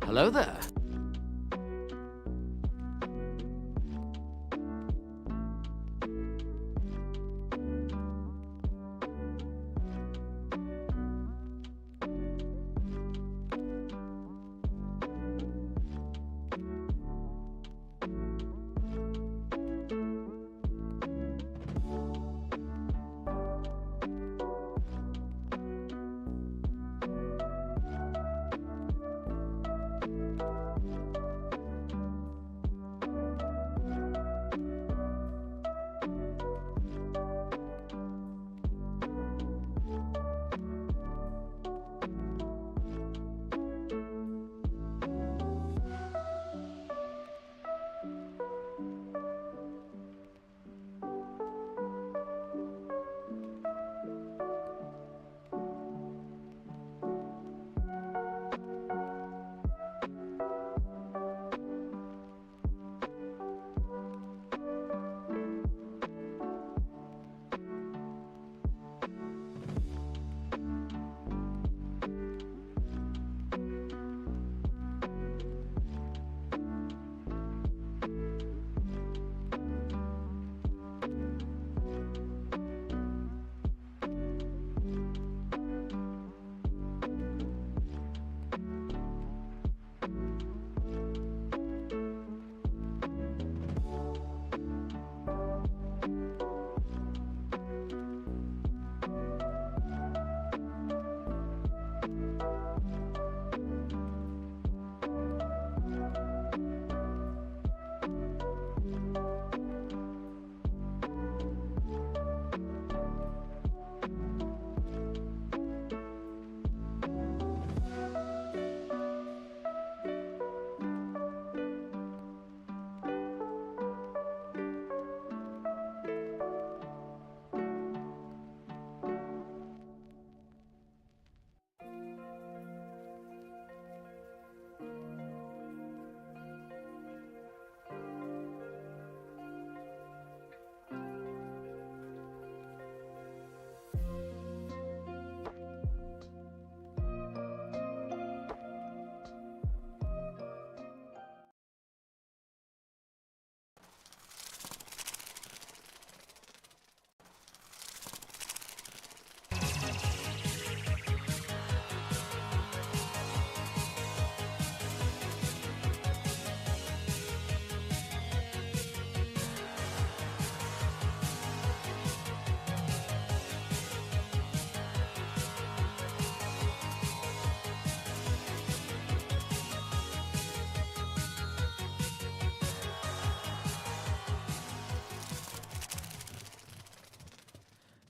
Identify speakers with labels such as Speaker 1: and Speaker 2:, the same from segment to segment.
Speaker 1: Hello there.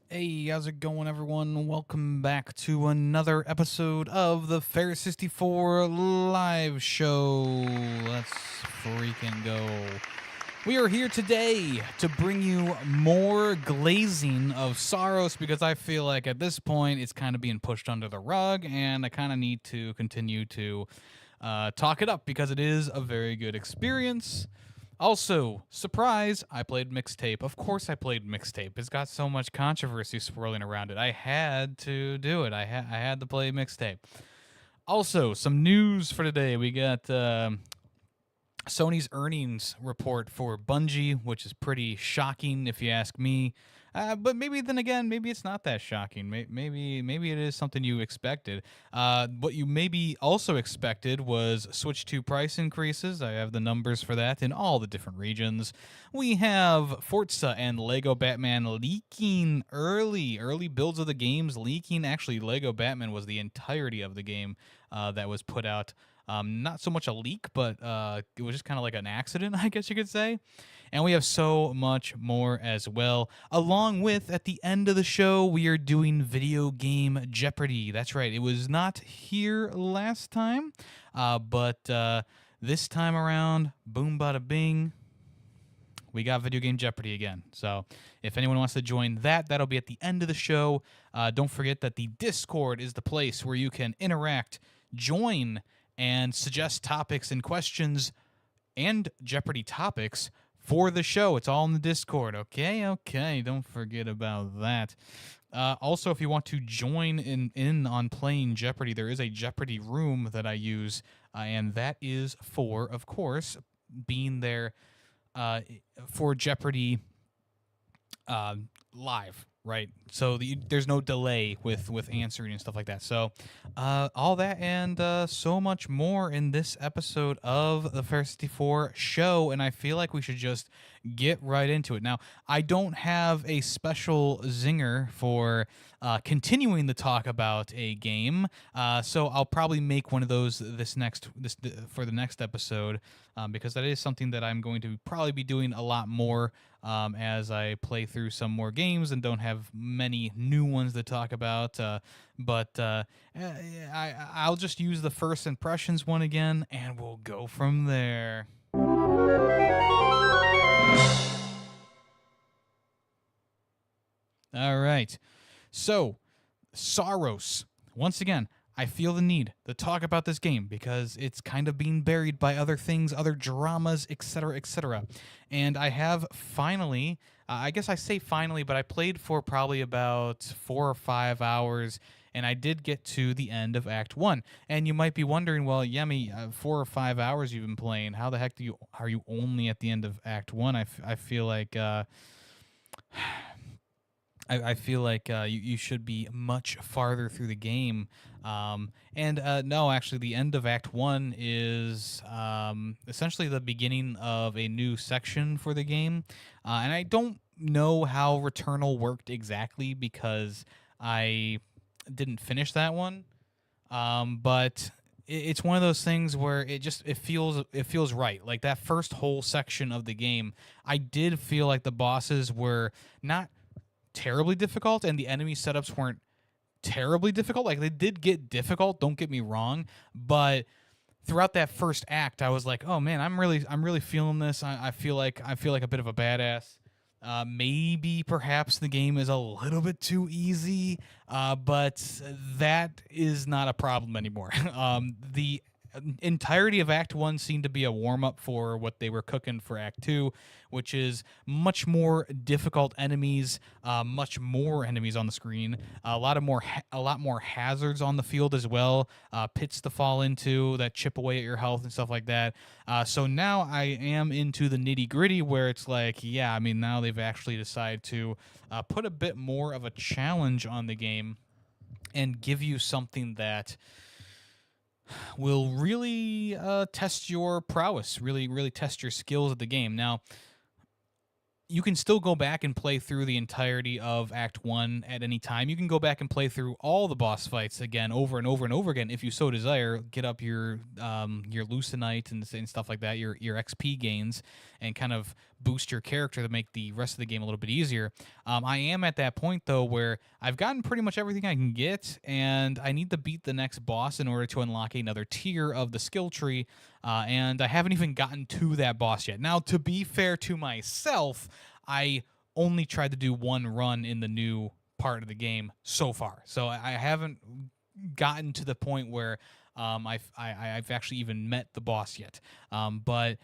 Speaker 2: Hey, how's it going, everyone? Welcome back to another episode of the Ferret 64 live show. Let's freaking go. We are here today to bring you more glazing of SAROS because I feel like at this point it's kind of being pushed under the rug, and I kind of need to continue to talk it up because it is a very good experience. Also, surprise, I played MIXTAPE. Of course I played MIXTAPE. It's got so much controversy swirling around it. I had to do it. I had to play MIXTAPE. Also, some news for today. We got Sony's earnings report for Bungie, which is pretty shocking if you ask me. But maybe then again, maybe it's not that shocking. Maybe it is something you expected. What you maybe also expected was Switch 2 price increases. I have the numbers for that in all the different regions. We have Forza and Lego Batman leaking early builds of the games leaking. Actually, Lego Batman was the entirety of the game that was put out. Not so much a leak, but it was just kind of like an accident, I guess you could say. And we have so much more as well. Along with, at the end of the show, we are doing Video Game Jeopardy. That's right. It was not here last time, but this time around, boom, bada, bing, we got Video Game Jeopardy again. So if anyone wants to join that, that'll be at the end of the show. Don't forget that the Discord is the place where you can interact, join, and suggest topics and questions and Jeopardy topics for the show. It's all in the Discord, okay? Don't forget about that. Also, if you want to join in on playing Jeopardy, there is a Jeopardy room that I use and that is for, of course, being there for Jeopardy live, right? So there's no delay with answering and stuff like that. So all that and so much more in this episode of the Ferret 64 show, and I feel like we should just get right into it. Now, I don't have a special zinger for continuing the talk about a game, so I'll probably make one of those for the next episode, because that is something that I'm going to probably be doing a lot more as I play through some more games and don't have many new ones to talk about. But I'll just use the first impressions one again, and we'll go from there. All right. So, SAROS. Once again, I feel the need to talk about this game because it's kind of being buried by other things, other dramas, etc., etc. And I have finally, I guess I say finally, but I played for probably about 4 or 5 hours, and I did get to the end of Act 1. And you might be wondering, well, Yemi, 4 or 5 hours you've been playing. How the heck are you only at the end of Act 1? I feel like... I feel like you should be much farther through the game. No, actually, the end of Act 1 is essentially the beginning of a new section for the game. And I don't know how Returnal worked exactly because I didn't finish that one. But it's one of those things where it feels right. Like that first whole section of the game, I did feel like the bosses were not terribly difficult and the enemy setups weren't terribly difficult. Like they did get difficult, don't get me wrong, but throughout that first act I was like, oh man, I'm really feeling this. I feel like a bit of a badass. Maybe perhaps the game is a little bit too easy, but that is not a problem anymore. The entirety of Act 1 seemed to be a warm-up for what they were cooking for Act 2, which is much more difficult enemies, much more enemies on the screen, a lot more hazards on the field as well, pits to fall into that chip away at your health and stuff like that. So now I am into the nitty-gritty where it's like, yeah, I mean, now they've actually decided to put a bit more of a challenge on the game and give you something that will really test your prowess, really test your skills at the game. Now, you can still go back and play through the entirety of Act 1 at any time. You can go back and play through all the boss fights again over and over and over again if you so desire. Get up your Lucenite and stuff like that, your XP gains, and kind of boost your character to make the rest of the game a little bit easier. I am at that point, though, where I've gotten pretty much everything I can get, and I need to beat the next boss in order to unlock another tier of the skill tree, and I haven't even gotten to that boss yet. Now, to be fair to myself, I only tried to do one run in the new part of the game so far, so I haven't gotten to the point where I've actually even met the boss yet. But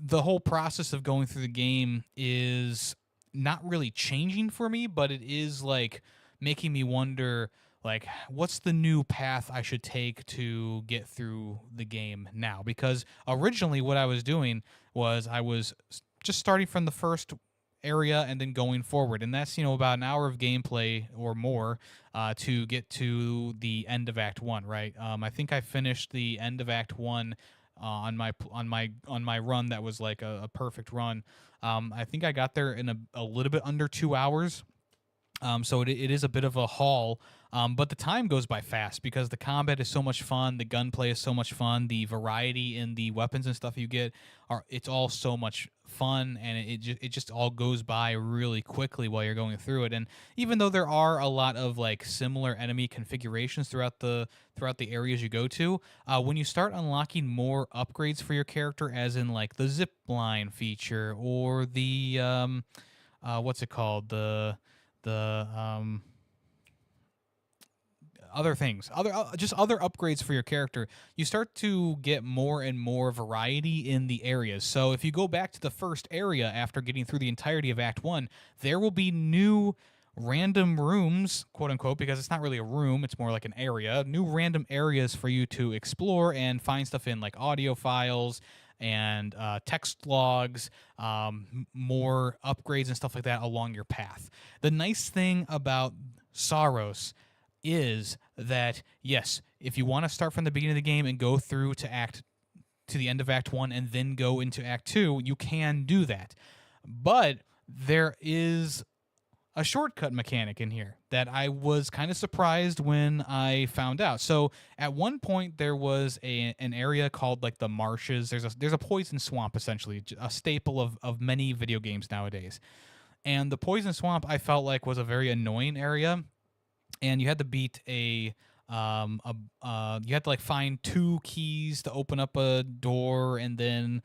Speaker 2: the whole process of going through the game is not really changing for me, but it is like making me wonder, like, what's the new path I should take to get through the game now? Because originally what I was doing was I was just starting from the first area and then going forward, and that's about an hour of gameplay or more to get to the end of Act 1, right? I think I finished the end of Act 1 on my run that was like a perfect run. I think I got there in a little bit under 2 hours. So it is a bit of a haul, but the time goes by fast because the combat is so much fun, the gunplay is so much fun, the variety in the weapons and stuff you get it's all so much fun, and it just all goes by really quickly while you're going through it. And even though there are a lot of like similar enemy configurations throughout the areas you go to, when you start unlocking more upgrades for your character, as in like the zip line feature or the what's it called, the other things, just other upgrades for your character, you start to get more and more variety in the areas. So if you go back to the first area after getting through the entirety of Act 1, there will be new random rooms, quote unquote, because it's not really a room, it's more like an area, new random areas for you to explore and find stuff in, like audio files and text logs, more upgrades and stuff like that along your path. The nice thing about SAROS is that, yes, if you want to start from the beginning of the game and go through to the end of Act 1 and then go into Act 2, you can do that. But there is a shortcut mechanic in here that I was kind of surprised when I found out. So at one point there was an area called like the marshes. There's a poison swamp, essentially, a staple of many video games nowadays. And the poison swamp I felt like was a very annoying area, and you had to beat you had to like find 2 keys to open up a door, and then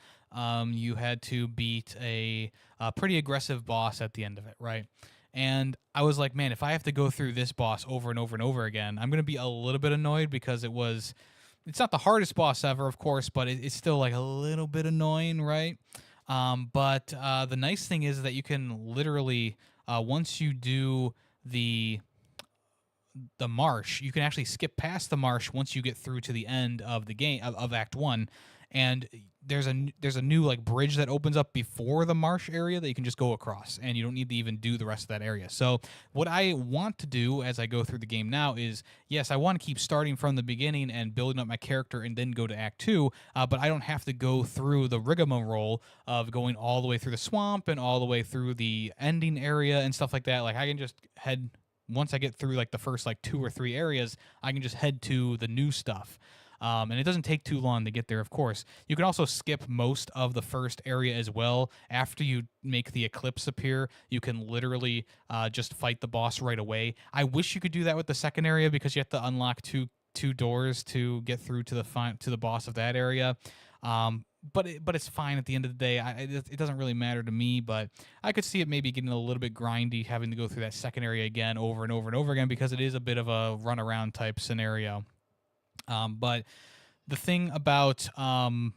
Speaker 2: you had to beat a pretty aggressive boss at the end of it, right? And I was like, man, if I have to go through this boss over and over and over again, I'm gonna be a little bit annoyed, because it's not the hardest boss ever, of course, but it's still like a little bit annoying, right? But the nice thing is that you can literally, once you do the marsh, you can actually skip past the marsh once you get through to the end of the game of Act 1, and there's a new like bridge that opens up before the marsh area that you can just go across, and you don't need to even do the rest of that area. So what I want to do as I go through the game now is, yes, I want to keep starting from the beginning and building up my character and then go to Act 2, but I don't have to go through the rigmarole of going all the way through the swamp and all the way through the ending area and stuff like that. Like, I can just head, once I get through like the first like 2 or 3 areas, I can just head to the new stuff. And it doesn't take too long to get there, of course. You can also skip most of the first area as well. After you make the eclipse appear, you can literally just fight the boss right away. I wish you could do that with the second area, because you have to unlock two doors to get through to the boss of that area. But it's fine at the end of the day. It doesn't really matter to me, but I could see it maybe getting a little bit grindy, having to go through that second area again over and over and over again, because it is a bit of a runaround type scenario. But the thing about the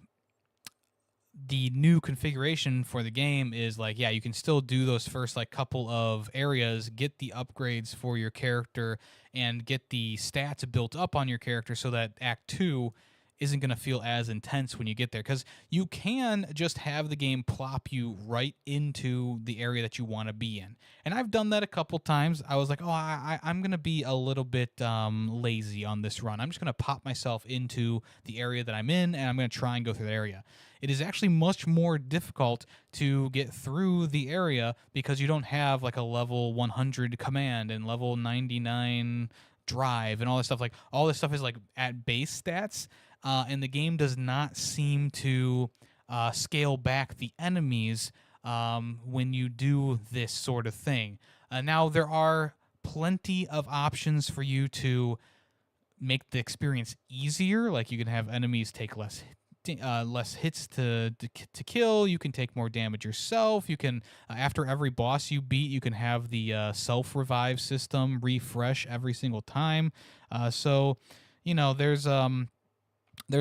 Speaker 2: new configuration for the game is, like, yeah, you can still do those first like couple of areas, get the upgrades for your character, and get the stats built up on your character, so that Act 2 isn't going to feel as intense when you get there, because you can just have the game plop you right into the area that you want to be in. And I've done that a couple times. I was like, oh, I'm going to be a little bit lazy on this run. I'm just going to pop myself into the area that I'm in, and I'm going to try and go through the area. It is actually much more difficult to get through the area, because you don't have like a level 100 command and level 99 drive and all this stuff. Like, all this stuff is like at base stats. And the game does not seem to scale back the enemies when you do this sort of thing. Now, there are plenty of options for you to make the experience easier. Like, you can have enemies take less hits to kill. You can take more damage yourself. You can, after every boss you beat, you can have the self-revive system refresh every single time. So, you know, there's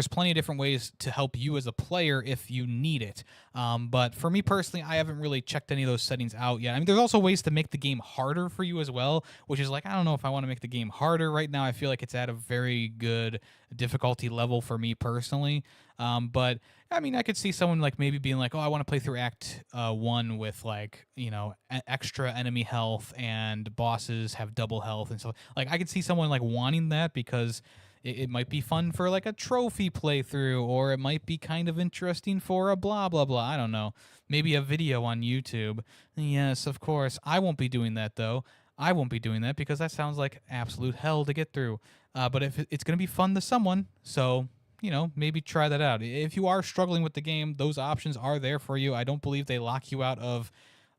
Speaker 2: plenty of different ways to help you as a player if you need it. But for me personally, I haven't really checked any of those settings out yet. I mean, there's also ways to make the game harder for you as well, which is like, I don't know if I want to make the game harder right now. I feel like it's at a very good difficulty level for me personally. But I mean, I could see someone like maybe being like, oh, I want to play through Act 1 with, like, you know, extra enemy health, and bosses have double health and stuff. Like, I could see someone like wanting that, because it might be fun for like a trophy playthrough, or it might be kind of interesting for a blah, blah, blah. I don't know. Maybe a video on YouTube. Yes, of course. I won't be doing that, though. I won't be doing that, because that sounds like absolute hell to get through. But if it's going to be fun to someone, so, you know, maybe try that out. If you are struggling with the game, those options are there for you. I don't believe they lock you out of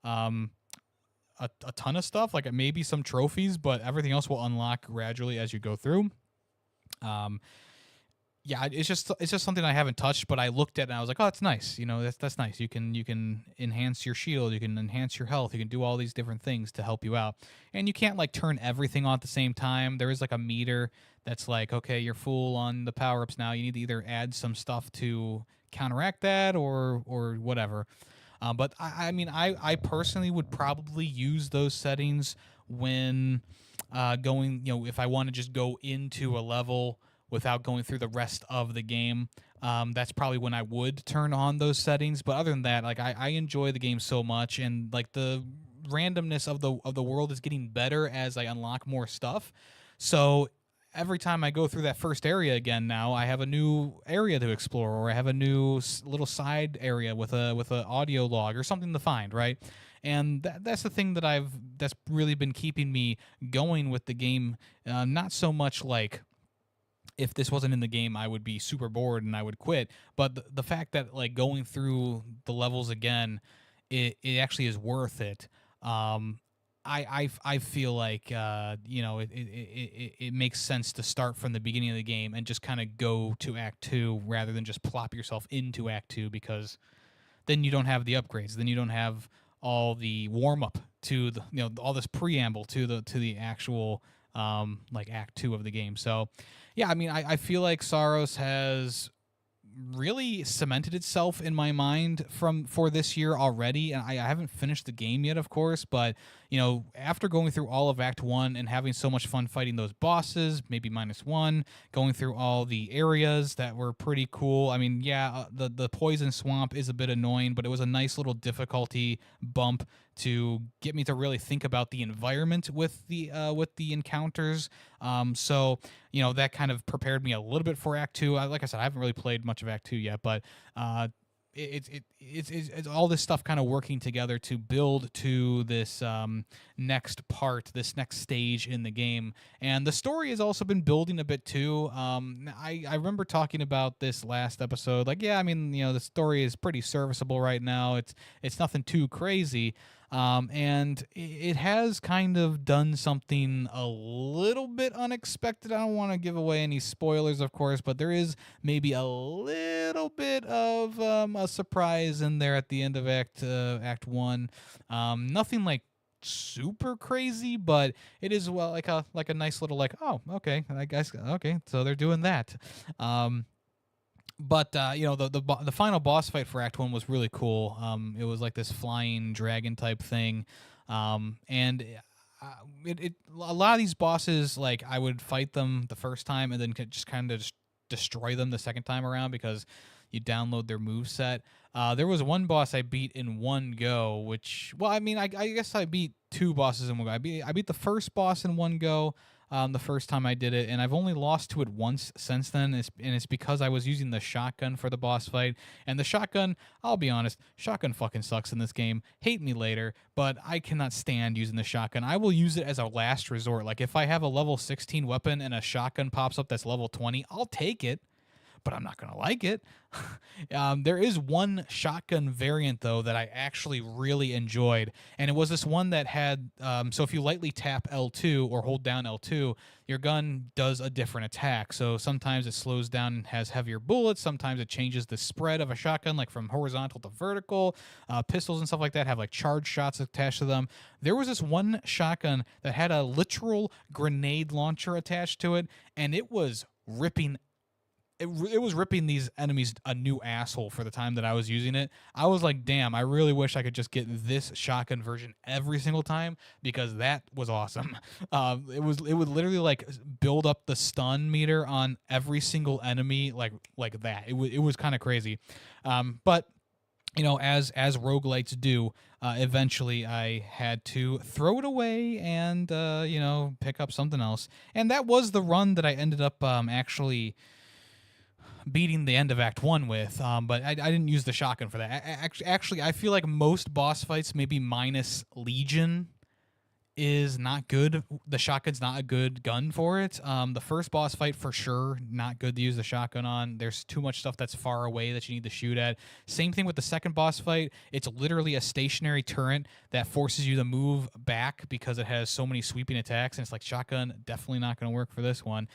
Speaker 2: a ton of stuff, like maybe some trophies, but everything else will unlock gradually as you go through. Yeah, it's just something I haven't touched, but I looked at it and I was like, oh, that's nice. You know, that's nice. You can enhance your shield, you can enhance your health, you can do all these different things to help you out. And you can't like turn everything on at the same time. There is like a meter that's like, okay, you're full on the power-ups now. You need to either add some stuff to counteract that or whatever. But I mean, I personally would probably use those settings when going, if I want to just go into a level without going through the rest of the game. That's probably when I would turn on those settings. But other than that, like I enjoy the game so much, and like the randomness of the world is getting better as I unlock more stuff. So every time I go through that first area again, now I have a new area to explore, or I have a new little side area with a audio log or something to find, right? And that's the thing that's really been keeping me going with the game. Not so much like, if this wasn't in the game, I would be super bored and I would quit. But the fact that like going through the levels again, it actually is worth it. I feel like it makes sense to start from the beginning of the game and just kind of go to Act 2 rather than just plop yourself into Act 2, because then you don't have the upgrades, then you don't have all the warm up to the all this preamble to the actual like Act 2 of the game. So yeah, I mean, I feel like SAROS has really cemented itself in my mind for this year already, and I haven't finished the game yet, of course, but after going through all of Act 1 and having so much fun fighting those bosses, maybe -1, going through all the areas that were pretty cool. I mean, yeah, the poison swamp is a bit annoying, but it was a nice little difficulty bump to get me to really think about the environment with the encounters. So that kind of prepared me a little bit for Act 2. Like I said, I haven't really played much of Act 2 yet, but it's all this stuff kind of working together to build to this next part, this next stage in the game. And the story has also been building a bit too. I remember talking about this last episode. Like, yeah, I mean, the story is pretty serviceable right now. It's nothing too crazy. And it has kind of done something a little bit unexpected. I don't want to give away any spoilers, of course, but there is maybe a little bit of a surprise in there at the end of Act 1. Nothing like super crazy, but it is like a nice little like, oh, okay, I guess, okay, so they're doing that. But the final boss fight for Act 1 was really cool. It was like this flying dragon type thing, and a lot of these bosses, like, I would fight them the first time and then just kind of destroy them the second time around because you download their moveset. There was one boss I beat in one go, which, well, I mean, I guess I beat two bosses in one go. I beat the first boss in one go. The first time I did it, and I've only lost to it once since then, and it's because I was using the shotgun for the boss fight, and the shotgun, I'll be honest, shotgun fucking sucks in this game. Hate me later, but I cannot stand using the shotgun. I will use it as a last resort. Like, if I have a level 16 weapon and a shotgun pops up that's level 20, I'll take it, but I'm not going to like it. There is one shotgun variant, though, that I actually really enjoyed, and it was this one that had, so if you lightly tap L2 or hold down L2, your gun does a different attack. So sometimes it slows down and has heavier bullets, sometimes it changes the spread of a shotgun, like from horizontal to vertical. Pistols and stuff like that have like charge shots attached to them. There was this one shotgun that had a literal grenade launcher attached to it, and it was ripping it was ripping these enemies a new asshole for the time that I was using it. I was like, damn, I really wish I could just get this shotgun version every single time, because that was awesome. It would literally like build up the stun meter on every single enemy like that. It was kind of crazy. But as roguelites do, eventually I had to throw it away and pick up something else. And that was the run that I ended up actually beating the end of Act 1 with, but I didn't use the shotgun for that. Actually, I feel like most boss fights, maybe minus Legion, is not good. The shotgun's not a good gun for it. The first boss fight, for sure, not good to use the shotgun on. There's too much stuff that's far away that you need to shoot at. Same thing with the second boss fight. It's literally a stationary turret that forces you to move back because it has so many sweeping attacks, and it's like, shotgun, definitely not going to work for this one.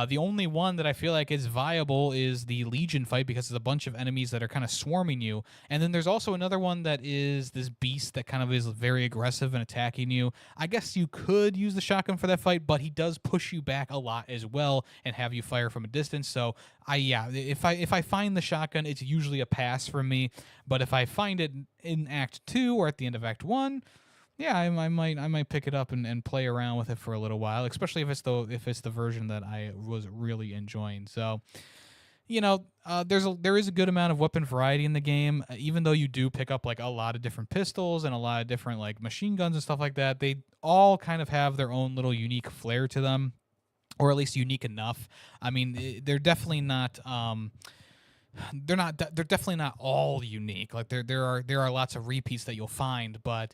Speaker 2: The only one that I feel like is viable is the Legion fight, because there's a bunch of enemies that are kind of swarming you. And then there's also another one that is this beast that kind of is very aggressive and attacking you. I guess you could use the shotgun for that fight, but he does push you back a lot as well and have you fire from a distance. So if I find the shotgun, it's usually a pass from me. But if I find it in Act 2 or at the end of Act 1, Yeah, I might pick it up and play around with it for a little while, especially if it's the version that I was really enjoying. So, there is a good amount of weapon variety in the game. Even though you do pick up like a lot of different pistols and a lot of different like machine guns and stuff like that, they all kind of have their own little unique flair to them, or at least unique enough. I mean, they're definitely not. They're definitely not all unique. Like there are lots of repeats that you'll find, but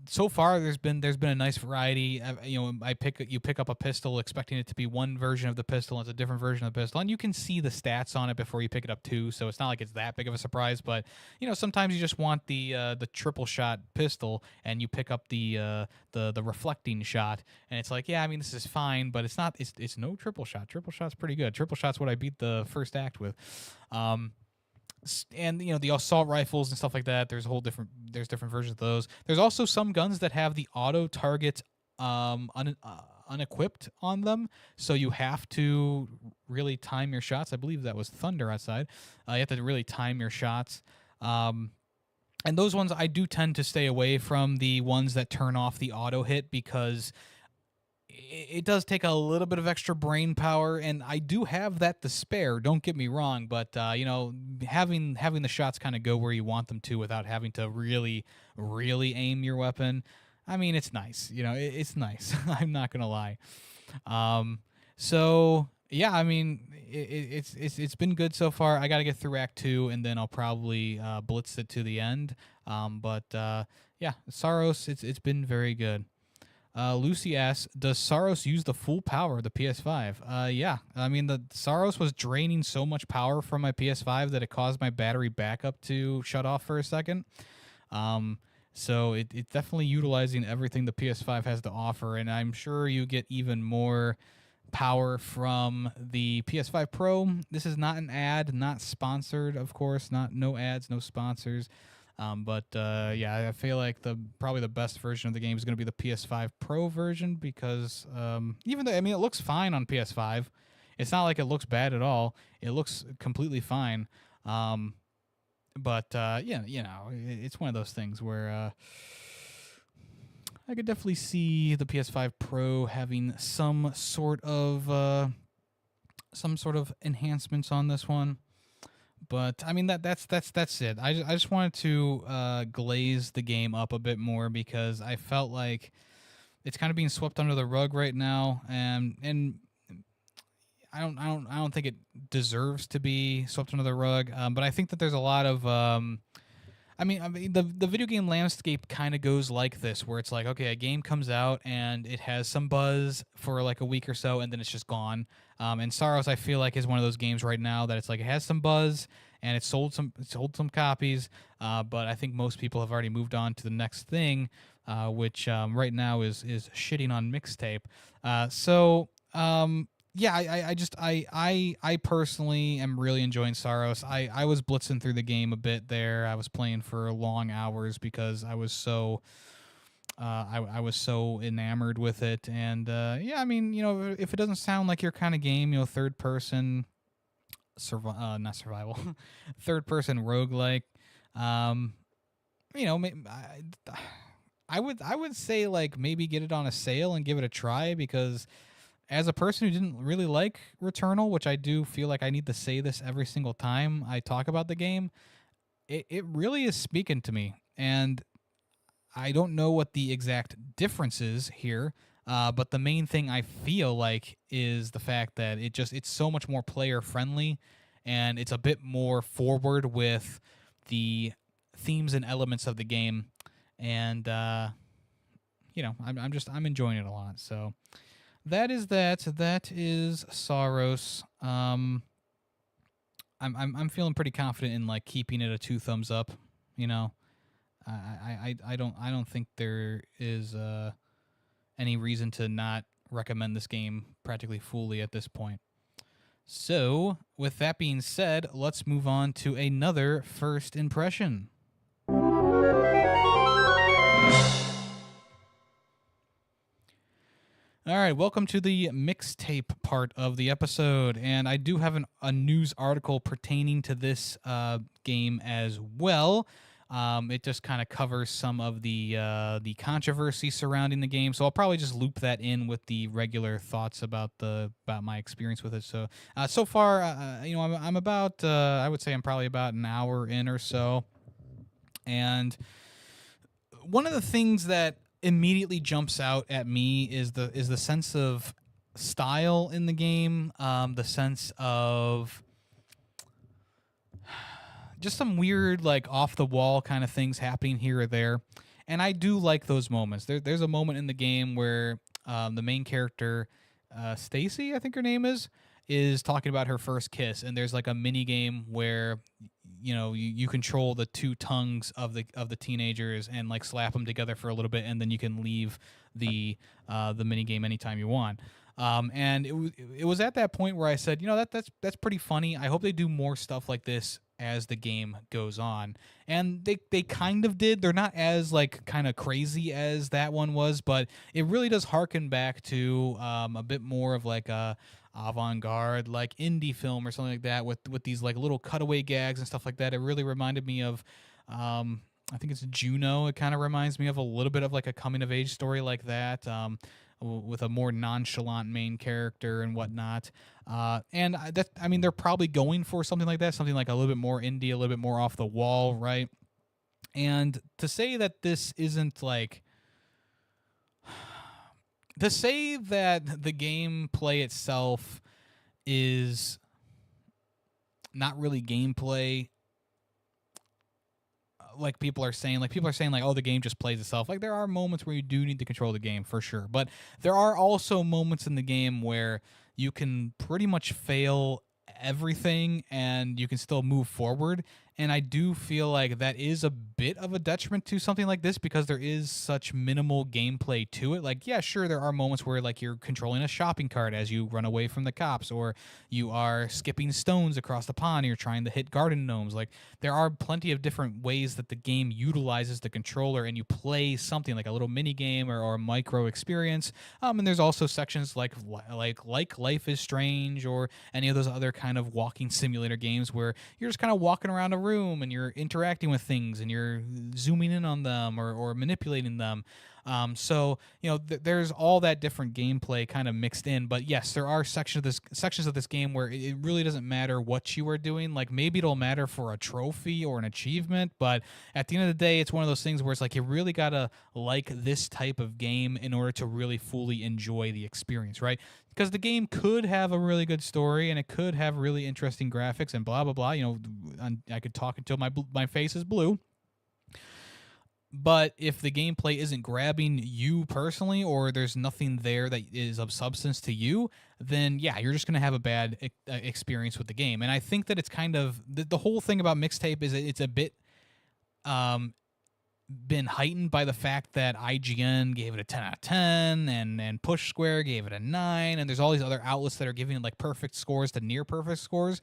Speaker 2: so far there's been a nice variety. You pick up a pistol expecting it to be one version of the pistol, and it's a different version of the pistol, and you can see the stats on it before you pick it up too. So it's not like it's that big of a surprise. But sometimes you just want the triple shot pistol, and you pick up the reflecting shot, and it's like, yeah, I mean, this is fine, but it's not. It's no triple shot. Triple shot's pretty good. Triple shot's what I beat the first act with. Um, and the assault rifles and stuff like that. There's different versions of those. There's also some guns that have the auto target unequipped on them, so you have to really time your shots. I believe that was thunder outside. You have to really time your shots. And those ones, I do tend to stay away from the ones that turn off the auto hit, because it does take a little bit of extra brain power, and I do have that to spare. Don't get me wrong, but having the shots kind of go where you want them to without having to really, really aim your weapon, I mean, it's nice. It's nice. I'm not gonna lie. So yeah, I mean, it's been good so far. I got to get through Act 2, and then I'll probably blitz it to the end. But yeah, SAROS, it's been very good. Lucy asks, does SAROS use the full power of the PS5? Yeah. I mean, the SAROS was draining so much power from my PS5 that it caused my battery backup to shut off for a second. So it's definitely utilizing everything the PS5 has to offer, and I'm sure you get even more power from the PS5 Pro. This is not an ad, not sponsored, of course, no ads, no sponsors. But yeah, I feel like probably the best version of the game is going to be the PS5 Pro version, because even though, I mean, it looks fine on PS5, it's not like it looks bad at all. It looks completely fine. But yeah, it's one of those things where I could definitely see the PS5 Pro having some sort of enhancements on this one. But I mean, that's it. I just wanted to glaze the game up a bit more, because I felt like it's kind of being swept under the rug right now, and I don't think it deserves to be swept under the rug. But I think that there's a lot of I mean, the video game landscape kind of goes like this, where it's like, okay, a game comes out and it has some buzz for like a week or so, and then it's just gone. And SAROS, I feel like, is one of those games right now that it's like it has some buzz and it sold some copies, but I think most people have already moved on to the next thing, which right now is shitting on MIXTAPE. Yeah, I personally am really enjoying SAROS. I was blitzing through the game a bit there. I was playing for long hours because I was so I was so enamored with it. And yeah, I mean, if it doesn't sound like your kind of game, third person not survival, third person roguelike, I would say like maybe get it on a sale and give it a try, because as a person who didn't really like Returnal, which I do feel like I need to say this every single time I talk about the game, it really is speaking to me. And I don't know what the exact difference is here, but the main thing I feel like is the fact that it's so much more player friendly, and it's a bit more forward with the themes and elements of the game. And I'm enjoying it a lot. So that is SAROS. I'm feeling pretty confident in like keeping it a 2 thumbs up. I don't think there is any reason to not recommend this game practically fully at this point. So, with that being said, let's move on to another first impression. All right, welcome to the mixtape part of the episode, and I do have a news article pertaining to this game as well. It just kind of covers some of the controversy surrounding the game, so I'll probably just loop that in with the regular thoughts about my experience with it. So so far, I'm about I would say I'm probably about an hour in or so, and one of the things that immediately jumps out at me is the sense of style in the game, the sense of just some weird, like, off the wall kind of things happening here or there, and I do like those moments. There's a moment in the game where the main character, Stacy, I think her name is talking about her first kiss, and there's like a mini game where you control the two tongues of the teenagers and like slap them together for a little bit, and then you can leave the mini game anytime you want. And it was at that point where I said, that's pretty funny. I hope they do more stuff like this as the game goes on. And they kind of did. They're not as like kind of crazy as that one was, but it really does harken back to a bit more of like a avant-garde like indie film or something like that, with these like little cutaway gags and stuff like that. It really reminded me of I think it's Juno. It kind of reminds me of a little bit of like a coming of age story like that. With a more nonchalant main character and whatnot. I mean, they're probably going for something like that, something like a little bit more indie, a little bit more off the wall, right? And to say that this isn't like, to say that the gameplay itself is not really gameplay, like people are saying like, oh, the game just plays itself. Like, there are moments where you do need to control the game for sure, but there are also moments in the game where you can pretty much fail everything and you can still move forward. And I do feel like that is a bit of a detriment to something like this, because there is such minimal gameplay to it. Like, yeah, sure, there are moments where like you're controlling a shopping cart as you run away from the cops, or you are skipping stones across the pond and you're trying to hit garden gnomes. Like, there are plenty of different ways that the game utilizes the controller and you play something like a little mini game or a micro experience. And there's also sections like Life is Strange or any of those other kind of walking simulator games where you're just kind of walking around a room and you're interacting with things and you're zooming in on them or manipulating them. So there's all that different gameplay kind of mixed in. But yes, there are sections of this game where it really doesn't matter what you are doing. Like, maybe it'll matter for a trophy or an achievement, but at the end of the day, it's one of those things where it's like you really gotta like this type of game in order to really fully enjoy the experience, right? Because the game could have a really good story and it could have really interesting graphics and blah blah blah. I could talk until my face is blue. But if the gameplay isn't grabbing you personally, or there's nothing there that is of substance to you, then yeah, you're just going to have a bad experience with the game. And I think that it's kind of the whole thing about Mixtape is it's a bit been heightened by the fact that IGN gave it a 10 out of 10 and Push Square gave it a 9, and there's all these other outlets that are giving it like perfect scores to near perfect scores.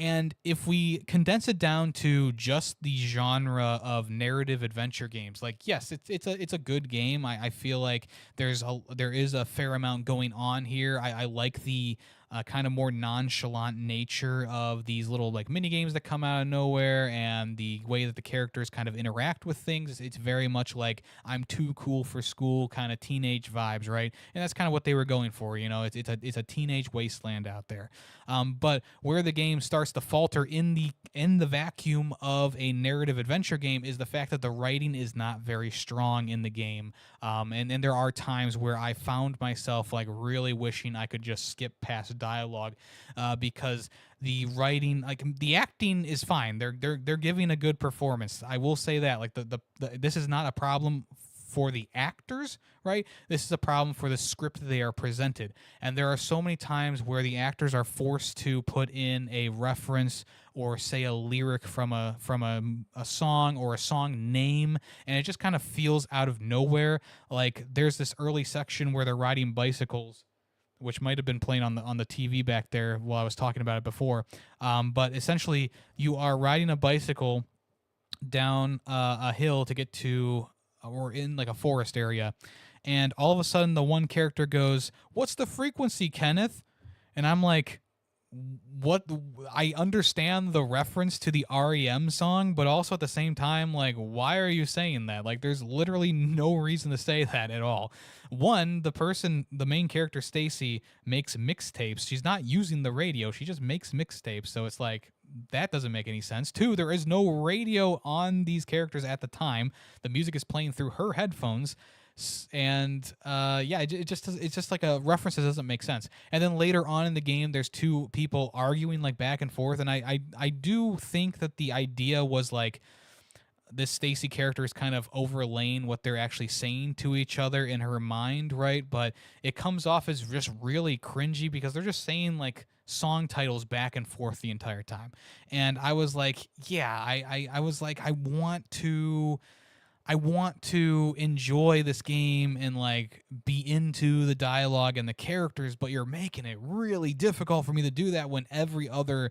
Speaker 2: And if we condense it down to just the genre of narrative adventure games, like, yes, it's a good game. I feel like there is a fair amount going on here. I like the kind of more nonchalant nature of these little like mini games that come out of nowhere, and the way that the characters kind of interact with things. It's very much like I'm too cool for school kind of teenage vibes, right? And that's kind of what they were going for. It's a teenage wasteland out there. But where the game starts to falter in the vacuum of a narrative adventure game is the fact that the writing is not very strong in the game. And there are times where I found myself like really wishing I could just skip past dialogue, because the writing, like the acting is fine. They're giving a good performance. I will say that. Like this is not a problem for the actors, right? This is a problem for the script they are presented. And there are so many times where the actors are forced to put in a reference or say a lyric from a song or a song name, and it just kind of feels out of nowhere. Like, there's this early section where they're riding bicycles, which might have been playing on the TV back there while I was talking about it before. But essentially, you are riding a bicycle down a hill to get to, or in like a forest area, and all of a sudden the one character goes, "What's the frequency, Kenneth?" And I'm like, what I understand the reference to the REM song, but also at the same time, like, why are you saying that? Like, there's literally no reason to say that at all. One, the main character Stacy, makes mixtapes. She's not using the radio; she just makes mixtapes. So it's like that doesn't make any sense. Two, there is no radio on these characters at the time. The music is playing through her headphones. And yeah, it's just like a reference that doesn't make sense. And then later on in the game, there's two people arguing like back and forth, and I do think that the idea was like this Stacy character is kind of overlaying what they're actually saying to each other in her mind, right? But it comes off as just really cringy because they're just saying like song titles back and forth the entire time. And I was like, yeah, I was like, I want to enjoy this game and like be into the dialogue and the characters, but you're making it really difficult for me to do that when every other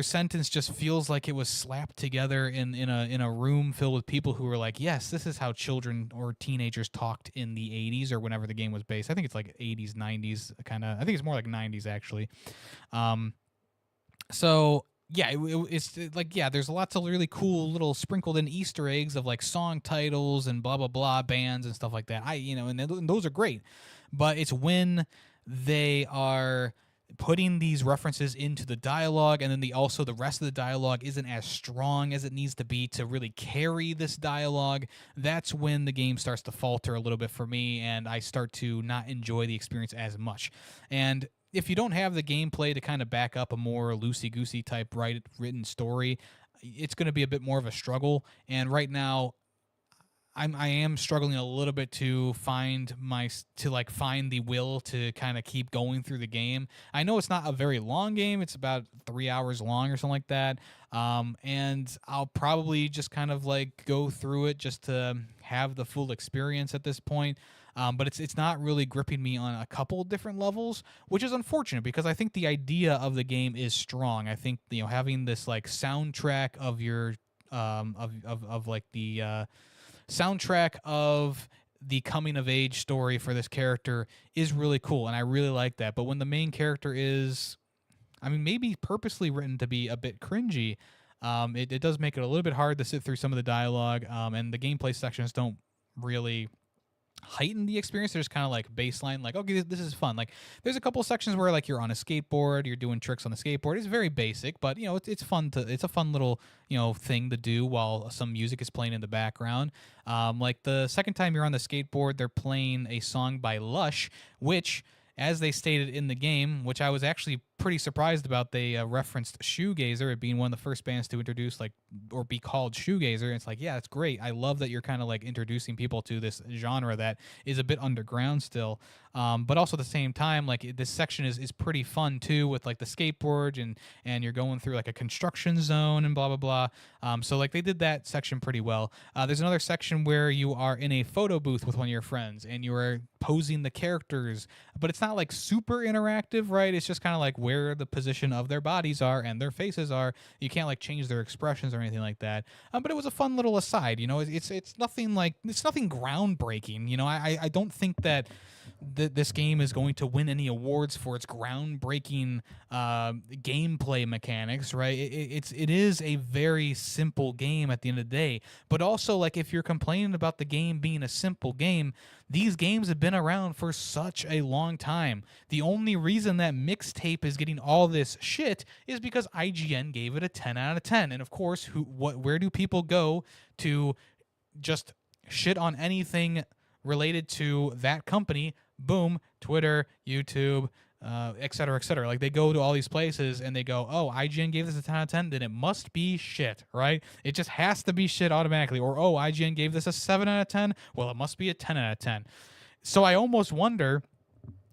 Speaker 2: sentence just feels like it was slapped together in a room filled with people who were like, yes, this is how children or teenagers talked in the 80s or whenever the game was based. I think it's like 80s, 90s kind of. I think it's more like 90s actually. So yeah, it's like, yeah, there's lots of really cool little sprinkled in Easter eggs of like song titles and blah blah blah bands and stuff like that. And those are great, but it's when they are putting these references into the dialogue, and then the rest of the dialogue isn't as strong as it needs to be to really carry this dialogue. That's when the game starts to falter a little bit for me, and I start to not enjoy the experience as much. And if you don't have the gameplay to kind of back up a more loosey-goosey type written story, it's going to be a bit more of a struggle. And right now, I am struggling a little bit to find the will to kind of keep going through the game. I know it's not a very long game; it's about 3 hours long or something like that. And I'll probably just kind of like go through it just to have the full experience at this point. But it's not really gripping me on a couple different levels, which is unfortunate because I think the idea of the game is strong. I think having this like soundtrack of your of like the soundtrack of the coming of age story for this character is really cool, and I really like that. But when the main character is, I mean, maybe purposely written to be a bit cringy, it does make it a little bit hard to sit through some of the dialogue, and the gameplay sections don't really heighten the experience. They're just kind of like baseline, like, okay, this is fun. Like, there's a couple sections where like you're on a skateboard, you're doing tricks on the skateboard. It's very basic, but it's fun it's a fun little thing to do while some music is playing in the background. Like the second time you're on the skateboard, they're playing a song by Lush, which, as they stated in the game, which I was actually pretty surprised about, they referenced shoegazer, it being one of the first bands to introduce or be called shoegazer. And it's like, yeah, it's great. I love that you're kind of like introducing people to this genre that is a bit underground still. But also at the same time, like this section is pretty fun too, with like the skateboard and you're going through like a construction zone and blah blah blah. So like they did that section pretty well. There's another section where you are in a photo booth with one of your friends and you are posing the characters, but it's not like super interactive, right? It's just kind of like where the position of their bodies are and their faces are. You can't like change their expressions or anything like that. But it was a fun little aside. It's nothing groundbreaking. I don't think that this game is going to win any awards for its groundbreaking gameplay mechanics, right? It is a very simple game at the end of the day. But also, like, if you're complaining about the game being a simple game, these games have been around for such a long time. The only reason that MIXTAPE is getting all this shit is because IGN gave it a 10 out of 10. And of course, where do people go to just shit on anything related to that company? Boom, Twitter, YouTube, et cetera, et cetera. Like, they go to all these places and they go, oh, IGN gave this a 10 out of 10, then it must be shit, right? It just has to be shit automatically. Or, oh, IGN gave this a 7 out of 10, well, it must be a 10 out of 10. So I almost wonder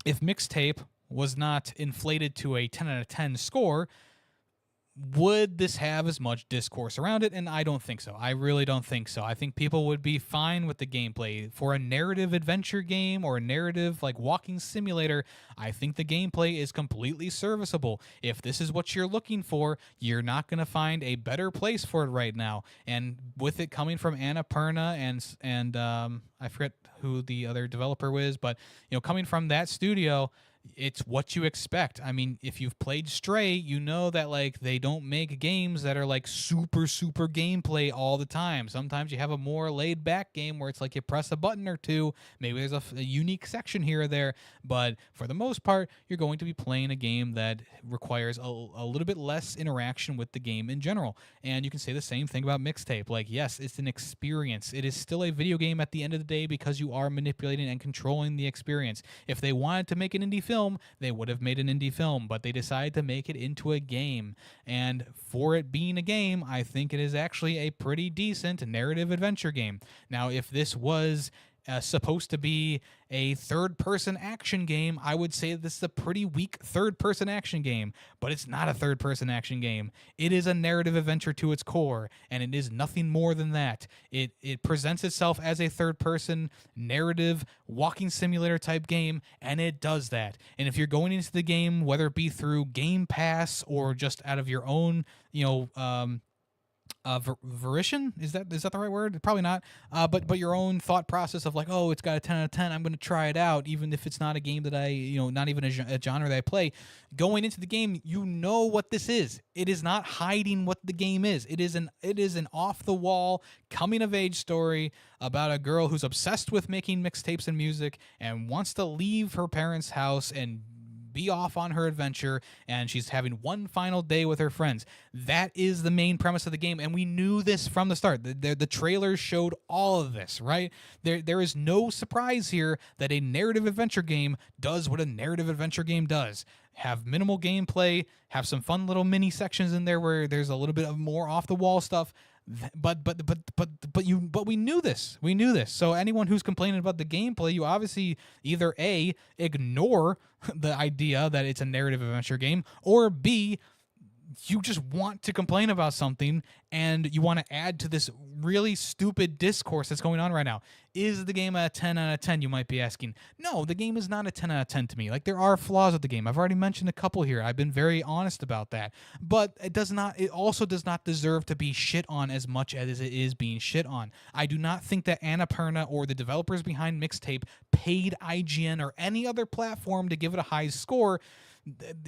Speaker 2: if MIXTAPE was not inflated to a 10 out of 10 score, would this have as much discourse around it? And I don't think so. I really don't think so. I think people would be fine with the gameplay. For a narrative adventure game or a narrative like walking simulator, I think the gameplay is completely serviceable. If this is what you're looking for, you're not going to find a better place for it right now. And with it coming from Annapurna and I forget who the other developer was, but coming from that studio, it's what you expect. I mean, if you've played Stray, you know that like they don't make games that are like super gameplay all the time. Sometimes you have a more laid back game where it's like you press a button or two, maybe there's a unique section here or there, but for the most part, you're going to be playing a game that requires a little bit less interaction with the game in general. And you can say the same thing about Mixtape. Like, yes, it's an experience. It is still a video game at the end of the day because you are manipulating and controlling the experience. If they wanted to make an indie film, they would have made an indie film, but they decided to make it into a game. And for it being a game, I think it is actually a pretty decent narrative adventure game. Now, if this was supposed to be a third-person action game, I would say this is a pretty weak third-person action game, but it's not a third-person action game. It is a narrative adventure to its core, and it is nothing more than that. It presents itself as a third-person narrative walking simulator type game, and it does that. And if you're going into the game, whether it be through Game Pass or just out of your own, volition, is that the right word? Probably not. But your own thought process of like, oh, it's got a 10 out of 10. I'm going to try it out, even if it's not a game that not even a genre that I play. Going into the game, you know what this is. It is not hiding what the game is. It is an off the wall coming of age story about a girl who's obsessed with making mixtapes and music and wants to leave her parents' house and be off on her adventure, and she's having one final day with her friends. That is the main premise of the game, and we knew this from the start. The trailers showed all of this, right? There is no surprise here that a narrative adventure game does what a narrative adventure game does. Have minimal gameplay, have some fun little mini sections in there where there's a little bit of more off the wall stuff. But we knew this. We knew this. So anyone who's complaining about the gameplay, you obviously either A, ignore the idea that it's a narrative adventure game, or B, you just want to complain about something and you want to add to this really stupid discourse that's going on right now. Is the game a 10 out of 10, you might be asking? No, the game is not a 10 out of 10 to me. Like, there are flaws with the game. I've already mentioned a couple here. I've been very honest about that. But it also does not deserve to be shit on as much as it is being shit on. I do not think that Annapurna or the developers behind Mixtape paid IGN or any other platform to give it a high score.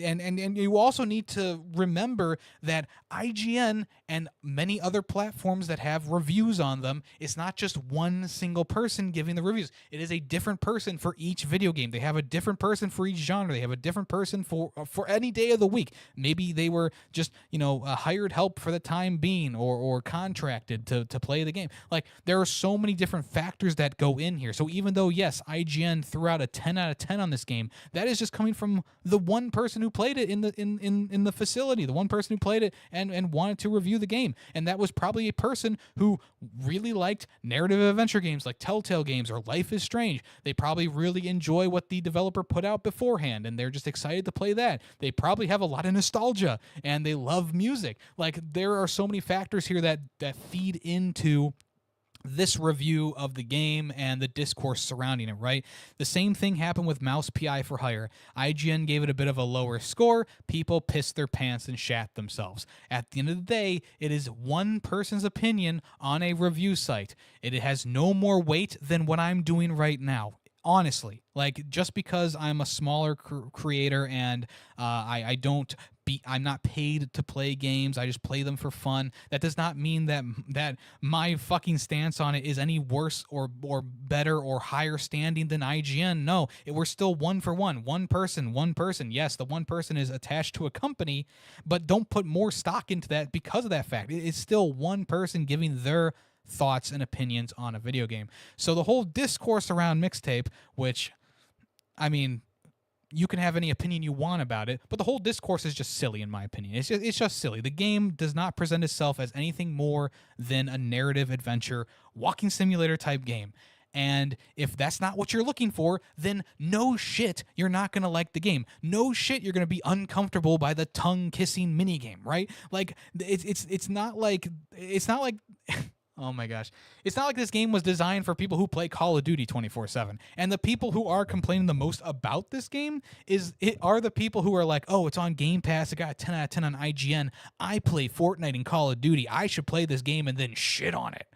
Speaker 2: And you also need to remember that IGN and many other platforms that have reviews on them, it's not just one single person giving the reviews. It is a different person for each video game. They have a different person for each genre. They have a different person for any day of the week. Maybe they were just hired help for the time being or contracted to play the game. Like, there are so many different factors that go in here. So even though, yes, IGN threw out a 10 out of 10 on this game, that is just coming from the one person who played it in the facility, the one person who played it and wanted to review the game. And that was probably a person who really liked narrative adventure games like Telltale games or Life is Strange. They probably really enjoy what the developer put out beforehand, and they're just excited to play that. They probably have a lot of nostalgia, and they love music. Like, there are so many factors here that feed into this review of the game and the discourse surrounding it, right? The same thing happened with Mouse PI for Hire. IGN gave it a bit of a lower score. People pissed their pants and shat themselves. At the end of the day, it is one person's opinion on a review site. It has no more weight than what I'm doing right now. Honestly, like, just because I'm a smaller creator and I'm not paid to play games, I just play them for fun, that does not mean that my fucking stance on it is any worse or better or higher standing than IGN. No, we're still one for one. One person. Yes, the one person is attached to a company, but don't put more stock into that because of that fact. It's still one person giving their thoughts and opinions on a video game. So the whole discourse around Mixtape, which, I mean, you can have any opinion you want about it, but the whole discourse is just silly, in my opinion. It's just silly. The game does not present itself as anything more than a narrative adventure, walking simulator type game. And if that's not what you're looking for, then no shit, you're not going to like the game. No shit, you're going to be uncomfortable by the tongue-kissing minigame, right? Like, it's not like oh my gosh. It's not like this game was designed for people who play Call of Duty 24/7. And the people who are complaining the most about this game are the people who are like, oh, it's on Game Pass, it got a 10 out of 10 on IGN. I play Fortnite and Call of Duty. I should play this game and then shit on it.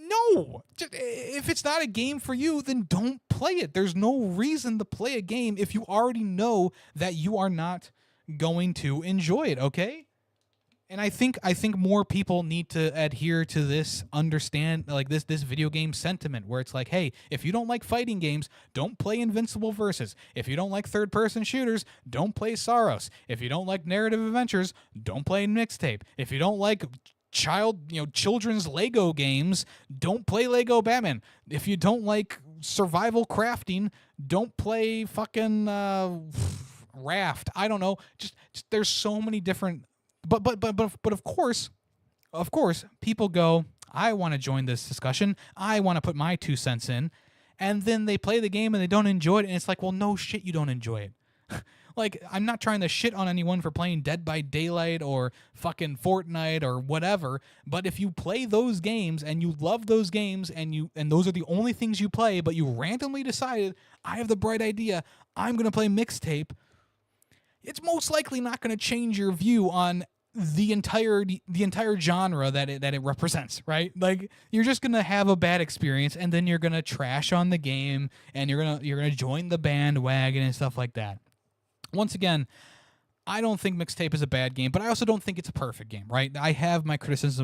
Speaker 2: No, if it's not a game for you, then don't play it. There's no reason to play a game if you already know that you are not going to enjoy it, okay? And I think more people need to adhere to this, understand like this video game sentiment where it's like, hey, if you don't like fighting games, don't play Invincible Versus. If you don't like third-person shooters, don't play SAROS. If you don't like narrative adventures, don't play Mixtape. If you don't like children's Lego games, don't play Lego Batman. If you don't like survival crafting, don't play fucking Raft. I don't know. Just there's so many different. But of course, people go, I want to join this discussion. I want to put my 2 cents in, and then they play the game and they don't enjoy it, and it's like, well, no shit, you don't enjoy it. Like, I'm not trying to shit on anyone for playing Dead by Daylight or fucking Fortnite or whatever, but if you play those games and you love those games and those are the only things you play, but you randomly decided, I have the bright idea, I'm going to play Mixtape, it's most likely not going to change your view on the entire genre that it represents, right? Like, you're just gonna have a bad experience, and then you're gonna trash on the game, and you're gonna join the bandwagon and stuff like that. Once again, I don't think Mixtape is a bad game, but I also don't think it's a perfect game, right? I have my criticisms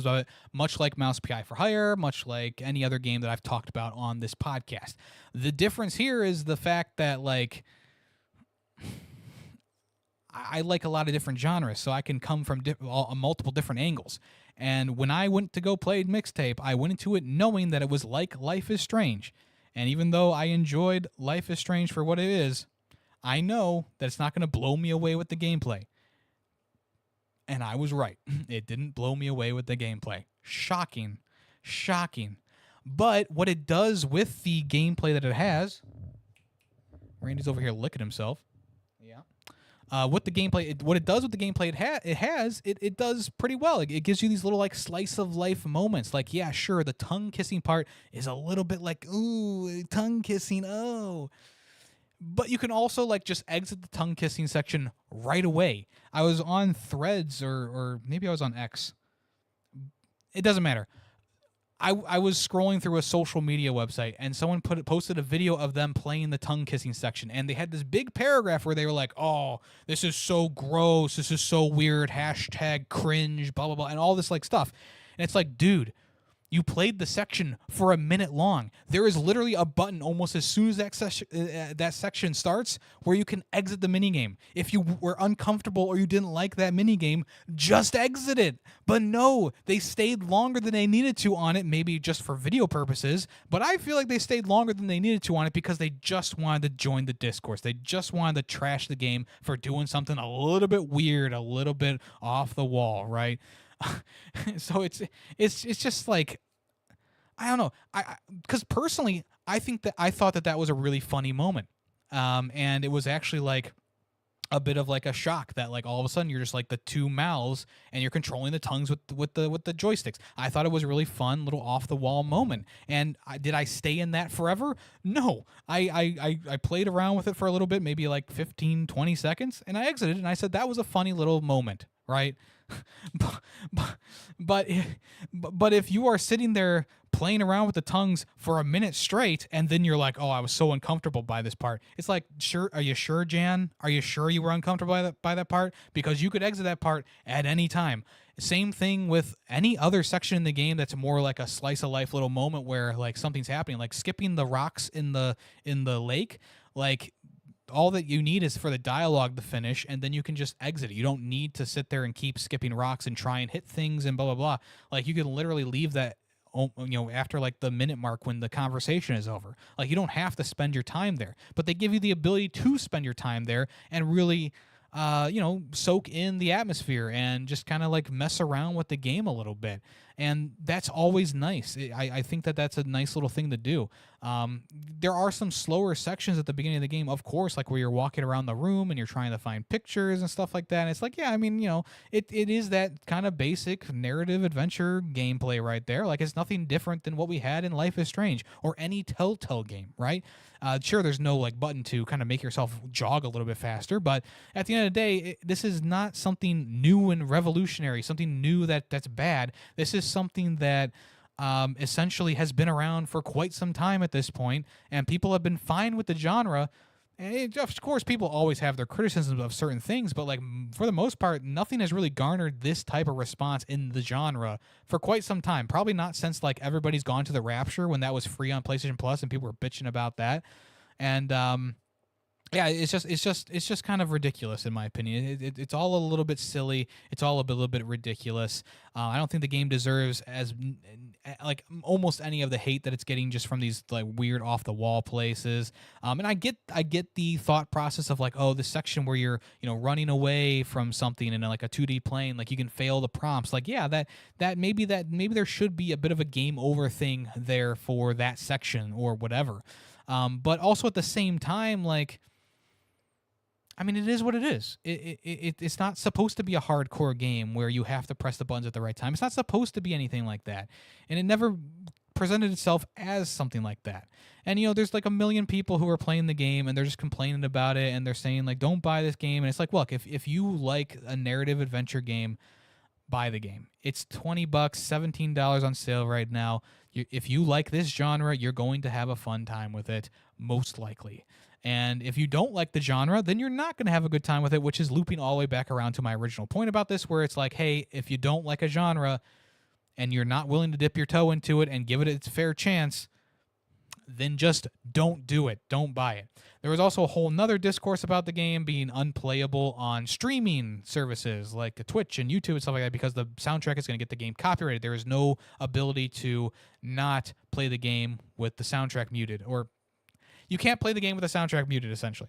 Speaker 2: of it, much like Mouse PI for Hire, much like any other game that I've talked about on this podcast. The difference here is the fact that, like, I like a lot of different genres, so I can come from multiple different angles. And when I went to go play Mixtape, I went into it knowing that it was like Life is Strange. And even though I enjoyed Life is Strange for what it is, I know that it's not going to blow me away with the gameplay. And I was right. It didn't blow me away with the gameplay. Shocking. But what it does with the gameplay that it has... Randy's over here licking himself. Yeah. What it does with the gameplay it does pretty well. It gives you these little like slice of life moments. Like, yeah, sure, the tongue kissing part is a little bit like, ooh, tongue kissing, oh. But you can also like just exit the tongue kissing section right away. I was on Threads or maybe I was on X. It doesn't matter. I was scrolling through a social media website and someone posted a video of them playing the tongue kissing section, and they had this big paragraph where they were like, "Oh, this is so gross. This is so weird. # cringe. Blah blah blah," and all this like stuff. And it's like, dude, you played the section for a minute long. There is literally a button almost as soon as that section starts where you can exit the minigame. If you were uncomfortable or you didn't like that minigame, just exit it. But no, they stayed longer than they needed to on it, maybe just for video purposes, but I feel like they stayed longer than they needed to on it because they just wanted to join the discourse. They just wanted to trash the game for doing something a little bit weird, a little bit off the wall, right? So it's just like, I don't know. Because personally, I thought that was a really funny moment, and it was actually like a bit of like a shock that like all of a sudden you're just like the two mouths and you're controlling the tongues with the joysticks. I thought it was a really fun little off the wall moment. And did I stay in that forever? No. I played around with it for a little bit, maybe like 15, 20 seconds, and I exited and I said that was a funny little moment, right? but if you are sitting there playing around with the tongues for a minute straight and then you're like, oh, I was so uncomfortable by this part, it's like, sure, are you sure, Jan? Are you sure you were uncomfortable by that part? Because you could exit that part at any time. Same thing with any other section in the game that's more like a slice of life little moment where like something's happening, like skipping the rocks in the lake. Like, all that you need is for the dialogue to finish, and then you can just exit it. You don't need to sit there and keep skipping rocks and try and hit things and blah, blah, blah. Like, you can literally leave that, after like the minute mark when the conversation is over. Like, you don't have to spend your time there, but they give you the ability to spend your time there and really, soak in the atmosphere and just kind of like mess around with the game a little bit. And that's always nice. I think that's a nice little thing to do. There are some slower sections at the beginning of the game, of course, like where you're walking around the room and you're trying to find pictures and stuff like that. And it's like, yeah, I mean, it is that kind of basic narrative adventure gameplay right there. Like, it's nothing different than what we had in Life is Strange or any Telltale game, right? Sure, there's no like button to kind of make yourself jog a little bit faster, but at the end of the day, this is not something new and revolutionary, something new that's bad. This is something that essentially has been around for quite some time at this point, and people have been fine with the genre. And of course, people always have their criticisms of certain things, but like for the most part, nothing has really garnered this type of response in the genre for quite some time. Probably not since like Everybody's Gone to the Rapture, when that was free on PlayStation Plus and people were bitching about that. And yeah, it's just kind of ridiculous in my opinion. It's all a little bit silly. It's all a little bit ridiculous. I don't think the game deserves as like almost any of the hate that it's getting just from these like weird off the wall places. And I get the thought process of like, oh, this section where you're running away from something in like a 2D plane, like you can fail the prompts. Like yeah, that maybe there should be a bit of a game over thing there for that section or whatever. But also at the same time, like, I mean, it is what it is. It's not supposed to be a hardcore game where you have to press the buttons at the right time. It's not supposed to be anything like that. And it never presented itself as something like that. And, there's like a million people who are playing the game and they're just complaining about it and they're saying, like, don't buy this game. And it's like, look, if you like a narrative adventure game, buy the game. It's $20, $17 on sale right now. If you like this genre, you're going to have a fun time with it, most likely. And if you don't like the genre, then you're not going to have a good time with it, which is looping all the way back around to my original point about this, where it's like, hey, if you don't like a genre and you're not willing to dip your toe into it and give it its fair chance, then just don't do it. Don't buy it. There was also a whole nother discourse about the game being unplayable on streaming services like Twitch and YouTube and stuff like that because the soundtrack is going to get the game copyrighted. There is no ability to not play the game with the soundtrack muted, or you can't play the game with the soundtrack muted, essentially.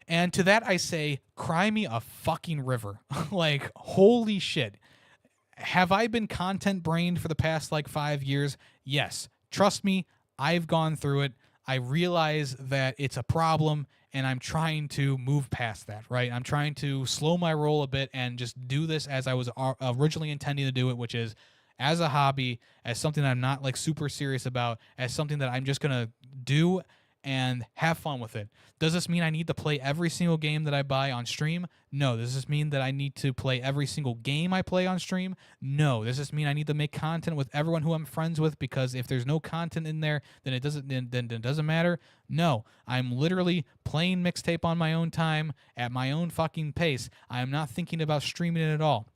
Speaker 2: And to that I say, cry me a fucking river. Like, holy shit. Have I been content brained for the past, 5 years? Yes. Trust me, I've gone through it. I realize that it's a problem, and I'm trying to move past that, right? I'm trying to slow my roll a bit and just do this as I was originally intending to do it, which is as a hobby, as something that I'm not, super serious about, as something that I'm just going to do and have fun with it. Does this mean I need to play every single game that I buy on stream? No. Does this mean that I need to play every single game I play on stream? No. Does this mean I need to make content with everyone who I'm friends with? Because if there's no content in there, then it doesn't matter. No. I'm literally playing Mixtape on my own time at my own fucking pace. I am not thinking about streaming it at all.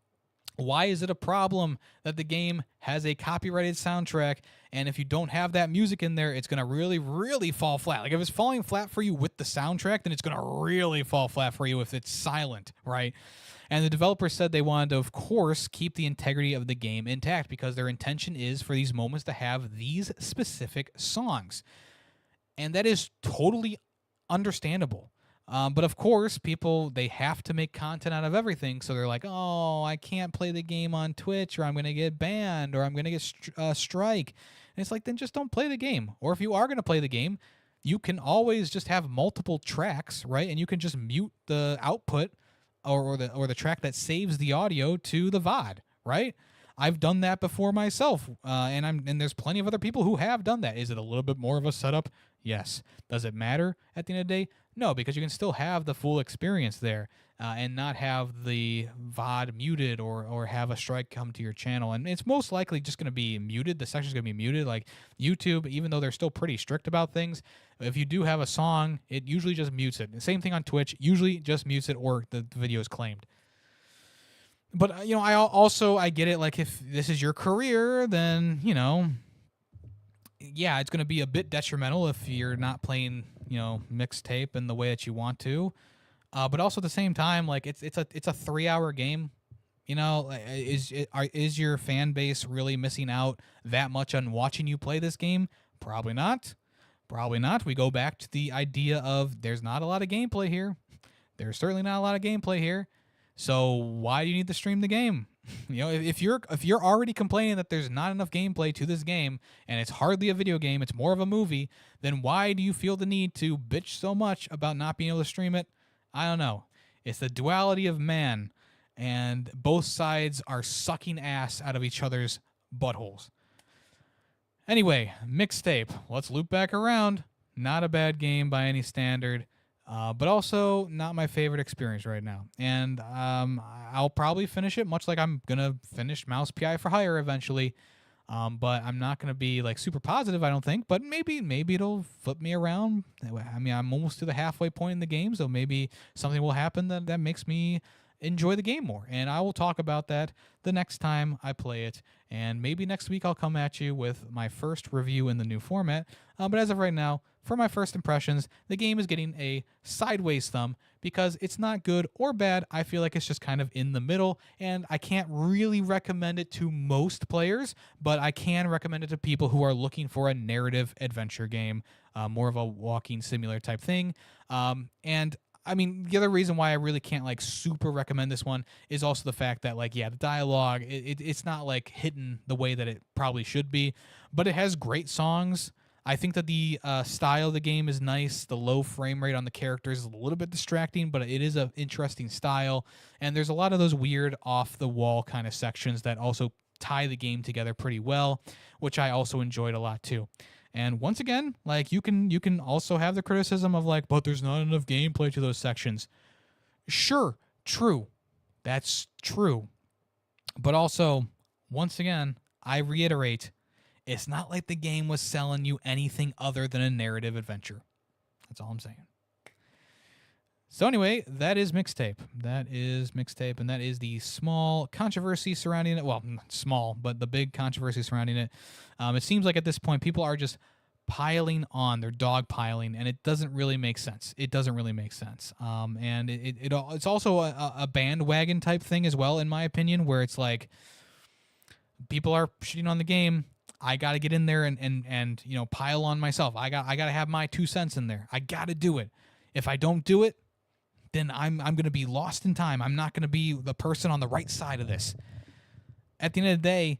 Speaker 2: Why is it a problem that the game has a copyrighted soundtrack, and if you don't have that music in there, it's going to really, really fall flat? Like, if it's falling flat for you with the soundtrack, then it's going to really fall flat for you if it's silent, right? And the developers said they wanted to, of course, keep the integrity of the game intact because their intention is for these moments to have these specific songs. And that is totally understandable. But of course, people, they have to make content out of everything. So they're like, oh, I can't play the game on Twitch, or I'm going to get banned, or I'm going to get strike. And it's like, then just don't play the game. Or if you are going to play the game, you can always just have multiple tracks, right? And you can just mute the output or the track that saves the audio to the VOD, right? I've done that before myself, and there's plenty of other people who have done that. Is it a little bit more of a setup? Yes. Does it matter at the end of the day? No, because you can still have the full experience there and not have the VOD muted or have a strike come to your channel. And it's most likely just going to be muted. The section's going to be muted. Like YouTube, even though they're still pretty strict about things, if you do have a song, it usually just mutes it. The same thing on Twitch, usually just mutes it or the video is claimed. But, I get it. Like, if this is your career, then, yeah, it's going to be a bit detrimental if you're not playing, Mixtape in the way that you want to. But also at the same time, like, it's a 3-hour game. Is your fan base really missing out that much on watching you play this game? Probably not. Probably not. We go back to the idea of there's not a lot of gameplay here. There's certainly not a lot of gameplay here. So why do you need to stream the game? If you're already complaining that there's not enough gameplay to this game and it's hardly a video game, it's more of a movie, then why do you feel the need to bitch so much about not being able to stream it? I don't know. It's the duality of man, and both sides are sucking ass out of each other's buttholes. Anyway, Mixtape. Let's loop back around. Not a bad game by any standard. But also not my favorite experience right now. And I'll probably finish it, much like I'm going to finish Mouse PI for Hire eventually. But I'm not gonna be like super positive, I don't think. But maybe it'll flip me around. I mean, I'm almost to the halfway point in the game, so maybe something will happen that makes me enjoy the game more. And I will talk about that the next time I play it. And maybe next week I'll come at you with my first review in the new format. But as of right now, for my first impressions, the game is getting a sideways thumb because it's not good or bad. I feel like it's just kind of in the middle, and I can't really recommend it to most players, but I can recommend it to people who are looking for a narrative adventure game, more of a walking simulator type thing. And I mean, the other reason why I really can't like super recommend this one is also the fact that like, yeah, the dialogue, it's not like hidden the way that it probably should be, but it has great songs. I think that the style of the game is nice. The low frame rate on the characters is a little bit distracting, but it is an interesting style. And there's a lot of those weird off the wall kind of sections that also tie the game together pretty well, which I also enjoyed a lot too. And once again, like you can also have the criticism of like, but there's not enough gameplay to those sections. Sure, true. That's true. But also, once again, I reiterate, it's not like the game was selling you anything other than a narrative adventure. That's all I'm saying. So anyway, that is MIXTAPE. That is MIXTAPE, and that is the small controversy surrounding it. Well, not small, but the big controversy surrounding it. It seems like at this point, people are just piling on. They're dogpiling, and it doesn't really make sense. It doesn't really make sense. And it's also a bandwagon type thing as well, in my opinion, where it's like people are shitting on the game. I got to get in there and you know, pile on myself. I got to have my 2 cents in there. I got to do it. If I don't do it, then I'm going to be lost in time. I'm not going to be the person on the right side of this. At the end of the day,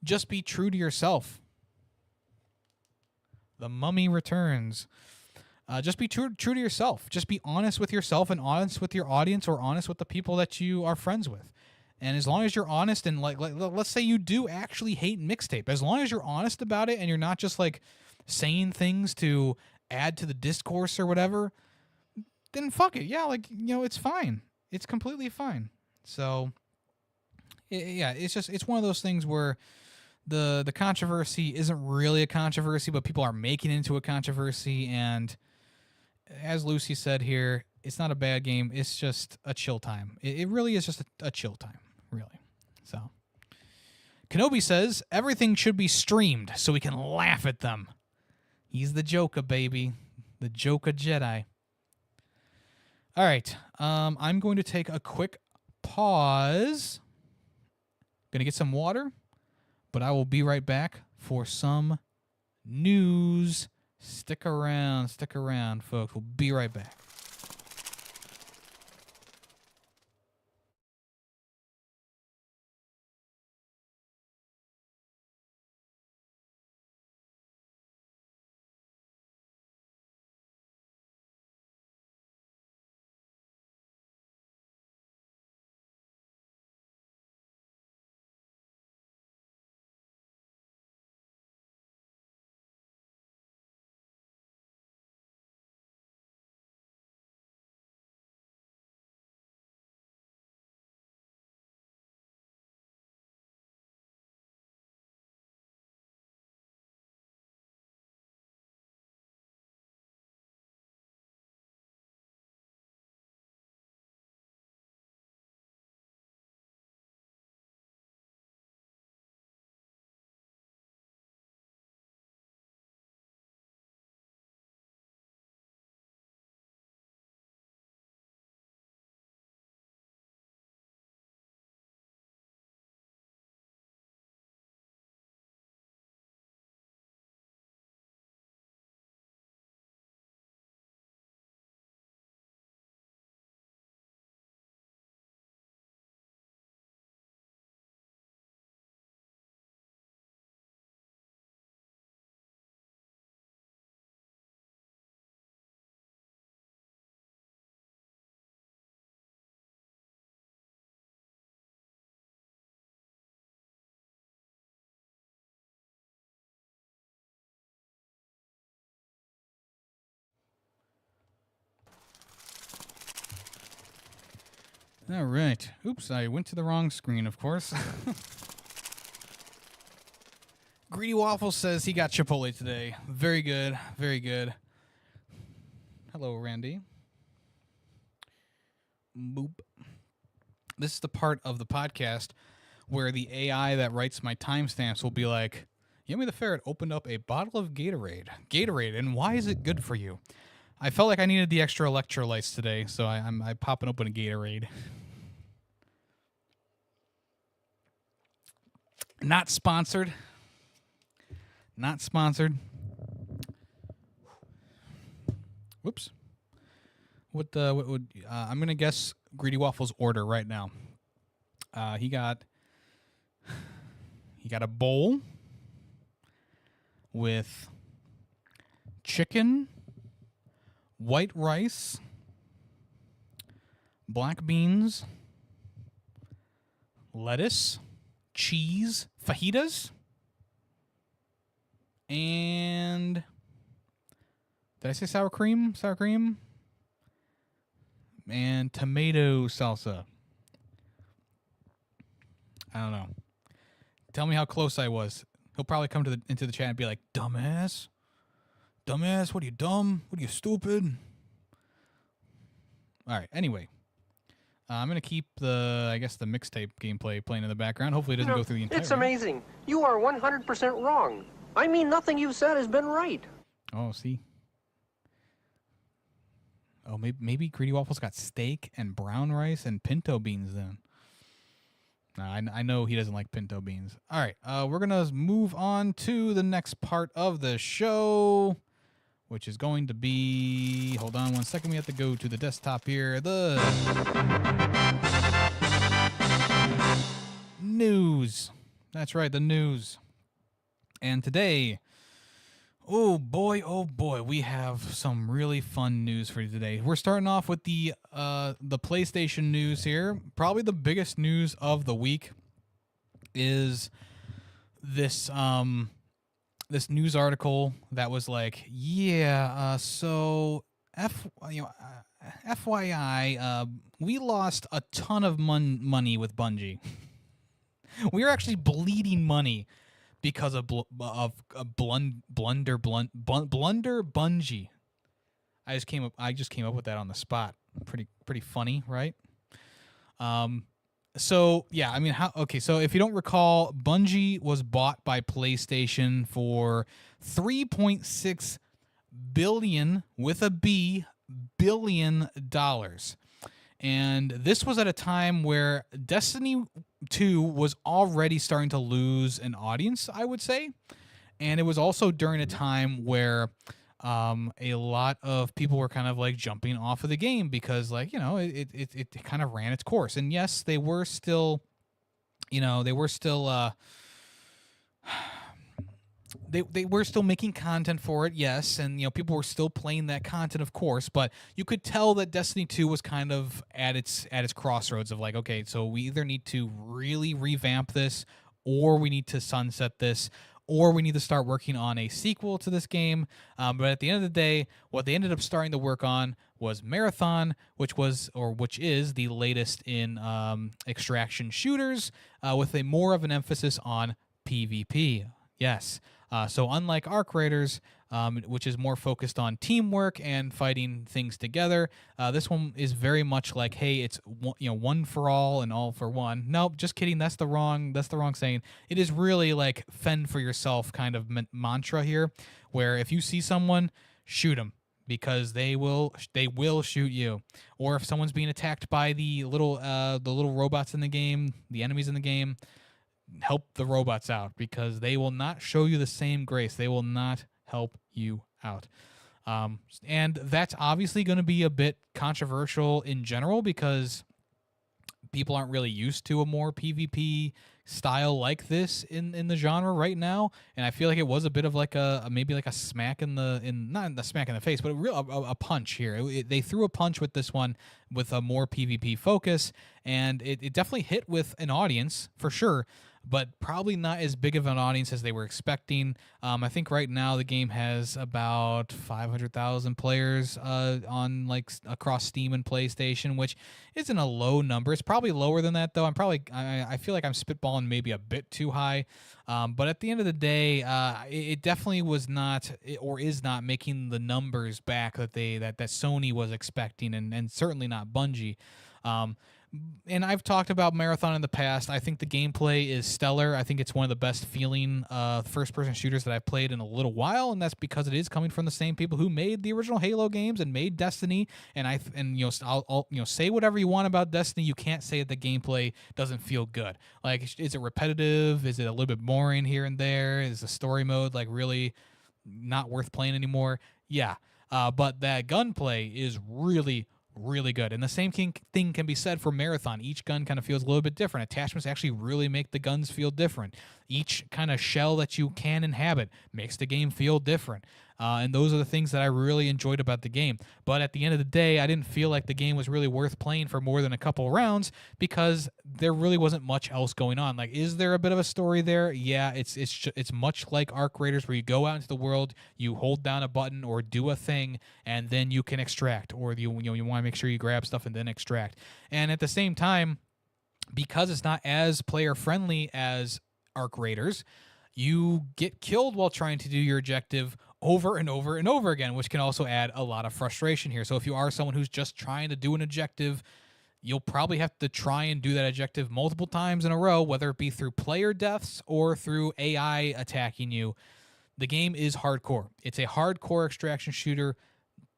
Speaker 2: just be true to yourself. The Mummy returns. Just be true to yourself. Just be honest with yourself and honest with your audience, or honest with the people that you are friends with. And as long as you're honest, and like let's say you do actually hate MIXTAPE, as long as you're honest about it and you're not just like saying things to add to the discourse or whatever, then fuck it. Yeah, like, you know, it's fine. It's completely fine. So yeah, it's one of those things where the controversy isn't really a controversy, but people are making it into a controversy. And as Lucy said here, it's not a bad game. It's just a chill time. It really is just a chill time, really. So Kenobi says everything should be streamed so we can laugh at them. He's the Joker, baby. The Joker Jedi. All right. I'm going to take a quick pause. Gonna get some water, but I will be right back for some news. Stick around, folks. We'll be right back. All right. Oops, I went to the wrong screen, of course. Greedy Waffle says he got Chipotle today. Very good. Very good. Hello, Randy. Boop. This is the part of the podcast where the AI that writes my timestamps will be like, Yummy the Ferret opened up a bottle of Gatorade. Gatorade, and why is it good for you? I felt like I needed the extra electrolytes today, so I'm popping open a Gatorade. Not sponsored. Not sponsored. Whoops. What would I'm gonna guess Greedy Waffle's order right now. He got a bowl with chicken, white rice, black beans, lettuce, cheese, fajitas, and did I say sour cream? Sour cream? And tomato salsa. I don't know. Tell me how close I was. He'll probably come into the chat and be like, dumbass. Dumbass, what are you, dumb? What are you, stupid? All right, anyway. I'm going to keep the mixtape gameplay playing in the background. Hopefully it doesn't go through the entire
Speaker 1: It's amazing. You are 100% wrong. I mean, nothing you've said has been right.
Speaker 2: Oh, see? Oh, maybe Greedy Waffles got steak and brown rice and pinto beans then. I know he doesn't like pinto beans. All right, we're going to move on to the next part of the show, which is going to be... Hold on one second. We have to go to the desktop here. The news. That's right, the news. And today... Oh boy, we have some really fun news for you today. We're starting off with the PlayStation news here. Probably the biggest news of the week is this this news article that was like, so FYI, we lost a ton of money with Bungie. We are actually bleeding money because of blunder Bungie. I just came up with that on the spot. Pretty funny, right? So yeah, I mean, so if you don't recall, Bungie was bought by PlayStation for $3.6 billion with a B billion dollars. And this was at a time where Destiny 2 was already starting to lose an audience, I would say. And it was also during a time where a lot of people were kind of like jumping off of the game because, like, it kind of ran its course. And yes, they were still, They were still making content for it, yes, and people were still playing that content, of course. But you could tell that Destiny 2 was kind of at its crossroads of like, okay, so we either need to really revamp this, or we need to sunset this, or we need to start working on a sequel to this game. But at the end of the day, what they ended up starting to work on was Marathon, which is the latest in extraction shooters, with a more of an emphasis on PvP. Yes. So unlike Arc Raiders, which is more focused on teamwork and fighting things together, this one is very much like, hey, it's one for all and all for one. Nope, just kidding. That's the wrong saying. It is really like fend for yourself kind of mantra here, where if you see someone, shoot them because they will shoot you. Or if someone's being attacked by the little robots in the game, the enemies in the game, help the robots out because they will not show you the same grace. They will not help you out. And that's obviously going to be a bit controversial in general because people aren't really used to a more PvP style like this in the genre right now. And I feel like it was a bit of like maybe like a smack not the smack in the face, but a punch here. They threw a punch with this one with a more PvP focus, and it definitely hit with an audience for sure. but probably not as big of an audience as they were expecting. I think right now the game has about 500,000 players on across Steam and PlayStation, which isn't a low number. It's probably lower than that though. I feel like I'm spitballing maybe a bit too high. But at the end of the day, it definitely was not or is not making the numbers back that Sony was expecting, and certainly not Bungie. And I've talked about Marathon in the past. I think the gameplay is stellar. I think it's one of the best feeling first-person shooters that I've played in a little while, and that's because it is coming from the same people who made the original Halo games and made Destiny. And I'll say whatever you want about Destiny. You can't say that the gameplay doesn't feel good. Like, is it repetitive? Is it a little bit boring here and there? Is the story mode like really not worth playing anymore? Yeah. But that gunplay is really good. And the same thing can be said for Marathon. Each gun kind of feels a little bit different. Attachments actually really make the guns feel different. Each kind of shell that you can inhabit makes the game feel different. And those are the things that I really enjoyed about the game. But at the end of the day, I didn't feel like the game was really worth playing for more than a couple rounds because there really wasn't much else going on. Like, is there a bit of a story there? Yeah, it's much like Arc Raiders, where you go out into the world, you hold down a button or do a thing, and then you can extract, or you want to make sure you grab stuff and then extract. And at the same time, because it's not as player friendly as Arc Raiders, you get killed while trying to do your objective over and over and over again, which can also add a lot of frustration here. So if you are someone who's just trying to do an objective, you'll probably have to try and do that objective multiple times in a row, whether it be through player deaths or through AI attacking you. The game is hardcore. It's a hardcore extraction shooter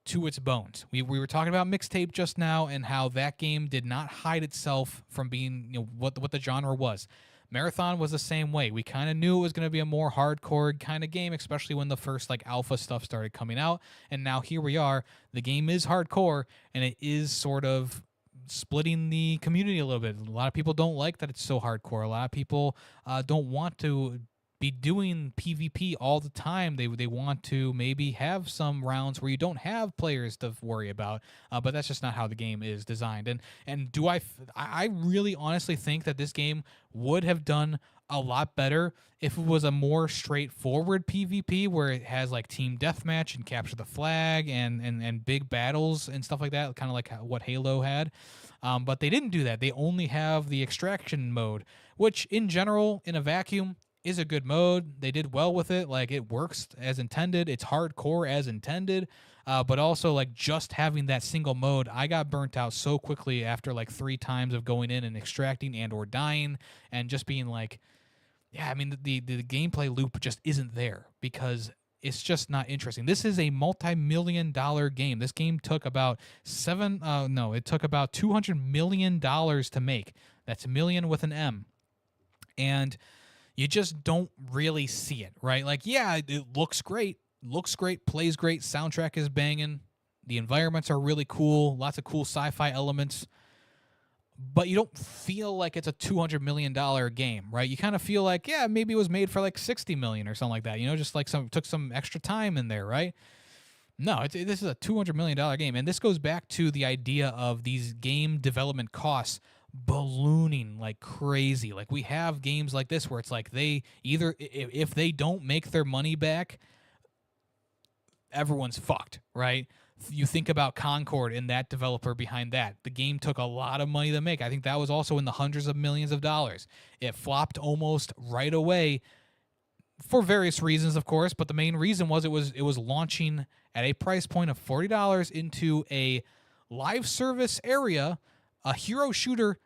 Speaker 2: to its bones. We were talking about MIXTAPE just now and how that game did not hide itself from being what the genre was. Marathon was the same way. We kind of knew it was going to be a more hardcore kind of game, especially when the first alpha stuff started coming out. And now here we are. The game is hardcore, and it is sort of splitting the community a little bit. A lot of people don't like that it's so hardcore. A lot of people don't want to be doing PvP all the time. They want to maybe have some rounds where you don't have players to worry about, but that's just not how the game is designed. And do I really honestly think that this game would have done a lot better if it was a more straightforward PvP where it has team deathmatch and capture the flag and big battles and stuff like that, kind of like what Halo had. But they didn't do that. They only have the extraction mode, which in general, in a vacuum, is a good mode. They did well with it. It works as intended. It's hardcore as intended. But also, just having that single mode, I got burnt out so quickly after 3 times of going in and extracting and or dying and just being the gameplay loop just isn't there because it's just not interesting. This is a multi-million-dollar game. This game took about $200 million to make. That's million with an M. And you just don't really see it, right? It looks great, plays great, soundtrack is banging, the environments are really cool, lots of cool sci-fi elements, but you don't feel like it's a $200 million game, right? You kind of feel maybe it was made for $60 million or something like that, just took some extra time in there, right? No, this is a $200 million game, and this goes back to the idea of these game development costs ballooning like crazy. We have games like this where it's they either, if they don't make their money back, everyone's fucked, right? You think about Concord and that developer behind that. The game took a lot of money to make. I think that was also in the hundreds of millions of dollars. It flopped almost right away for various reasons, of course, but the main reason was it was launching at a price point of $40 into a live service area, a hero shooter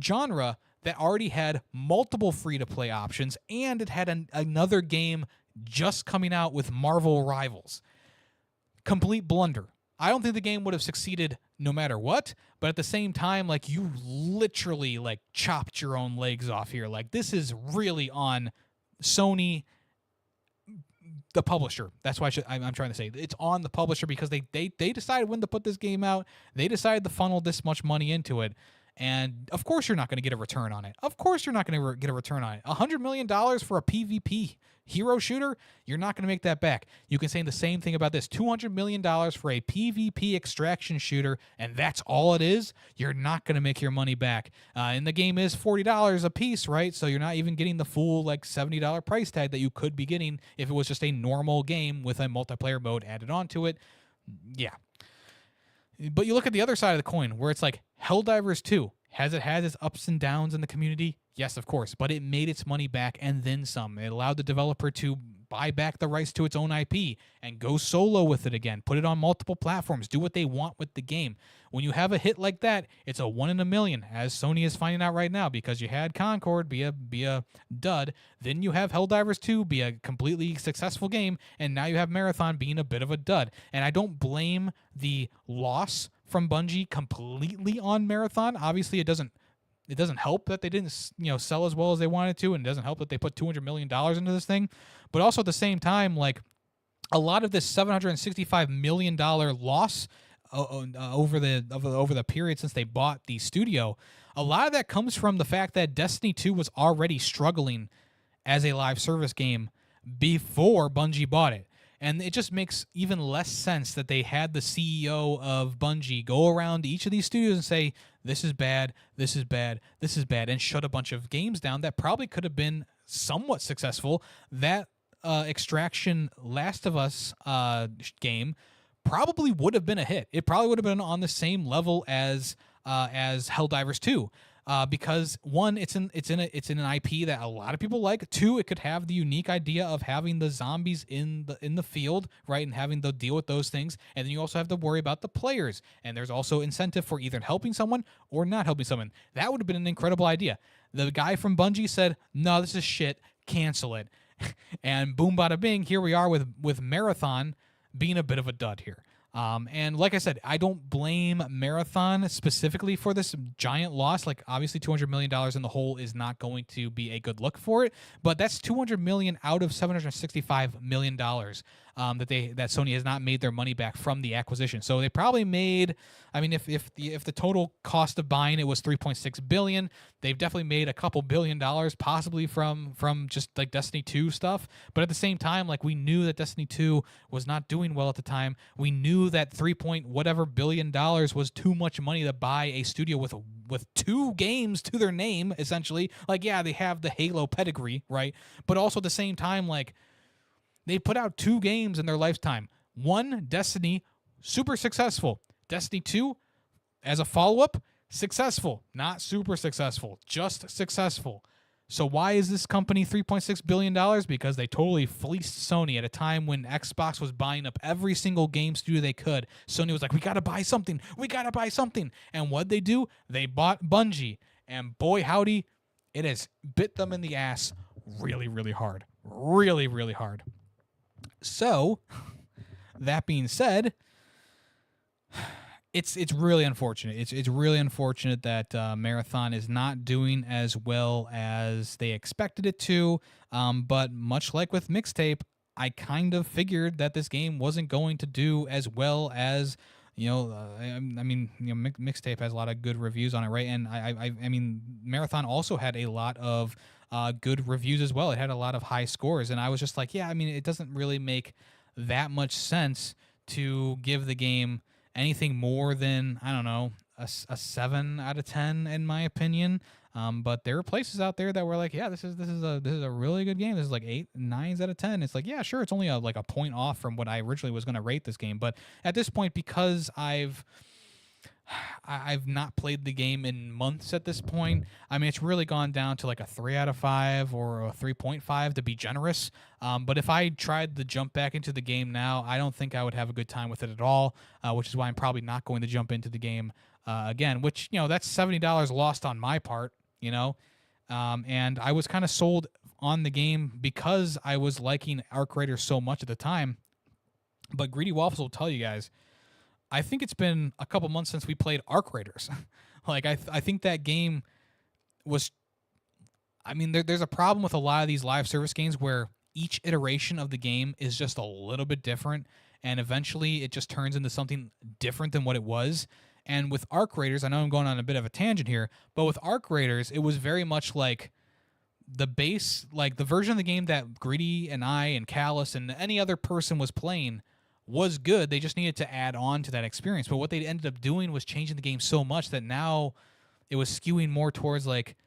Speaker 2: genre that already had multiple free-to-play options, and it had another game just coming out with Marvel Rivals. Complete blunder. I don't think the game would have succeeded no matter what, but at the same time, you literally chopped your own legs off here. This is really on Sony, the publisher. That's why I'm trying to say it's on the publisher because they decided when to put this game out. They decided to funnel this much money into it, And of course, you're not going to get a return on it. Of course, you're not going to get a return on it. $100 million for a PvP hero shooter, you're not going to make that back. You can say the same thing about this. $200 million for a PvP extraction shooter, and that's all it is. You're not going to make your money back. And the game is $40 a piece, right? So you're not even getting the full like $70 price tag that you could be getting if it was just a normal game with a multiplayer mode added onto it. Yeah. But you look at the other side of the coin where it's like Helldivers 2. Has it had its ups and downs in the community? Yes, of course, but it made its money back and then some. It allowed the developer to buy back the rights to its own IP and go solo with it again, put it on multiple platforms, do what they want with the game. When you have a hit like that, it's a 1 in a million, as Sony is finding out right now, because you had Concord be a dud, then you have Helldivers 2 be a completely successful game, and now you have Marathon being a bit of a dud. And I don't blame the loss from Bungie completely on Marathon. Obviously, it doesn't help that they didn't, sell as well as they wanted to, and it doesn't help that they put $200 million into this thing. But also at the same time, like, a lot of this $765 million loss over the period since they bought the studio, a lot of that comes from the fact that Destiny 2 was already struggling as a live service game before Bungie bought it. And it just makes even less sense that they had the CEO of Bungie go around to each of these studios and say, this is bad, this is bad, this is bad, and shut a bunch of games down that probably could have been somewhat successful. That Extraction Last of Us game probably would have been a hit. It probably would have been on the same level as Helldivers 2. Because one, it's in an IP that a lot of people like. Two, it could have the unique idea of having the zombies in the field, right, and having to deal with those things. And then you also have to worry about the players. And there's also incentive for either helping someone or not helping someone. That would have been an incredible idea. The guy from Bungie said, "No, this is shit. Cancel it." And boom, bada bing. Here we are with Marathon being a bit of a dud here. And like I said, I don't blame Marathon specifically for this giant loss. Like, obviously $200 million in the hole is not going to be a good look for it, but that's $200 million out of $765 million that Sony has not made their money back from the acquisition. So they probably made, I mean, if the total cost of buying it was $3.6 billion, they've definitely made a couple $1 billion possibly from just like Destiny 2 stuff. But at the same time, like, we knew that Destiny 2 was not doing well at the time. We knew that $3 billion was too much money to buy a studio with 2 games to their name, essentially. Like, yeah, they have the Halo pedigree, right? But also at the same time, like, they put out 2 games in their lifetime. One, Destiny, super successful. Destiny 2, as a follow-up, successful. Not super successful, just successful. So why is this company $3.6 billion? Because they totally fleeced Sony at a time when Xbox was buying up every single game studio they could. Sony was like, we got to buy something. We got to buy something. And what'd they do? They bought Bungie. And boy, howdy, it has bit them in the ass really, really hard. Really, really hard. So, that being said, it's really unfortunate. It's really unfortunate that Marathon is not doing as well as they expected it to. But much like with Mixtape, I kind of figured that this game wasn't going to do as well as, Mixtape has a lot of good reviews on it, right? And I mean, Marathon also had a lot of good reviews as well. It had a lot of high scores, and I was just like, yeah, I mean, it doesn't really make that much sense to give the game anything more than, I don't know, a 7 out of 10 in my opinion. But there are places out there that were like, yeah, this is a really good game. This is like 8, 9s out of 10. It's like, yeah, sure, it's only a point off from what I originally was going to rate this game. But at this point, because I've not played the game in months at this point, I mean, it's really gone down to like a 3 out of 5 or a 3.5 to be generous. But if I tried to jump back into the game now, I don't think I would have a good time with it at all, which is why I'm probably not going to jump into the game again, which, that's $70 lost on my part, and I was kind of sold on the game because I was liking Arc Raiders so much at the time. But Greedy Waffles will tell you guys, I think it's been a couple months since we played Arc Raiders. Like, I think that game was... I mean, there's a problem with a lot of these live service games where each iteration of the game is just a little bit different, and eventually it just turns into something different than what it was. And with Arc Raiders, I know I'm going on a bit of a tangent here, but with Arc Raiders, it was very much like the base, like the version of the game that Gritty and I and Callus and any other person was playing was good. They just needed to add on to that experience. But what they ended up doing was changing the game so much that now it was skewing more towards like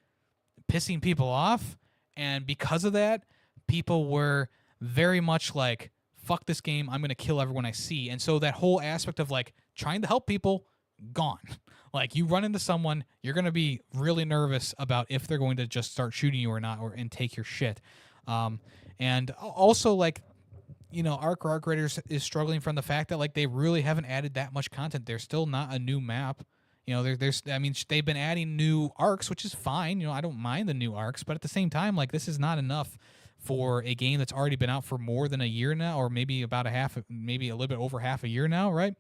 Speaker 2: pissing people off. And because of that, people were very much like, fuck this game, I'm going to kill everyone I see. And so that whole aspect of like trying to help people, gone. Like you run into someone, you're going to be really nervous about if they're going to just start shooting you or not, and take your shit. And also like, you know, Arc Raiders is struggling from the fact that like they really haven't added that much content. There's still not a new map. You know, there's I mean, they've been adding new arcs, which is fine. You know, I don't mind the new arcs, but at the same time, like this is not enough for a game that's already been out for more than a year now, or maybe about maybe a little bit over half a year now, right?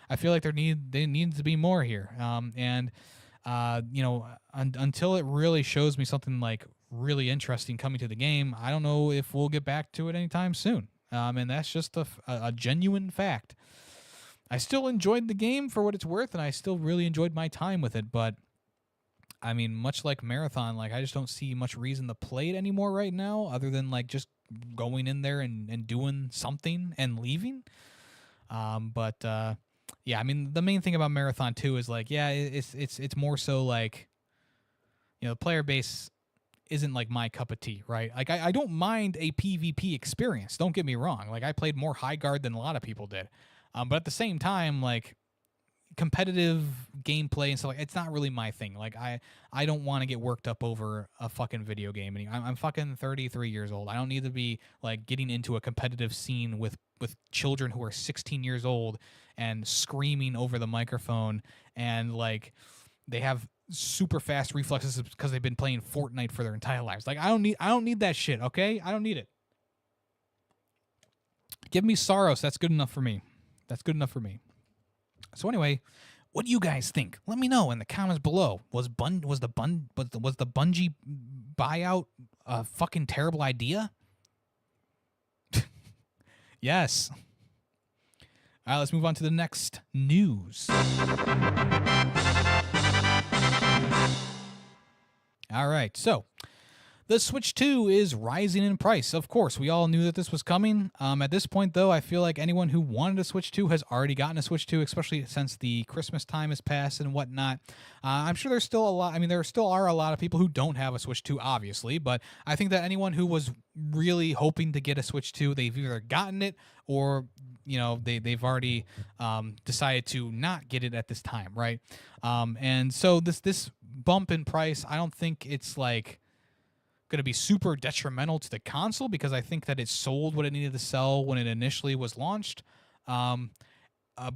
Speaker 2: I feel like there needs to be more here. You know, until it really shows me something like really interesting coming to the game, I don't know if we'll get back to it anytime soon. And that's just a genuine fact. I still enjoyed the game for what it's worth, and I still really enjoyed my time with it, but I mean, much like Marathon, like I just don't see much reason to play it anymore right now, other than like just going in there and doing something and leaving. Yeah, I mean, the main thing about Marathon 2 is like, yeah, it's more so like, you know, the player base isn't like my cup of tea, right? Like I don't mind a PvP experience. Don't get me wrong. Like I played more High Guard than a lot of people did. But at the same time, like competitive gameplay and stuff, like it's not really my thing. Like I don't want to get worked up over a fucking video game. I'm fucking 33 years old. I don't need to be like getting into a competitive scene with children who are 16 years old and screaming over the microphone, and like they have super fast reflexes because they've been playing Fortnite for their entire lives. Like I don't need that shit, okay? I don't need it. Give me SAROS. That's good enough for me. That's good enough for me. So anyway, what do you guys think? Let me know in the comments below. Was the Bungie buyout a fucking terrible idea? Yes. All right, let's move on to the next news. All right, so the Switch 2 is rising in price. Of course, we all knew that this was coming. At this point, though, I feel like anyone who wanted a Switch 2 has already gotten a Switch 2, especially since the Christmas time has passed and whatnot. I'm sure there's still a lot. I mean, there still are a lot of people who don't have a Switch 2, obviously, but I think that anyone who was really hoping to get a Switch 2, they've either gotten it or, you know, they've already decided to not get it at this time, right? And so this bump in price, I don't think it's like going to be super detrimental to the console, because I think that it sold what it needed to sell when it initially was launched. But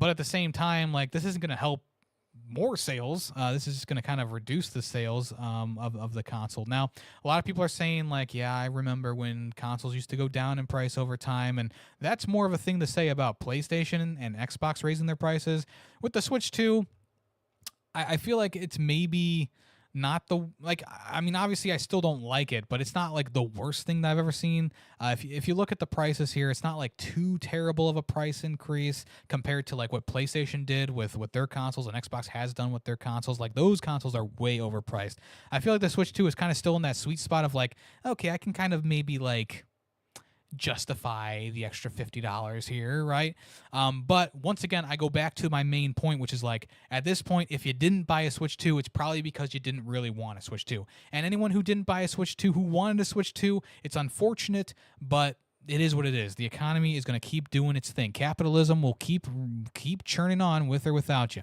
Speaker 2: at the same time, like this isn't going to help more sales. This is just going to kind of reduce the sales of the console. Now, a lot of people are saying like, yeah, I remember when consoles used to go down in price over time, and that's more of a thing to say about PlayStation and Xbox raising their prices. With the Switch 2, I feel like it's maybe not the, like, I mean, obviously I still don't like it, but it's not like the worst thing that I've ever seen. If you look at the prices here, it's not like too terrible of a price increase compared to like what PlayStation did with their consoles and Xbox has done with their consoles. Like those consoles are way overpriced. I feel like the Switch 2 is kind of still in that sweet spot of like, okay, I can kind of maybe like justify the extra $50 here, right? But once again, I go back to my main point, which is like, at this point, if you didn't buy a Switch 2, it's probably because you didn't really want a Switch 2. And anyone who didn't buy a Switch 2 who wanted a Switch 2, it's unfortunate, but it is what it is. The economy is going to keep doing its thing. Capitalism will keep churning on with or without you.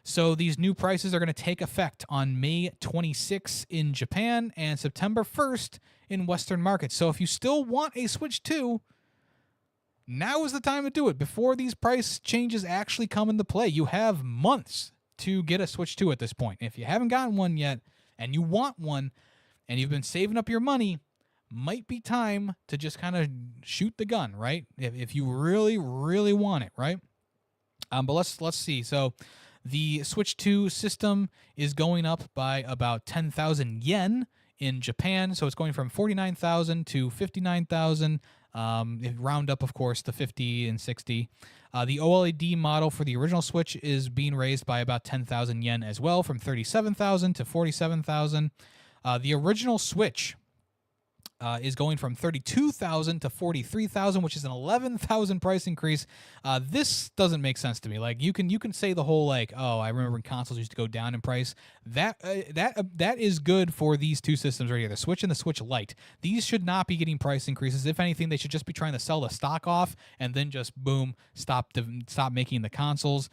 Speaker 2: So these new prices are going to take effect on May 26th in Japan and September 1st in Western markets. So if you still want a Switch 2, now is the time to do it. Before these price changes actually come into play, you have months to get a Switch 2 at this point. If you haven't gotten one yet and you want one and you've been saving up your money, might be time to just kind of shoot the gun, right? If you really, really want it, right? But let's see. So the Switch 2 system is going up by about 10,000 yen in Japan, so it's going from 49,000 to 59,000. Round up, of course, to 50 and 60. The OLED model for the original Switch is being raised by about 10,000 yen as well, from 37,000 to 47,000. The original Switch is going from 32,000 to 43,000, which is an 11,000 price increase. This doesn't make sense to me. Like you can say the whole like, oh, I remember when consoles used to go down in price. That is good for these two systems right here, the Switch and the Switch Lite. These should not be getting price increases. If anything, they should just be trying to sell the stock off and then just boom, stop making the consoles.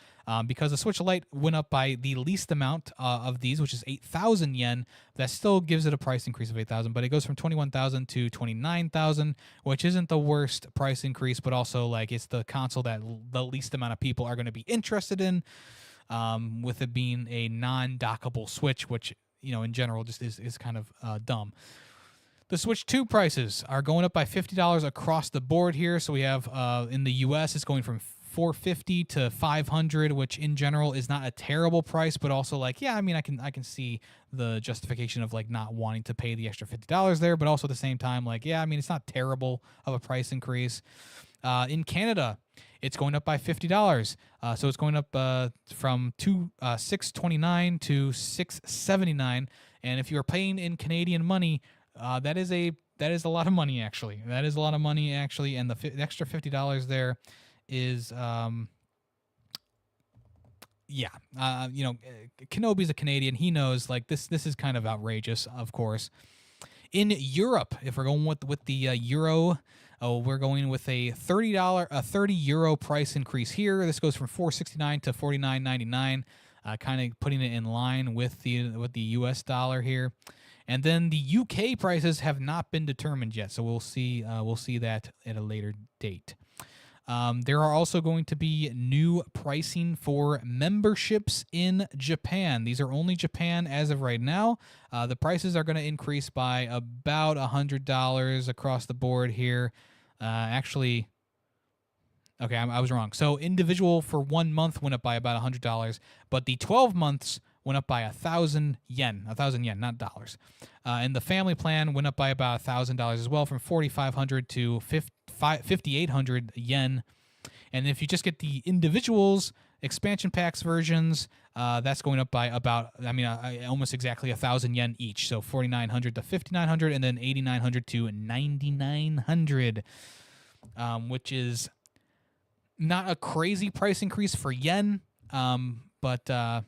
Speaker 2: Because the Switch Lite went up by the least amount of these, which is 8,000 yen. That still gives it a price increase of 8,000, but it goes from 21,000 to 29,000, which isn't the worst price increase, but also like it's the console that the least amount of people are going to be interested in, with it being a non-dockable Switch, which in general just is kind of dumb. The Switch 2 prices are going up by $50 across the board here. So we have in the US, it's going from $450 to $500, which in general is not a terrible price, but also like, yeah, I mean, I can see the justification of like not wanting to pay the extra $50 there, but also at the same time, like, yeah, I mean, it's not terrible of a price increase. In Canada, it's going up by $50. So it's going up from $629 to $679. And if you're paying in Canadian money, that is a lot of money, actually. That is a lot of money, actually. And the extra $50 there is Kenobi's a Canadian. He knows like this is kind of outrageous, of course. In Europe, if we're going with the euro, we're going with a €30 euro price increase here. This goes from $4.69 to $49.99, kind of putting it in line with the US dollar here. And then the UK prices have not been determined yet, so we'll see that at a later date. There are also going to be new pricing for memberships in Japan. These are only Japan as of right now. The prices are going to increase by about $100 across the board here. Actually, okay, I was wrong. So individual for 1 month went up by about $100, but the 12 months went up by 1,000 yen, not dollars. And the family plan went up by about $1,000 as well, from 4,500 to 5,800 yen. And if you just get the individuals expansion packs versions, that's going up by about, almost exactly 1,000 yen each. So 4,900 to 5,900, and then 8,900 to 9,900, which is not a crazy price increase for yen, but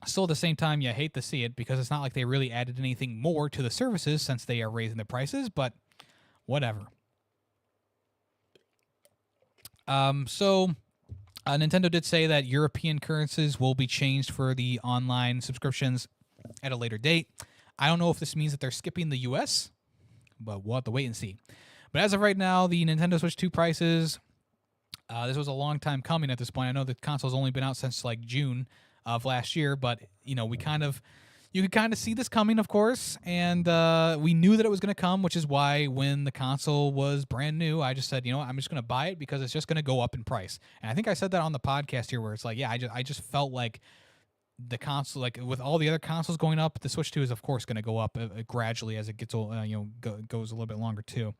Speaker 2: still at the same time, you hate to see it because it's not like they really added anything more to the services since they are raising the prices, but whatever. So Nintendo did say that European currencies will be changed for the online subscriptions at a later date. I don't know if this means that they're skipping the US, but we'll have to wait and see. But as of right now, the Nintendo Switch 2 prices, this was a long time coming at this point. I know the console's only been out since like June of last year, but you could kind of see this coming, of course, and we knew that it was going to come, which is why when the console was brand new, I just said, I'm just going to buy it because it's just going to go up in price. And I think I said that on the podcast here, where it's like, yeah, I just felt like the console, like with all the other consoles going up, the Switch 2 is of course going to go up gradually as it gets goes a little bit longer too.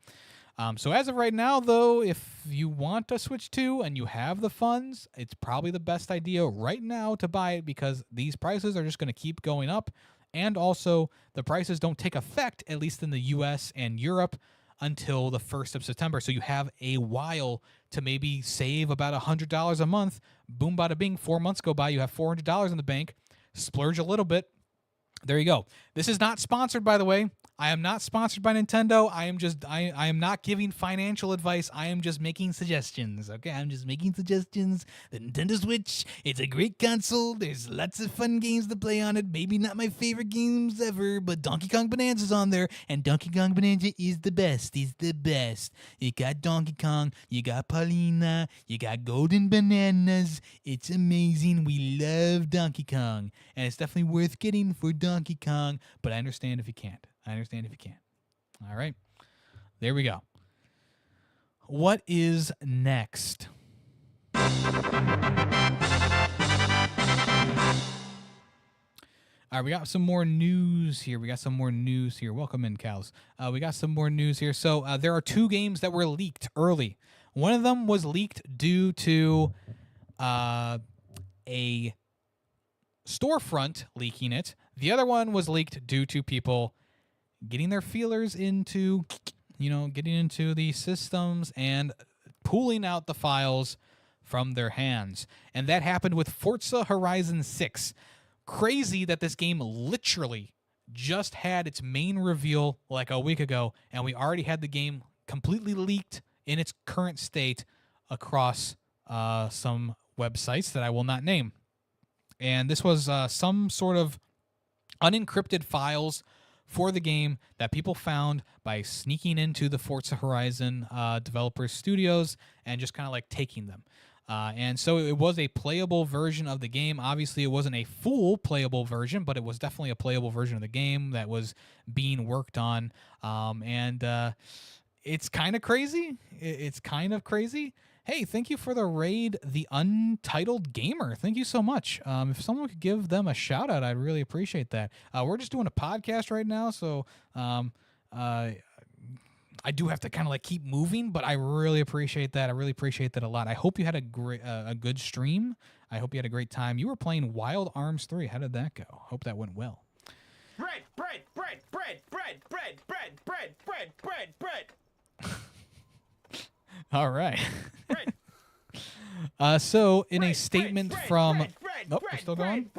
Speaker 2: So as of right now, though, if you want a Switch 2 and you have the funds, it's probably the best idea right now to buy it because these prices are just going to keep going up. And also, the prices don't take effect, at least in the US and Europe, until the 1st of September. So you have a while to maybe save about $100 a month. Boom, bada bing, 4 months go by, you have $400 in the bank, splurge a little bit. There you go. This is not sponsored, by the way. I am not sponsored by Nintendo. I am not giving financial advice. I am just making suggestions. Okay, I'm just making suggestions. The Nintendo Switch, it's a great console. There's lots of fun games to play on it. Maybe not my favorite games ever, but Donkey Kong Bonanza's on there, and Donkey Kong Bonanza is the best. He's the best. You got Donkey Kong, you got Paulina, you got Golden Bananas. It's amazing. We love Donkey Kong, and it's definitely worth getting for Donkey Kong, but I understand if you can't. All right. There we go. What is next? All right, we got some more news here. Welcome in, cows. We got some more news here. So there are 2 games that were leaked early. One of them was leaked due to a storefront leaking it. The other one was leaked due to people getting their feelers into, getting into the systems and pulling out the files from their hands. And that happened with Forza Horizon 6. Crazy that this game literally just had its main reveal like a week ago, and we already had the game completely leaked in its current state across some websites that I will not name. And this was some sort of unencrypted files for the game that people found by sneaking into the Forza Horizon developers' studios and just kind of like taking them. And so it was a playable version of the game. Obviously, it wasn't a full playable version, but it was definitely a playable version of the game that was being worked on. And it's kind of crazy. It's kind of crazy. Hey, thank you for the raid, The Untitled Gamer. Thank you so much. If someone could give them a shout out, I'd really appreciate that. We're just doing a podcast right now, so I do have to kind of like keep moving, but I really appreciate that. I really appreciate that a lot. I hope you had a good stream. I hope you had a great time. You were playing Wild Arms 3. How did that go? Hope that went well.
Speaker 3: Bread.
Speaker 2: All right. So in a statement from... Oh, we're still going?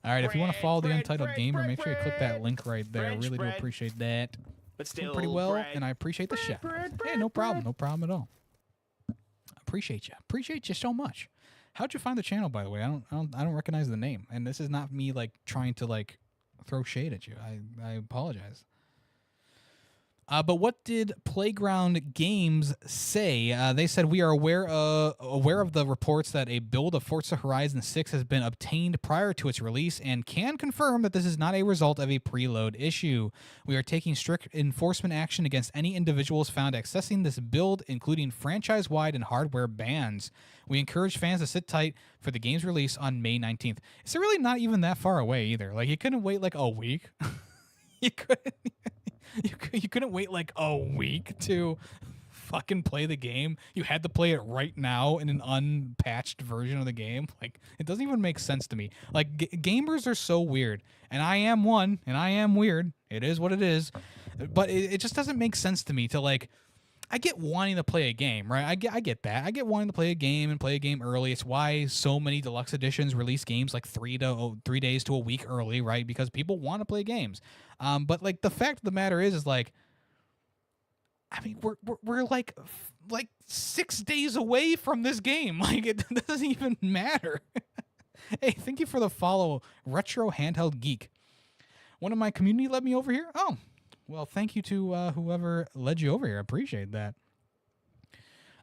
Speaker 2: All right, if you want to follow The Untitled Gamer, make sure you click that link right there. I really do appreciate that.
Speaker 3: But still,
Speaker 2: pretty well, and I appreciate the shout. Hey, no problem. No problem at all. Appreciate you. Appreciate you so much. How'd you find the channel, by the way? I don't recognize the name, and this is not me like trying to like throw shade at you. I apologize. But what did Playground Games say? They said, we are aware of the reports that a build of Forza Horizon 6 has been obtained prior to its release and can confirm that this is not a result of a preload issue. We are taking strict enforcement action against any individuals found accessing this build, including franchise-wide and hardware bans. We encourage fans to sit tight for the game's release on May 19th. It's really not even that far away either. Like, you couldn't wait like a week. You couldn't wait like a week to fucking play the game. You had to play it right now in an unpatched version of the game. Like, it doesn't even make sense to me. Like, gamers are so weird, and I am one, and I am weird. It is what it is, but it just doesn't make sense to me to like. I get wanting to play a game, right? I get that. I get wanting to play a game and play a game early. It's why so many deluxe editions release games like 3 days to a week early, right? Because people want to play games. But like the fact of the matter is like, I mean, we're like 6 days away from this game. Like, it doesn't even matter. Hey, thank you for the follow, Retro Handheld Geek. One of my community led me over here. Oh. Well, thank you to whoever led you over here. I appreciate that.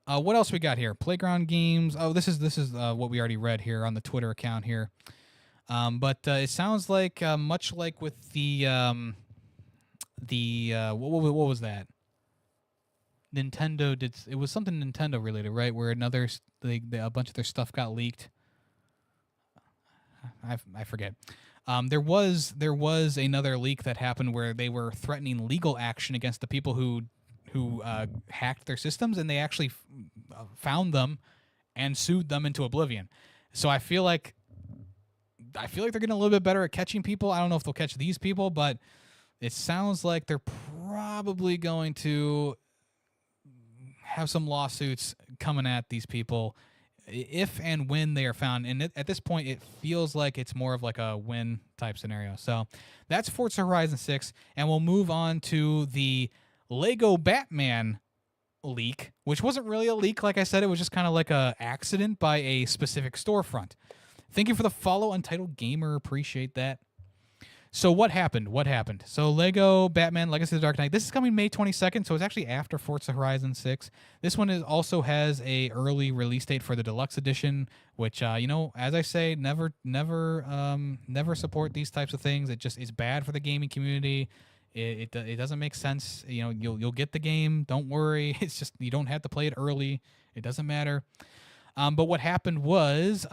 Speaker 2: What else we got here? Playground Games. Oh, this is what we already read here on the Twitter account here. But it sounds like much like with the what was that? Nintendo did. It was something Nintendo related, right? Where a bunch of their stuff got leaked. I forget. There was another leak that happened where they were threatening legal action against the people who hacked their systems, and they actually found them and sued them into oblivion. So I feel like they're getting a little bit better at catching people. I don't know if they'll catch these people, but it sounds like they're probably going to have some lawsuits coming at these people if and when they are found. And at this point, it feels like it's more of like a win type scenario. So that's Forza Horizon 6. And we'll move on to the Lego Batman leak, which wasn't really a leak. Like I said, it was just kind of like a accident by a specific storefront. Thank you for the follow, Untitled Gamer. Appreciate that. So what happened? So Lego Batman Legacy of the Dark Knight. This is coming May 22nd, so it's actually after Forza Horizon 6. This one also has a early release date for the deluxe edition, which as I say, never support these types of things. It's bad for the gaming community. It doesn't make sense. You'll get the game. Don't worry. It's just you don't have to play it early. It doesn't matter. But what happened was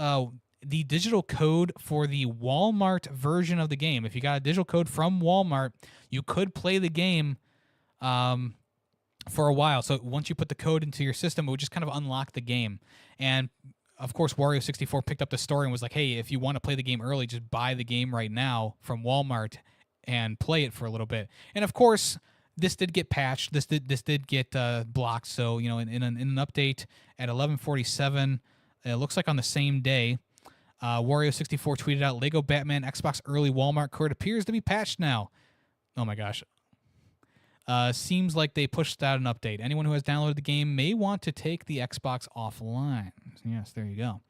Speaker 2: the digital code for the Walmart version of the game, if you got a digital code from Walmart, you could play the game for a while. So once you put the code into your system, it would just kind of unlock the game. And of course, Wario64 picked up the story and was like, hey, if you want to play the game early, just buy the game right now from Walmart and play it for a little bit. And of course, this did get patched. This did get blocked. So, you know, in an update at 11:47, it looks like on the same day, Wario64 tweeted out, Lego Batman Xbox early Walmart code appears to be patched now. Oh my gosh. Seems like they pushed out an update. Anyone who has downloaded the game may want to take the Xbox offline. Yes, there you go.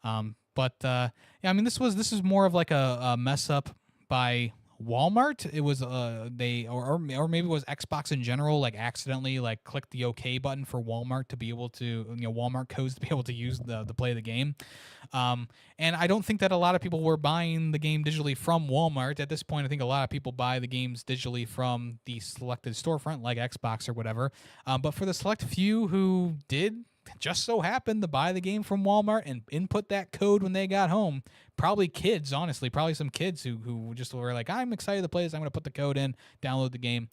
Speaker 2: Yeah, I mean, this was more of like a mess up by Walmart. It was or maybe it was Xbox in general, like accidentally like clicked the OK button for Walmart to be able to, you know, Walmart codes to be able to use the play the game. And I don't think that a lot of people were buying the game digitally from Walmart at this point. I think a lot of people buy the games digitally from the selected storefront, like Xbox or whatever. But for the select few who did just so happened to buy the game from Walmart and input that code when they got home, probably kids, honestly, probably some kids who just were like, I'm excited to play this, I'm going to put the code in, download the game.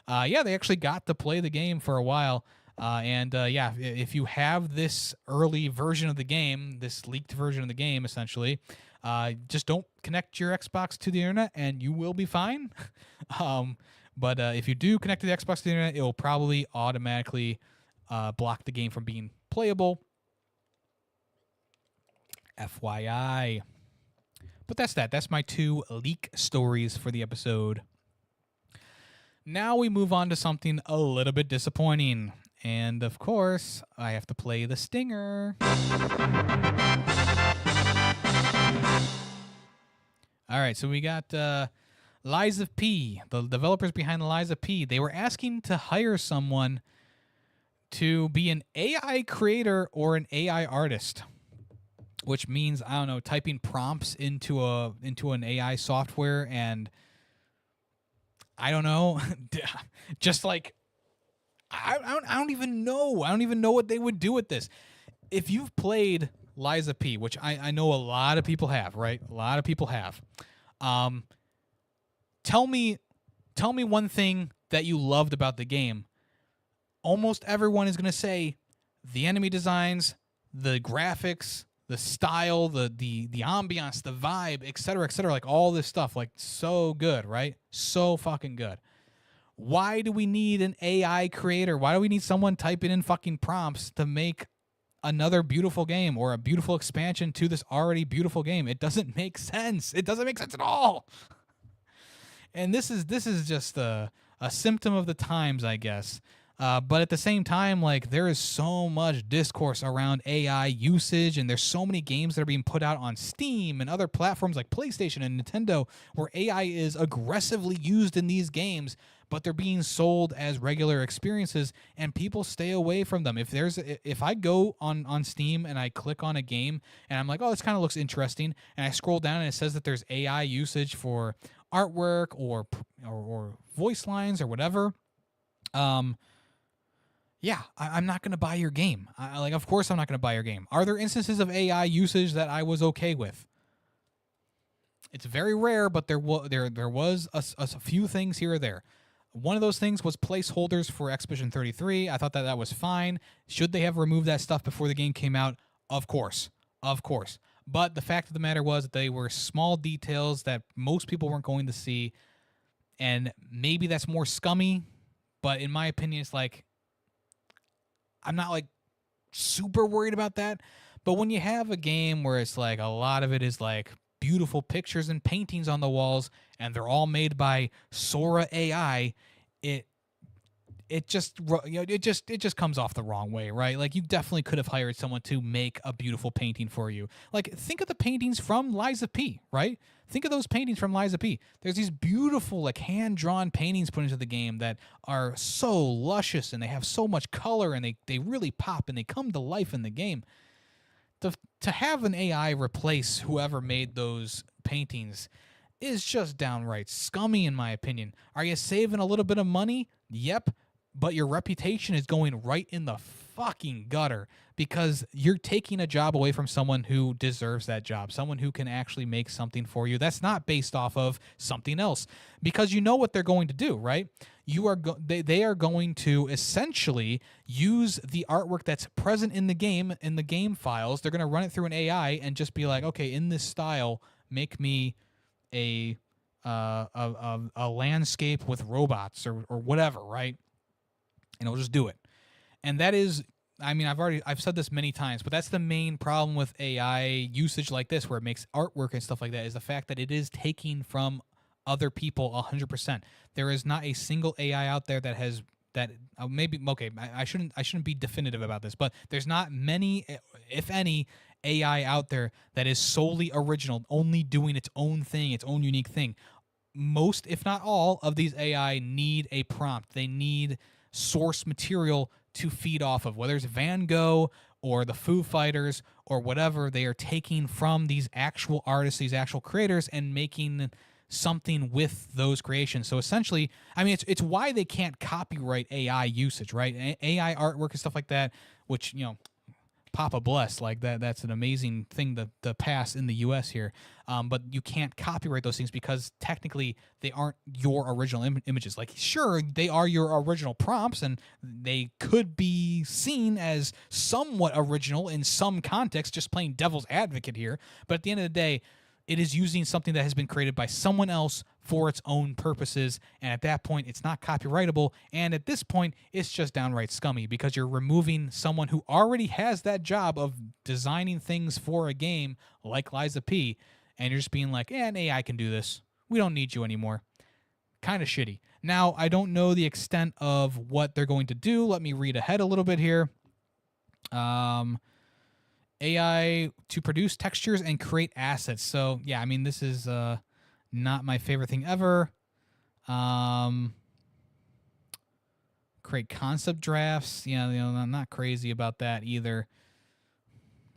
Speaker 2: Yeah, they actually got to play the game for a while. Yeah, if you have this early version of the game, this leaked version of the game, essentially, just don't connect your Xbox to the internet and you will be fine. But if you do connect to the Xbox to the internet, it will probably automatically block the game from being playable. FYI. But that's that. That's my 2 leak stories for the episode. Now we move on to something a little bit disappointing. And of course, I have to play the stinger. All right, so we got Lies of P, the developers behind Lies of P. They were asking to hire someone to be an AI creator or an AI artist, which means, I don't know, typing prompts into an AI software, and I don't know, just like I don't even know. I don't even know what they would do with this. If you've played Lies of P, which I know a lot of people have, right? A lot of people have. Tell me one thing that you loved about the game. Almost everyone is going to say the enemy designs, the graphics, the style, the ambiance, the vibe, etc., like all this stuff, like so good, right? So fucking good. Why do we need an AI creator? Why do we need someone typing in fucking prompts to make another beautiful game or a beautiful expansion to this already beautiful game? It doesn't make sense. It doesn't make sense at all. And this is just a symptom of the times, I guess. But at the same time, like, there is so much discourse around AI usage, and there's so many games that are being put out on Steam and other platforms like PlayStation and Nintendo where AI is aggressively used in these games, but they're being sold as regular experiences, and people stay away from them. If I go on Steam and I click on a game and I'm like, oh, this kind of looks interesting, and I scroll down and it says that there's AI usage for artwork or voice lines or whatever, yeah, I'm not going to buy your game. Of course I'm not going to buy your game. Are there instances of AI usage that I was okay with? It's very rare, but there was a few things here or there. One of those things was placeholders for Expedition 33. I thought that was fine. Should they have removed that stuff before the game came out? Of course. But the fact of the matter was that they were small details that most people weren't going to see, and maybe that's more scummy, but in my opinion, it's like, I'm not like super worried about that. But when you have a game where it's like a lot of it is like beautiful pictures and paintings on the walls, and they're all made by Sora AI, it just comes off the wrong way, right? Like, you definitely could have hired someone to make a beautiful painting for you. Like, think of the paintings from Lies of P, right? Think of those paintings from Lies of P. There's these beautiful, like, hand-drawn paintings put into the game that are so luscious, and they have so much color, and they really pop, and they come to life in the game. To have an AI replace whoever made those paintings is just downright scummy, in my opinion. Are you saving a little bit of money? Yep. But your reputation is going right in the fucking gutter, because you're taking a job away from someone who deserves that job, someone who can actually make something for you that's not based off of something else, because you know what they're going to do, right? They are going to essentially use the artwork that's present in the game files. They're going to run it through an AI and just be like, okay, in this style, make me a landscape with robots or whatever, right? And it'll just do it. And that is, I mean, I've said this many times, but that's the main problem with AI usage like this, where it makes artwork and stuff like that, is the fact that it is taking from other people 100%. There is not a single AI out there that has that. Maybe okay, I shouldn't be definitive about this, but there's not many, if any, AI out there that is solely original, only doing its own thing, its own unique thing. Most, if not all, of these AI need a prompt. They need source material to feed off of, whether it's Van Gogh or the Foo Fighters or whatever. They are taking from these actual artists, these actual creators, and making something with those creations. So essentially, I mean, it's why they can't copyright AI usage, right? AI artwork and stuff like that, which, you know, Papa bless, like that's an amazing thing to pass in the U.S. here. But you can't copyright those things because technically they aren't your original images. Like, sure, they are your original prompts, and they could be seen as somewhat original in some context, just playing devil's advocate here. But at the end of the day, it is using something that has been created by someone else for its own purposes, and at that point, it's not copyrightable, and at this point, it's just downright scummy, because you're removing someone who already has that job of designing things for a game, like Liza P., and you're just being like, an AI can do this. We don't need you anymore. Kind of shitty. Now, I don't know the extent of what they're going to do. Let me read ahead a little bit here. AI to produce textures and create assets. So, yeah, I mean, this is not my favorite thing ever. Create concept drafts. Yeah, you know, I'm not crazy about that either.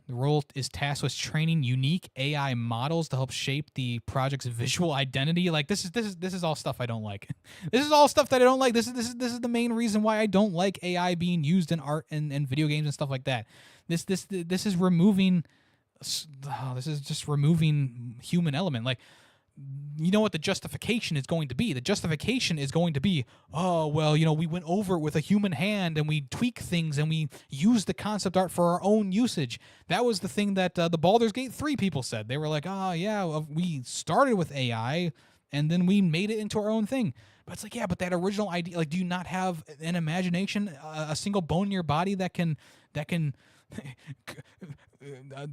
Speaker 2: The role is tasked with training unique AI models to help shape the project's visual identity. Like, this is all stuff I don't like. This is all stuff that I don't like. This is the main reason why I don't like AI being used in art and video games and stuff like that. This is removing. This is just removing human element. Like, you know what the justification is going to be? The justification is going to be, oh, well, you know, we went over it with a human hand and we tweak things and we use the concept art for our own usage. That was the thing that the Baldur's Gate 3 people said. They were like, oh, yeah, we started with AI and then we made it into our own thing. But it's like, yeah, but that original idea, like, do you not have an imagination, a single bone in your body that can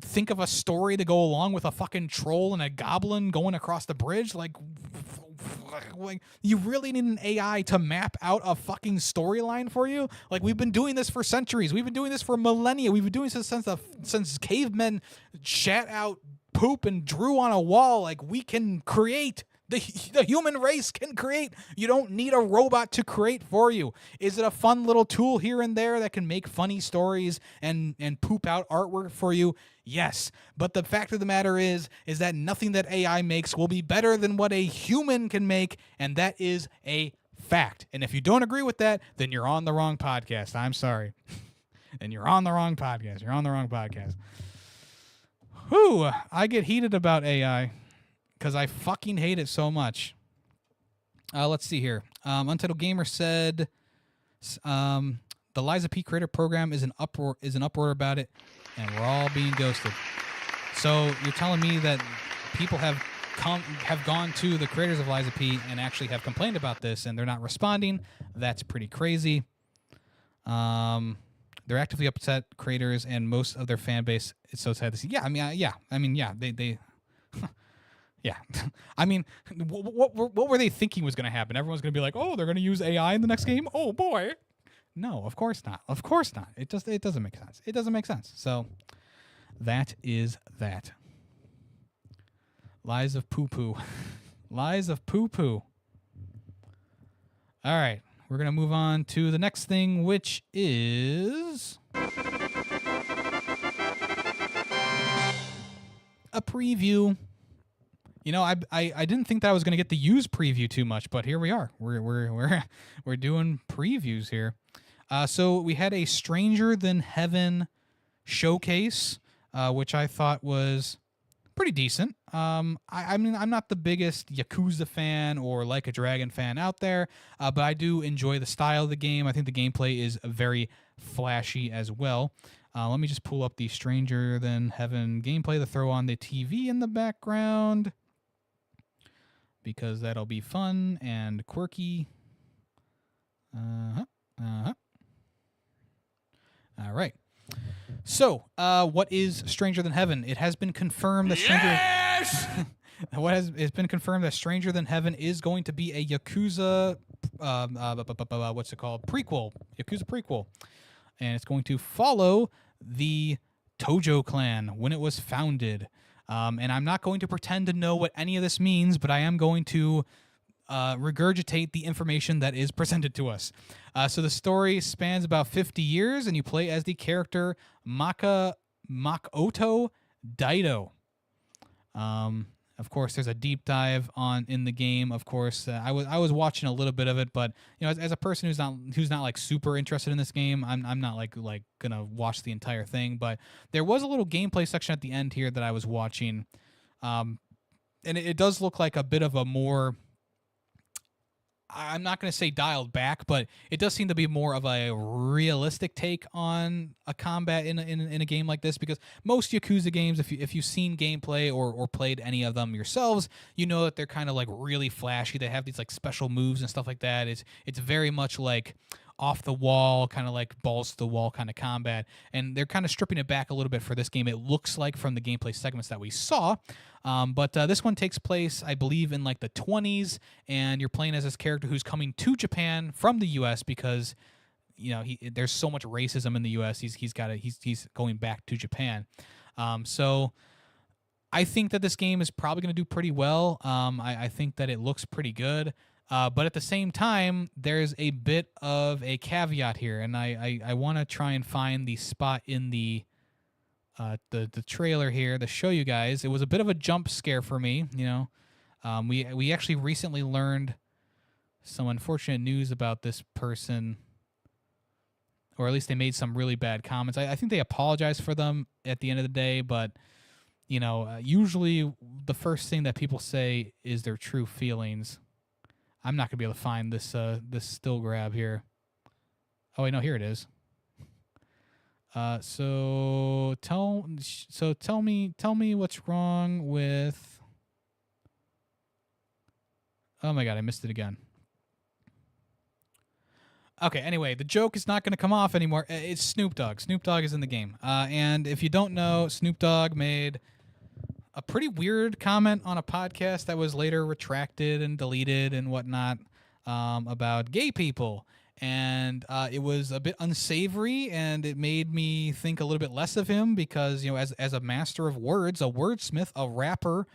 Speaker 2: think of a story to go along with a fucking troll and a goblin going across the bridge? Like, you really need an AI to map out a fucking storyline for you? Like, we've been doing this for centuries. We've been doing this for millennia. We've been doing this since cavemen shat out poop and drew on a wall. Like, we can create. The human race can create. You don't need a robot to create for you. Is it a fun little tool here and there that can make funny stories and poop out artwork for you? Yes. But the fact of the matter is that nothing that AI makes will be better than what a human can make, and that is a fact. And if you don't agree with that, then you're on the wrong podcast. I'm sorry. And you're on the wrong podcast. You're on the wrong podcast. Whew, I get heated about AI. Because I fucking hate it so much. Let's see here. Untitled Gamer said, the Liza P creator program is an uproar about it, and we're all being ghosted. So you're telling me that people have gone to the creators of Liza P and actually have complained about this, and they're not responding? That's pretty crazy. They're actively upset creators and most of their fan base. It's so sad to see. Yeah, I mean, they. Yeah, I mean, what were they thinking was going to happen? Everyone's going to be like, oh, they're going to use AI in the next game? Oh, boy. No, of course not. Of course not. It doesn't make sense. It doesn't make sense. So that is that. Lies of poo-poo. Lies of poo-poo. All right, we're going to move on to the next thing, which is a preview. You know, I didn't think that I was going to get the use preview too much, but here we are. We're doing previews here. So we had a Stranger Than Heaven showcase, which I thought was pretty decent. I mean, I'm not the biggest Yakuza fan or Like a Dragon fan out there, but I do enjoy the style of the game. I think the gameplay is very flashy as well. Let me just pull up the Stranger Than Heaven gameplay to throw on the TV in the background, because that'll be fun and quirky. All right. So, what is Stranger Than Heaven? It has been confirmed that it's been confirmed that Stranger Than Heaven is going to be a Yakuza, what's it called? Prequel, Yakuza prequel, and it's going to follow the Tojo clan when it was founded. And I'm not going to pretend to know what any of this means, but I am going to regurgitate the information that is presented to us. So the story spans about 50 years, and you play as the character Makoto Daido. Of course, there's a deep dive in the game. Of course, I was watching a little bit of it, but as a person who's not like super interested in this game, I'm not like gonna watch the entire thing. But there was a little gameplay section at the end here that I was watching, and it does look like a bit of a more, I'm not going to say dialed back, but it does seem to be more of a realistic take on a combat in a game like this, because most Yakuza games, if you've seen gameplay or played any of them yourselves, you know that they're kind of like really flashy. They have these like special moves and stuff like that. It's very much like off the wall, kind of like balls to the wall kind of combat, and they're kind of stripping it back a little bit for this game, it looks like, from the gameplay segments that we saw. But this one takes place, I believe, in like the 20s, and you're playing as this character who's coming to Japan from the U.S. because there's so much racism in the U.S. He's going back to Japan. So I think that this game is probably going to do pretty well. I think that it looks pretty good. But at the same time, there's a bit of a caveat here, and I want to try and find the spot in the trailer here to show you guys. It was a bit of a jump scare for me. We actually recently learned some unfortunate news about this person, or at least they made some really bad comments. I think they apologized for them at the end of the day, but usually the first thing that people say is their true feelings. I'm not gonna be able to find this still grab here. Oh wait, no, here it is. So tell me what's wrong with. Oh my god, I missed it again. Okay, anyway, the joke is not going to come off anymore. It's Snoop Dogg. Snoop Dogg is in the game. And if you don't know, Snoop Dogg made a pretty weird comment on a podcast that was later retracted and deleted and whatnot, about gay people. And it was a bit unsavory, and it made me think a little bit less of him because, as a master of words, a wordsmith, a rapper,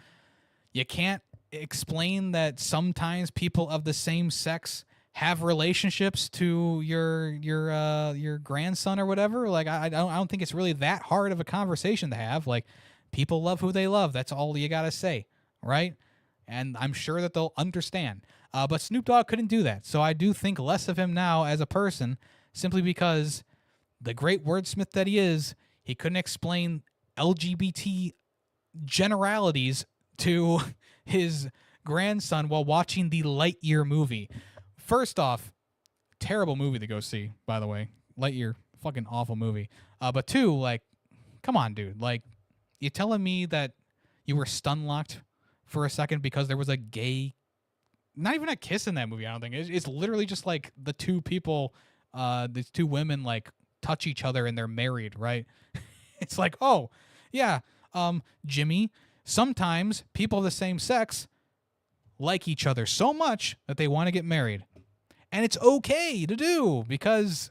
Speaker 2: you can't explain that sometimes people of the same sex have relationships to your grandson or whatever. Like, I don't think it's really that hard of a conversation to have. Like, people love who they love. That's all you gotta say, right? And I'm sure that they'll understand. But Snoop Dogg couldn't do that. So I do think less of him now as a person, simply because the great wordsmith that he is, he couldn't explain LGBT generalities to his grandson while watching the Lightyear movie. First off, terrible movie to go see, by the way. Lightyear, fucking awful movie. But two, like, come on, dude. Like, you telling me that you were stun-locked for a second because there was a gay, not even a kiss in that movie, I don't think. It's literally just like the two people, these two women, like, touch each other and they're married, right? It's like, oh, yeah, Jimmy, sometimes people of the same sex like each other so much that they want to get married. And it's okay to do because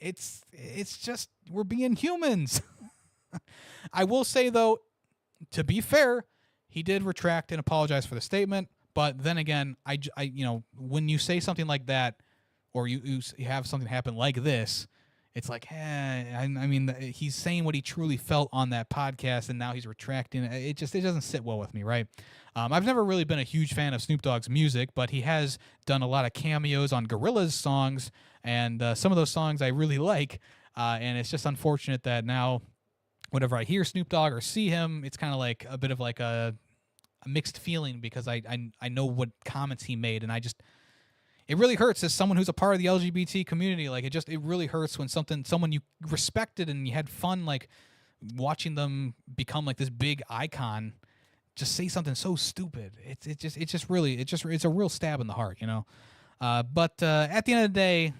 Speaker 2: it's just, we're being humans. I will say, though, to be fair, he did retract and apologize for the statement. But then again, I when you say something like that, or you have something happen like this, it's like, I mean, he's saying what he truly felt on that podcast, and now he's retracting. It doesn't sit well with me, right? I've never really been a huge fan of Snoop Dogg's music, but he has done a lot of cameos on Gorillaz songs, and some of those songs I really like. And it's just unfortunate that now, whenever I hear Snoop Dogg or see him, it's kind of like a bit of like a mixed feeling, because I know what comments he made, and it really hurts as someone who's a part of the LGBT community. Like, it really hurts when someone you respected and you had fun, like, watching them become like this big icon, just say something so stupid. It's a real stab in the heart, you know? But at the end of the day,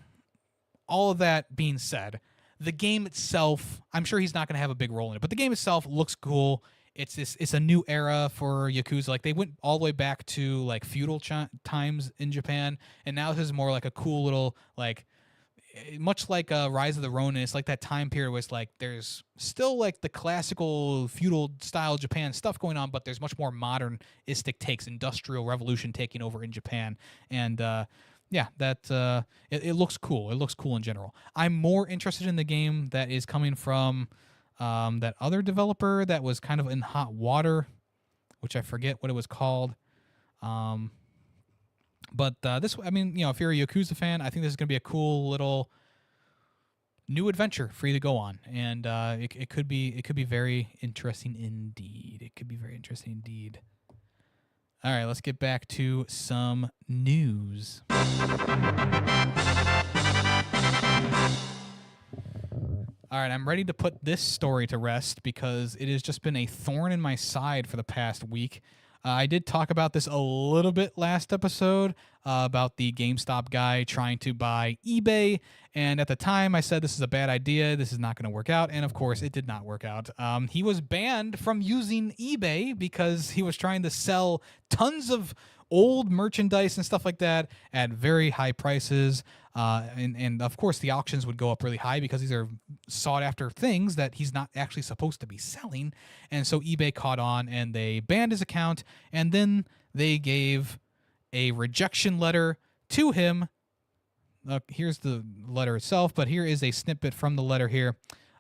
Speaker 2: all of that being said, the game itself, I'm sure he's not going to have a big role in it, but the game itself looks cool. It's a new era for Yakuza. Like, they went all the way back to like feudal times in Japan, and now this is more like a cool little, like, much like Rise of the Ronin. It's like that time period where it's like there's still like the classical feudal style Japan stuff going on, but there's much more modernistic takes, industrial revolution taking over in Japan, and yeah, it looks cool. It looks cool in general. I'm more interested in the game that is coming from that other developer that was kind of in hot water, which I forget what it was called. But this, I mean, you know, if you're a Yakuza fan, I think this is going to be a cool little new adventure for you to go on, and it could be very interesting indeed. It could be very interesting indeed. All right, let's get back to some news. All right, I'm ready to put this story to rest because it has just been a thorn in my side for the past week. I did talk about this a little bit last episode about the GameStop guy trying to buy eBay. And at the time, I said this is a bad idea. This is not going to work out. And of course, it did not work out. He was banned from using eBay because he was trying to sell tons of old merchandise and stuff like that at very high prices. And of course, the auctions would go up really high because these are sought after things that he's not actually supposed to be selling. And so eBay caught on and they banned his account. And then they gave a rejection letter to him. Here's the letter itself, but here is a snippet from the letter here.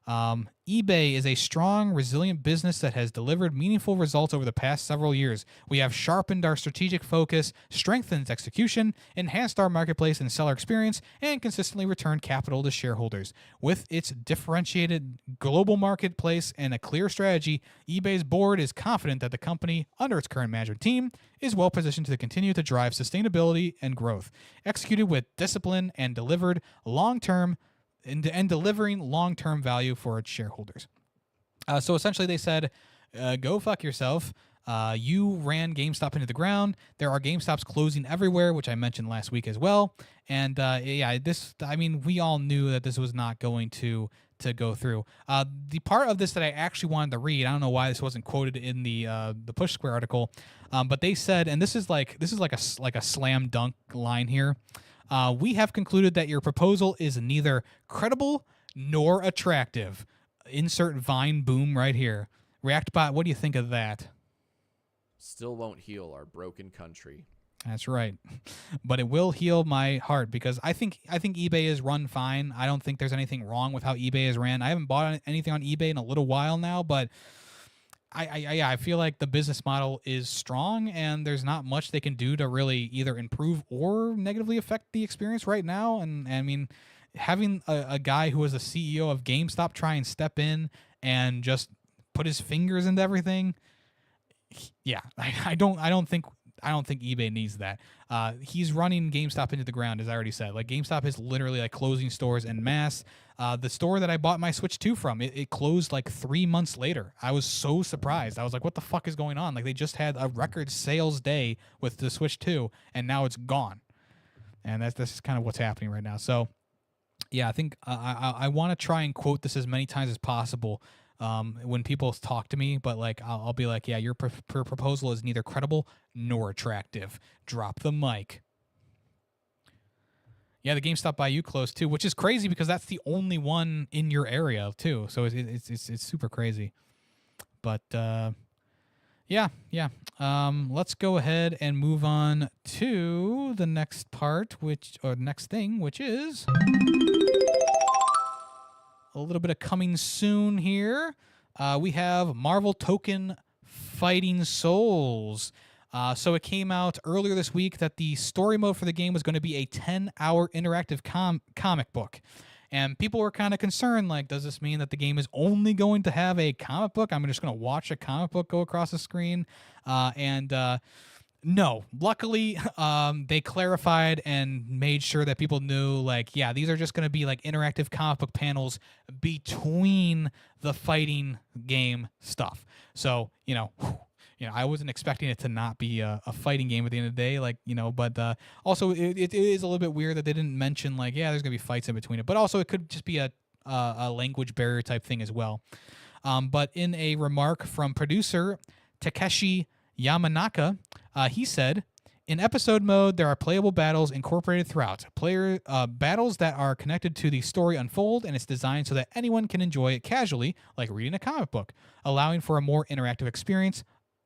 Speaker 2: eBay is a strong, resilient business that has delivered meaningful results over the past several years. We have sharpened our strategic focus, strengthened execution, enhanced our marketplace and seller experience, and consistently returned capital to shareholders. With its differentiated global marketplace and a clear strategy, eBay's board is confident that the company, under its current management team, is well positioned to continue to drive sustainability and growth, executed with discipline and delivered long-term and delivering long-term value for its shareholders. So essentially they said, go fuck yourself. You ran GameStop into the ground. There are GameStops closing everywhere, which I mentioned last week as well. And yeah, we all knew that this was not going to go through. The part of this that I actually wanted to read, I don't know why this wasn't quoted in the Push Square article, but they said, and this is like a slam dunk line here. We have concluded that your proposal is neither credible nor attractive. Insert Vine boom right here. ReactBot, what do you think of that?
Speaker 3: Still won't heal our broken country.
Speaker 2: That's right. But it will heal my heart because I think eBay is run fine. I don't think there's anything wrong with how eBay is ran. I haven't bought anything on eBay in a little while now, but I feel like the business model is strong and there's not much they can do to really either improve or negatively affect the experience right now. And I mean, having a guy who is a CEO of GameStop try and step in and just put his fingers into everything, yeah, I don't think eBay needs that. He's running GameStop into the ground, as I already said. Like, GameStop is literally like closing stores en masse. The store that I bought my Switch 2 from, it closed like 3 months later. I was so surprised. I was like, what the fuck is going on? Like, they just had a record sales day with the Switch 2, and now it's gone. And that's kind of what's happening right now. So, yeah, I think I want to try and quote this as many times as possible when people talk to me, but like I'll be like, yeah, your proposal is neither credible nor attractive. Drop the mic. Yeah, the GameStop by you closed too, which is crazy because that's the only one in your area too. So it's super crazy. But yeah. Let's go ahead and move on to the next part, next thing, which is a little bit of coming soon here. We have Marvel Token Fighting Souls. So it came out earlier this week that the story mode for the game was going to be a 10-hour interactive comic book. And people were kind of concerned, like, does this mean that the game is only going to have a comic book? I'm just going to watch a comic book go across the screen. No, luckily, they clarified and made sure that people knew, like, yeah, these are just going to be like interactive comic book panels between the fighting game stuff. So, I wasn't expecting it to not be a fighting game at the end of the day, like, but also it is a little bit weird that they didn't mention, like, yeah, there's going to be fights in between it, but also it could just be a language barrier type thing as well. But in a remark from producer Takeshi Yamanaka, he said, in episode mode, there are playable battles incorporated throughout. Battles that are connected to the story unfold, and it's designed so that anyone can enjoy it casually, like reading a comic book, allowing for a more interactive experience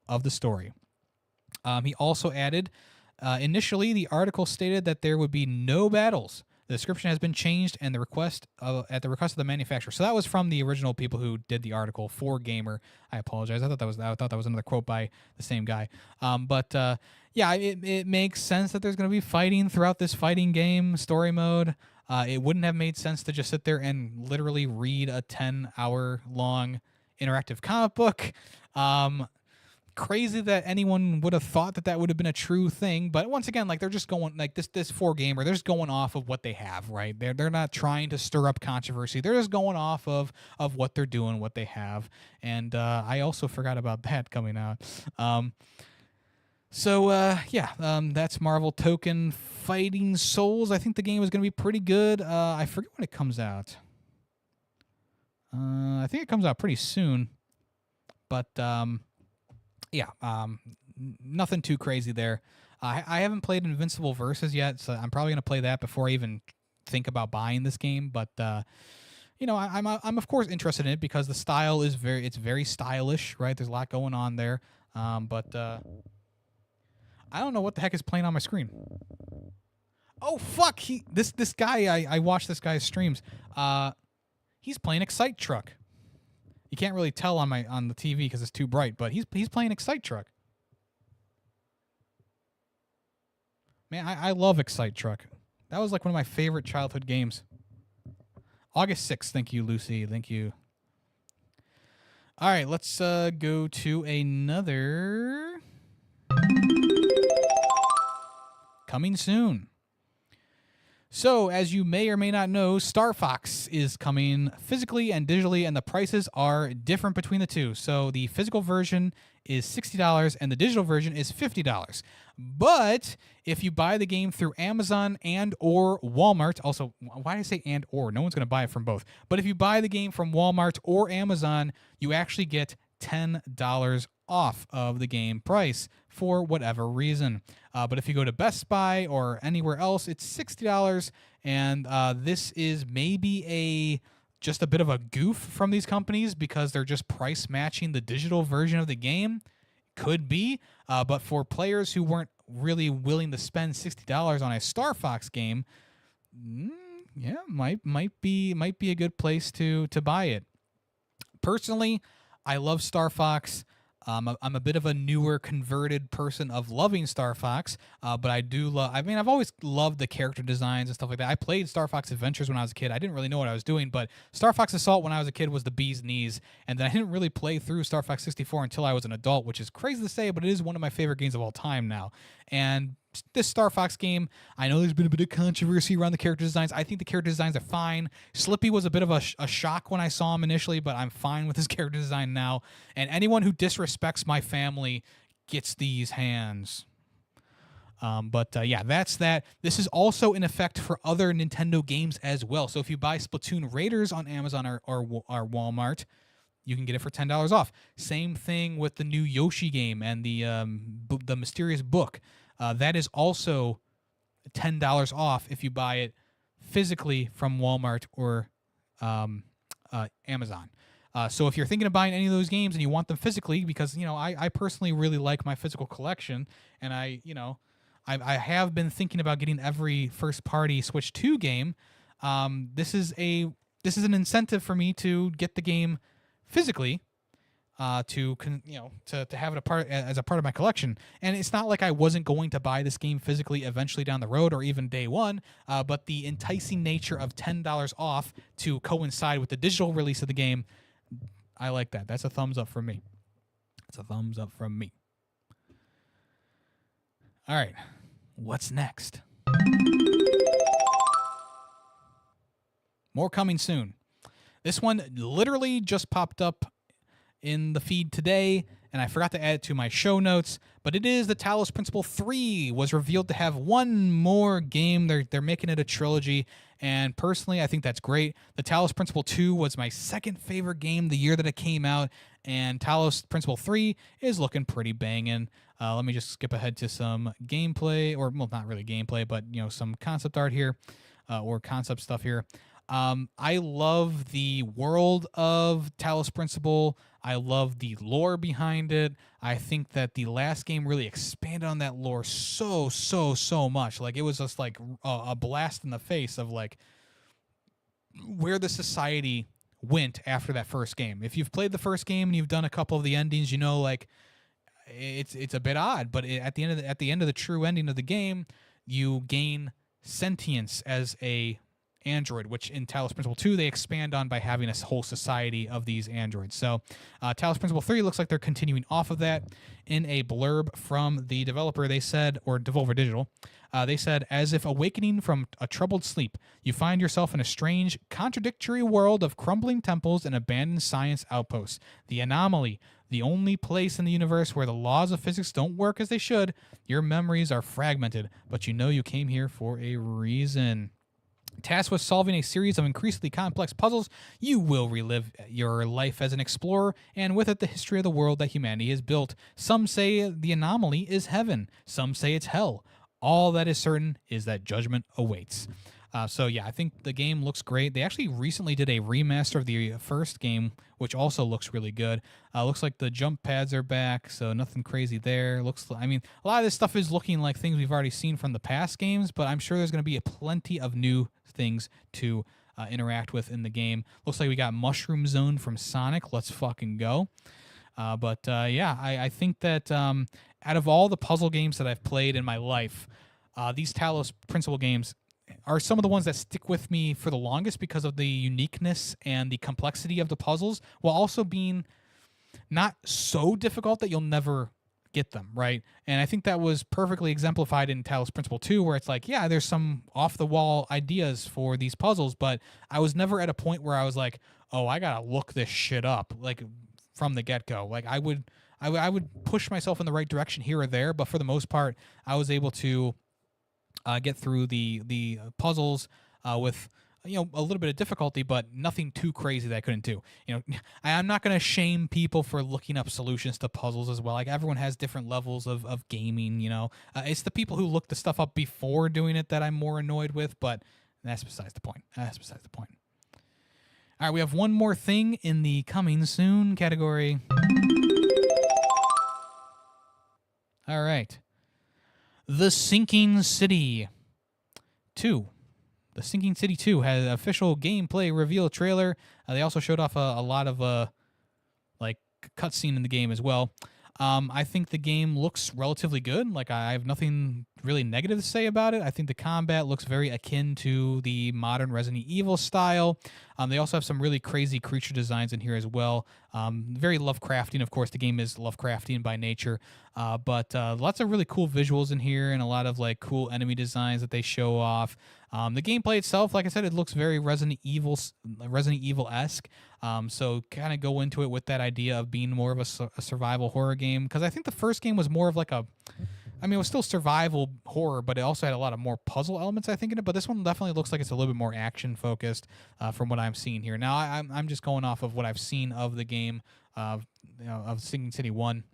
Speaker 2: of the story. He also added, initially, the article stated that there would be no battles. The description has been changed and at the request of the manufacturer. So that was from the original people who did the article for Gamer. I apologize. I thought that was another quote by the same guy. Yeah, it makes sense that there's going to be fighting throughout this fighting game story mode. It wouldn't have made sense to just sit there and literally read a 10-hour long interactive comic book. Crazy that anyone would have thought that would have been a true thing, but once again, like, they're just going, like, this 4Gamer, they're just going off of what they have, right? They're not trying to stir up controversy. They're just going off of what they're doing, what they have. And I also forgot about that coming out. That's Marvel Token Fighting Souls. I think the game is going to be pretty good. I forget when it comes out. I think it comes out pretty soon, but nothing too crazy there. I haven't played Invincible Versus yet, so I'm probably going to play that before I even think about buying this game. But I'm of course interested in it because the style is very stylish, right? There's a lot going on there. But I don't know what the heck is playing on my screen. Oh fuck! This guy, I watch this guy's streams. He's playing Excite Truck. You can't really tell on the TV because it's too bright, but he's playing Excite Truck. Man, I love Excite Truck. That was like one of my favorite childhood games. August 6th. Thank you, Lucy. Thank you. All right, let's go to another. Coming soon. So, as you may or may not know, Star Fox is coming physically and digitally, and the prices are different between the two. So, the physical version is $60 and the digital version is $50. But if you buy the game through Amazon and or Walmart, also, why did I say and or? No one's going to buy it from both. But if you buy the game from Walmart or Amazon, you actually get $10 off of the game price for whatever reason. But if you go to Best Buy or anywhere else, it's $60. And this is maybe just a bit of a goof from these companies because they're just price matching the digital version of the game. Could be. But for players who weren't really willing to spend $60 on a Star Fox game, might be a good place to buy it. Personally, I love Star Fox. I'm a bit of a newer converted person of loving Star Fox, but I do love. I mean, I've always loved the character designs and stuff like that. I played Star Fox Adventures when I was a kid. I didn't really know what I was doing, but Star Fox Assault when I was a kid was the bee's knees, and then I didn't really play through Star Fox 64 until I was an adult, which is crazy to say, but it is one of my favorite games of all time now. And this Star Fox game, I know there's been a bit of controversy around the character designs. I think the character designs are fine. Slippy was a bit of a shock when I saw him initially, but I'm fine with his character design now. And anyone who disrespects my family gets these hands. That's that. This is also in effect for other Nintendo games as well. So if you buy Splatoon Raiders on Amazon or Walmart, you can get it for $10 off. Same thing with the new Yoshi game and the Mysterious Book. That is also $10 off if you buy it physically from Walmart or Amazon. So if you're thinking of buying any of those games and you want them physically, because I personally really like my physical collection, and I have been thinking about getting every first-party Switch 2 game. This is a this is an incentive for me to get the game physically, to have it as a part of my collection. And it's not like I wasn't going to buy this game physically eventually down the road or even day one, but the enticing nature of $10 off to coincide with the digital release of the game, I like that. That's a thumbs up from me. It's a thumbs up from me. All right, what's next? More coming soon. This one literally just popped up in the feed today, and I forgot to add it to my show notes, but it is the Talos Principle 3 was revealed to have one more game. They're making it a trilogy, and personally, I think that's great. The Talos Principle 2 was my second favorite game the year that it came out, and Talos Principle 3 is looking pretty banging. Let me just skip ahead to some gameplay, or well, not really gameplay, but some concept art here, or concept stuff here. I love the world of Talos Principle. I love the lore behind it. I think that the last game really expanded on that lore so much. Like, it was just like a blast in the face of like where the society went after that first game. If you've played the first game and you've done a couple of the endings, like it's a bit odd, but at the end of the true ending of the game, you gain sentience as a android, which in Talos Principle 2 they expand on by having a whole society of these androids. So Talos Principle 3 looks like they're continuing off of that. In a blurb from the developer, they said, or Devolver Digital, they said, as if awakening from a troubled sleep, you find yourself in a strange, contradictory world of crumbling temples and abandoned science outposts. The anomaly, the only place in the universe where the laws of physics don't work as they should. Your memories are fragmented, but you know you came here for a reason. Tasked with solving a series of increasingly complex puzzles, you will relive your life as an explorer, and with it the history of the world that humanity has built. Some say the anomaly is heaven. Some say it's hell. All that is certain is that judgment awaits. So yeah, I think the game looks great. They actually recently did a remaster of the first game, which also looks really good. Looks like the jump pads are back, so nothing crazy there. A lot of this stuff is looking like things we've already seen from the past games, but I'm sure there's going to be plenty of new things to interact with in the game. Looks like we got Mushroom Zone from Sonic. Let's fucking go. Yeah, I think that out of all the puzzle games that I've played in my life, these Talos Principle games are some of the ones that stick with me for the longest because of the uniqueness and the complexity of the puzzles, while also being not so difficult that you'll never get them, right? And I think that was perfectly exemplified in Talos Principle 2, where it's like, yeah, there's some off-the-wall ideas for these puzzles, but I was never at a point where I was like, oh, I gotta look this shit up, like, from the get-go. Like, I would push myself in the right direction here or there, but for the most part, I was able to get through the puzzles with a little bit of difficulty, but nothing too crazy that I couldn't do. I'm not going to shame people for looking up solutions to puzzles as well. Like, everyone has different levels of gaming. It's the people who look the stuff up before doing it that I'm more annoyed with, but that's besides the point. All right, we have one more thing in the coming soon category. All right. The Sinking City 2. The Sinking City 2 had an official gameplay reveal trailer. They also showed off a lot of cutscene in the game as well. I think the game looks relatively good. Like, I have nothing really negative to say about it. I think the combat looks very akin to the modern Resident Evil style. They also have some really crazy creature designs in here as well. Very Lovecraftian. Of course, the game is Lovecraftian by nature. But lots of really cool visuals in here and a lot of cool enemy designs that they show off. The gameplay itself, like I said, it looks very Resident Evil-esque. So kind of go into it with that idea of being more of a survival horror game. Because I think the first game was more of it was still survival horror, but it also had a lot of more puzzle elements, I think, in it. But this one definitely looks like it's a little bit more action-focused from what I'm seeing here. Now, I'm just going off of what I've seen of the game, of Sinking City 1.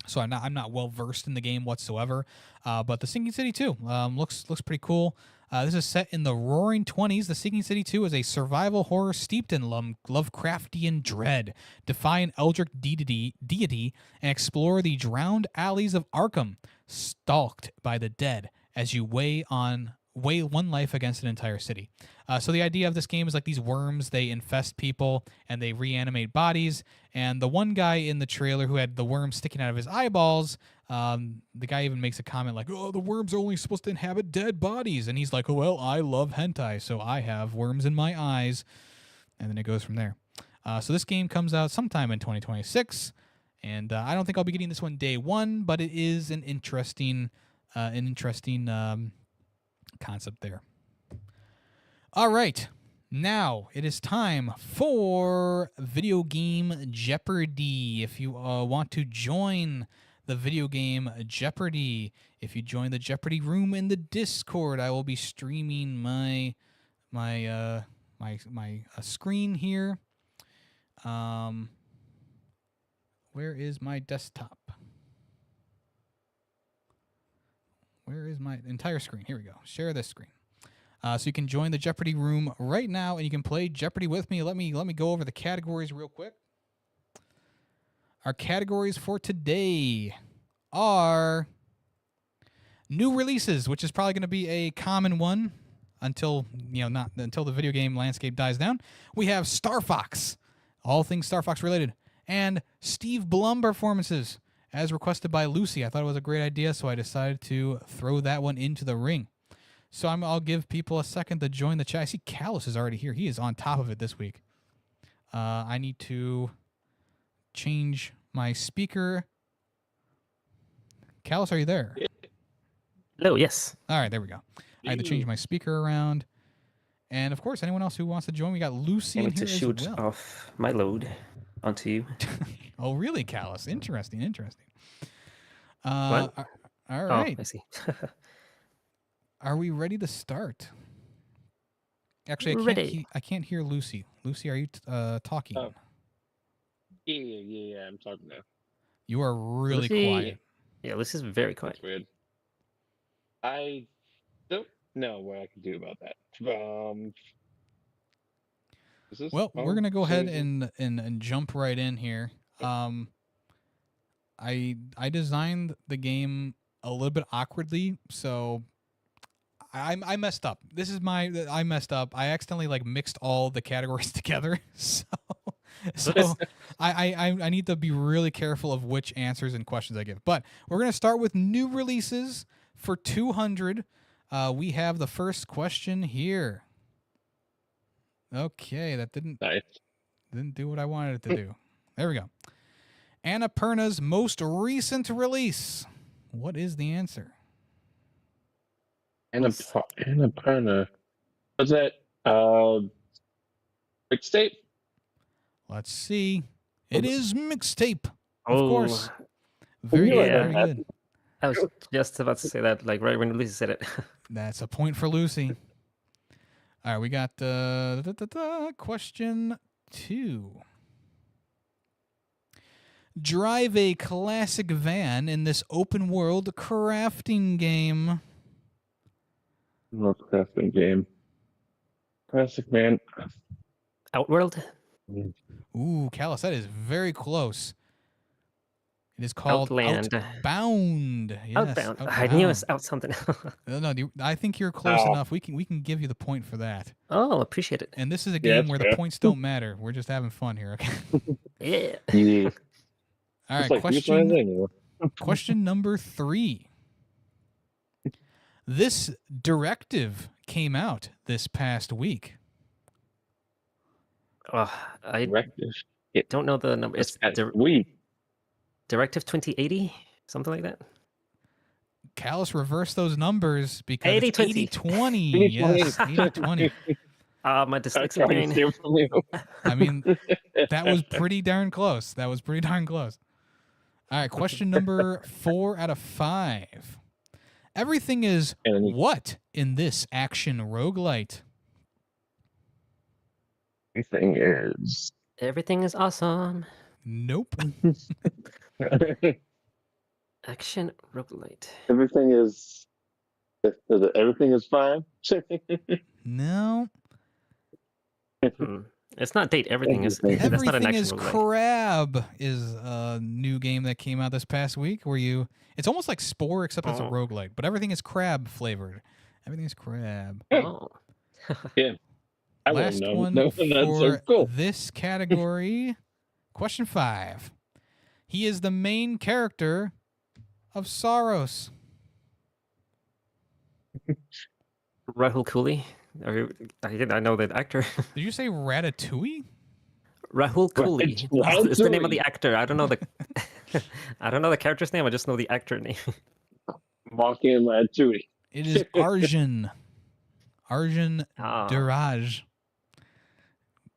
Speaker 2: So I'm not well versed in the game whatsoever. But the Sinking City 2 looks pretty cool. This is set in the Roaring 20s. The Sinking City 2 is a survival horror steeped in Lovecraftian dread. Defy an eldritch deity and explore the drowned alleys of Arkham, stalked by the dead as you weigh on weigh one life against an entire city. So the idea of this game is like these worms, they infest people and they reanimate bodies. And the one guy in the trailer who had the worm sticking out of his eyeballs, the guy even makes a comment like, oh, the worms are only supposed to inhabit dead bodies. And he's like, oh, well, I love hentai, so I have worms in my eyes. And then it goes from there. So this game comes out sometime in 2026. And I don't think I'll be getting this one day one, but it is an interesting concept there. All right. Now it is time for Video Game Jeopardy. If you want to join the Video Game Jeopardy, if you join the Jeopardy room in the Discord, I will be streaming my screen here. Where is my desktop? Where is my entire screen? Here we go. Share this screen. So you can join the Jeopardy room right now, and you can play Jeopardy with me. Let me go over the categories real quick. Our categories for today are new releases, which is probably going to be a common one until until the video game landscape dies down. We have Star Fox, all things Star Fox related, and Steve Blum performances as requested by Lucy. I thought it was a great idea, so I decided to throw that one into the ring. So I'll give people a second to join the chat. I see Callus is already here. He is on top of it this week. I need to change my speaker. Callus, are you there?
Speaker 4: Hello, yes.
Speaker 2: All right, there we go. I had to change my speaker around. And, of course, anyone else who wants to join, we got Lucy
Speaker 4: I
Speaker 2: in
Speaker 4: need
Speaker 2: here
Speaker 4: to
Speaker 2: as
Speaker 4: shoot
Speaker 2: well.
Speaker 4: off my load onto you.
Speaker 2: Oh, really, Callus? Interesting.
Speaker 4: What?
Speaker 2: All right.
Speaker 4: Oh, I see.
Speaker 2: Are we ready to start? Actually, I can't hear Lucy. Lucy, are you talking?
Speaker 5: Oh. Yeah, I'm talking now.
Speaker 2: You are really
Speaker 4: Lucy-
Speaker 2: quiet.
Speaker 4: Yeah, this is very quiet.
Speaker 5: That's weird. I don't know what I can do about that.
Speaker 2: Well, we're gonna go ahead and jump right in here. I designed the game a little bit awkwardly, so I messed up. I messed up. I accidentally mixed all the categories together. So I need to be really careful of which answers and questions I give. But we're gonna start with new releases for 200. We have the first question here. Okay, that didn't do what I wanted it to do. There we go. Annapurna's most recent release. What is the answer?
Speaker 5: Annapurna. Was that MIXTAPE?
Speaker 2: Let's see. It is MIXTAPE, of
Speaker 4: Oh,
Speaker 2: course. Very good,
Speaker 4: yeah.
Speaker 2: very good.
Speaker 4: I was just about to say that, right when Lucy said it.
Speaker 2: That's a point for Lucy. All right, we got question 2. Drive a classic van in this open world crafting game.
Speaker 5: No crafting game. Classic man.
Speaker 4: Outworld?
Speaker 2: Ooh, Callus, that is very close. It is called
Speaker 4: Outland.
Speaker 2: Outbound. Yes,
Speaker 4: Outbound. I knew it was out something.
Speaker 2: No, I think you're close enough. We can give you the point for that.
Speaker 4: Oh, appreciate it.
Speaker 2: And this is a game where the points don't matter. We're just having fun here. Okay.
Speaker 4: Yeah.
Speaker 2: All right. Question number 3. This directive came out this past week.
Speaker 4: I don't know the number. It's Directive 2080, something like that.
Speaker 2: Callus reversed those numbers because
Speaker 4: 80-20.
Speaker 2: 80-20. Yes, 80-20.
Speaker 4: My dyslexia brain.
Speaker 2: I mean, that was pretty darn close. All right, question number 4 out of 5. Everything is what in this action roguelite?
Speaker 4: Everything is awesome.
Speaker 2: Nope.
Speaker 4: Action roguelite.
Speaker 5: Everything is fine.
Speaker 2: No.
Speaker 4: It's not date. Everything is. That's not an
Speaker 2: Everything
Speaker 4: action
Speaker 2: is
Speaker 4: roguelite.
Speaker 2: Crab is a new game that came out this past week where it's almost like Spore except it's a roguelite, but everything is crab flavored. Everything's crab.
Speaker 4: Oh.
Speaker 5: Yeah. I wouldn't
Speaker 2: Last
Speaker 5: know.
Speaker 2: one
Speaker 5: No, that's so
Speaker 2: for
Speaker 5: cool.
Speaker 2: this category. Question 5. He is the main character of SAROS.
Speaker 4: Rahul Cooley. I know that actor.
Speaker 2: Did you say Ratatouille?
Speaker 4: Rahul Cooley.
Speaker 5: Ratatouille.
Speaker 4: It's the name of the actor. I don't know the I don't know the character's name. I just know the actor name.
Speaker 5: Walking Ratatouille.
Speaker 2: It is Arjun. Arjun
Speaker 4: Ah.
Speaker 2: Duraj.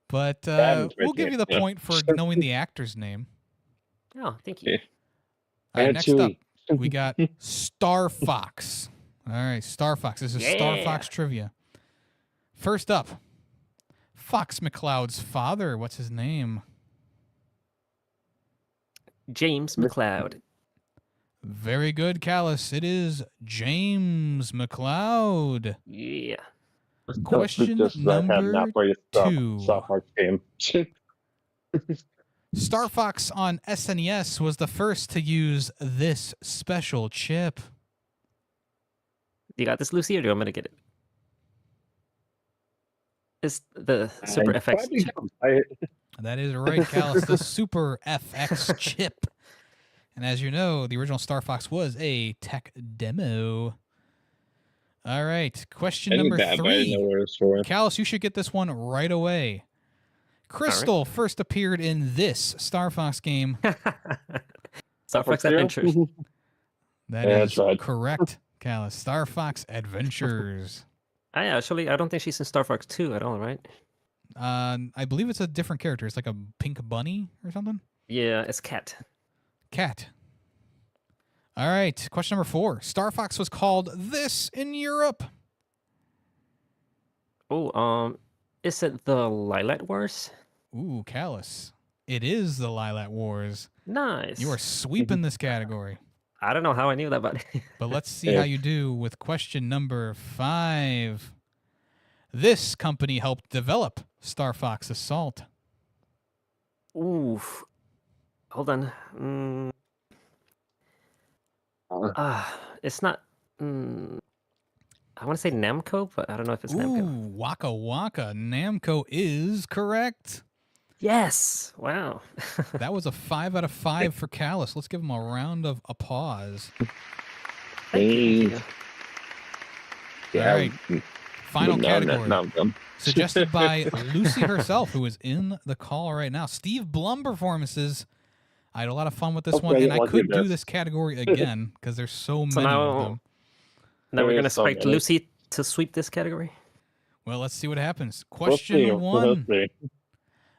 Speaker 2: But we'll give you the point for knowing the actor's name.
Speaker 4: Oh, thank you.
Speaker 2: All right, next up,
Speaker 5: Ratatouille.
Speaker 2: we got Star Fox. All right, Star Fox. This is Star Fox trivia. First up, Fox McCloud's father. What's his name?
Speaker 4: James McCloud.
Speaker 2: Very good, Callus. It is James McCloud.
Speaker 4: Yeah.
Speaker 2: Question number 2.
Speaker 5: Star Fox game.
Speaker 2: Star Fox on SNES was the first to use this special chip.
Speaker 4: You got this, Lucy, or do you want me to get it? It's the Super FX chip.
Speaker 2: That is right, Callus. The Super FX chip. And as you know, the original Star Fox was a tech demo. All right, question number 3. Callus, you should get this one right away. Crystal first appeared in this Star Fox game.
Speaker 4: Star Fox Adventures.
Speaker 2: That is correct, Callus. Star Fox Adventures.
Speaker 4: I don't think she's in Star Fox 2 at all, right?
Speaker 2: I believe it's a different character. It's like a pink bunny or something.
Speaker 4: Yeah, it's Cat.
Speaker 2: Cat. All right, question number 4. Star Fox was called this in Europe.
Speaker 4: Oh, is it the Lilac Wars?
Speaker 2: Ooh, Callus. It is the Lilac Wars.
Speaker 4: Nice.
Speaker 2: You are sweeping this category.
Speaker 4: I don't know how I knew that, but
Speaker 2: But let's see how you do with question number 5. This company helped develop Star Fox Assault.
Speaker 4: Oof. Hold on. It's not. I want to say Namco, but I don't know if it's Namco.
Speaker 2: Ooh, Waka Waka. Namco is correct.
Speaker 4: Yes. Wow.
Speaker 2: That was a 5 out of 5 for Callus. Let's give him a round of applause.
Speaker 4: Thank you.
Speaker 2: All right. Final category. Suggested by Lucy herself, who is in the call right now. Steve Blum performances. I had a lot of fun with this one, and I could do this category again because there's so many of them.
Speaker 4: Now we're going to expect Lucy to sweep this category?
Speaker 2: Well, let's see what happens. Question 1.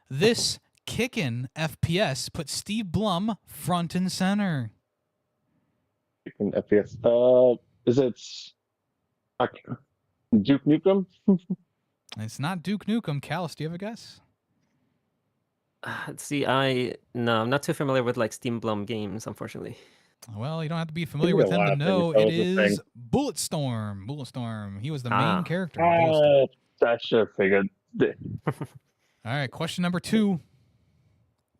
Speaker 2: This kickin' FPS put Steve Blum front and center.
Speaker 5: Kickin' FPS. Is it Duke Nukem?
Speaker 2: It's not Duke Nukem. Callus, do you have a guess?
Speaker 4: Let's see. I'm not too familiar with like Steve Blum games, unfortunately.
Speaker 2: Well, you don't have to be familiar with him to know it is Bulletstorm. Bulletstorm. He was the main character.
Speaker 5: I should have figured.
Speaker 2: All right, question number 2.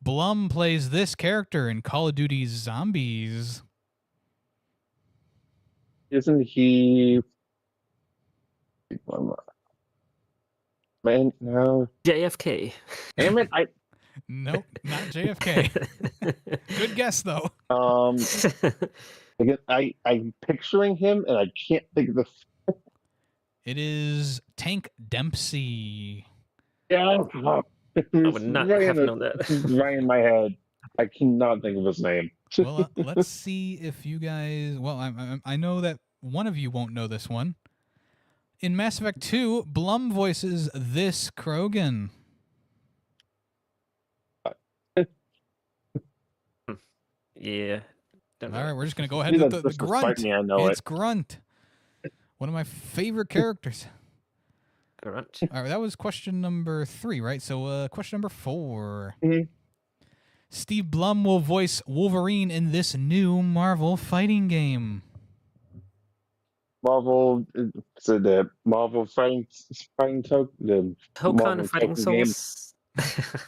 Speaker 2: Blum plays this character in Call of Duty Zombies.
Speaker 5: Isn't he? Man, no.
Speaker 4: JFK.
Speaker 5: Damn it!
Speaker 2: Nope, not JFK. Good guess though.
Speaker 5: Again, I'm picturing him, and I can't think of the.
Speaker 2: It is Tank Dempsey.
Speaker 5: Yeah,
Speaker 4: I would not have known that.
Speaker 5: Right in my head. I cannot think of his name.
Speaker 2: Well, let's see if you guys. Well, I know that one of you won't know this one. In Mass Effect 2, Blum voices this Krogan.
Speaker 4: Yeah.
Speaker 2: All right, we're just gonna go ahead with the Grunt. It's Grunt. One of my favorite characters.
Speaker 4: Grunt.
Speaker 2: All right, that was question number 3, right? So, question number 4.
Speaker 5: Mm-hmm.
Speaker 2: Steve Blum will voice Wolverine in this new Marvel fighting game.
Speaker 5: Marvel, so the Marvel fighting token,
Speaker 4: Tokon Fighting Souls.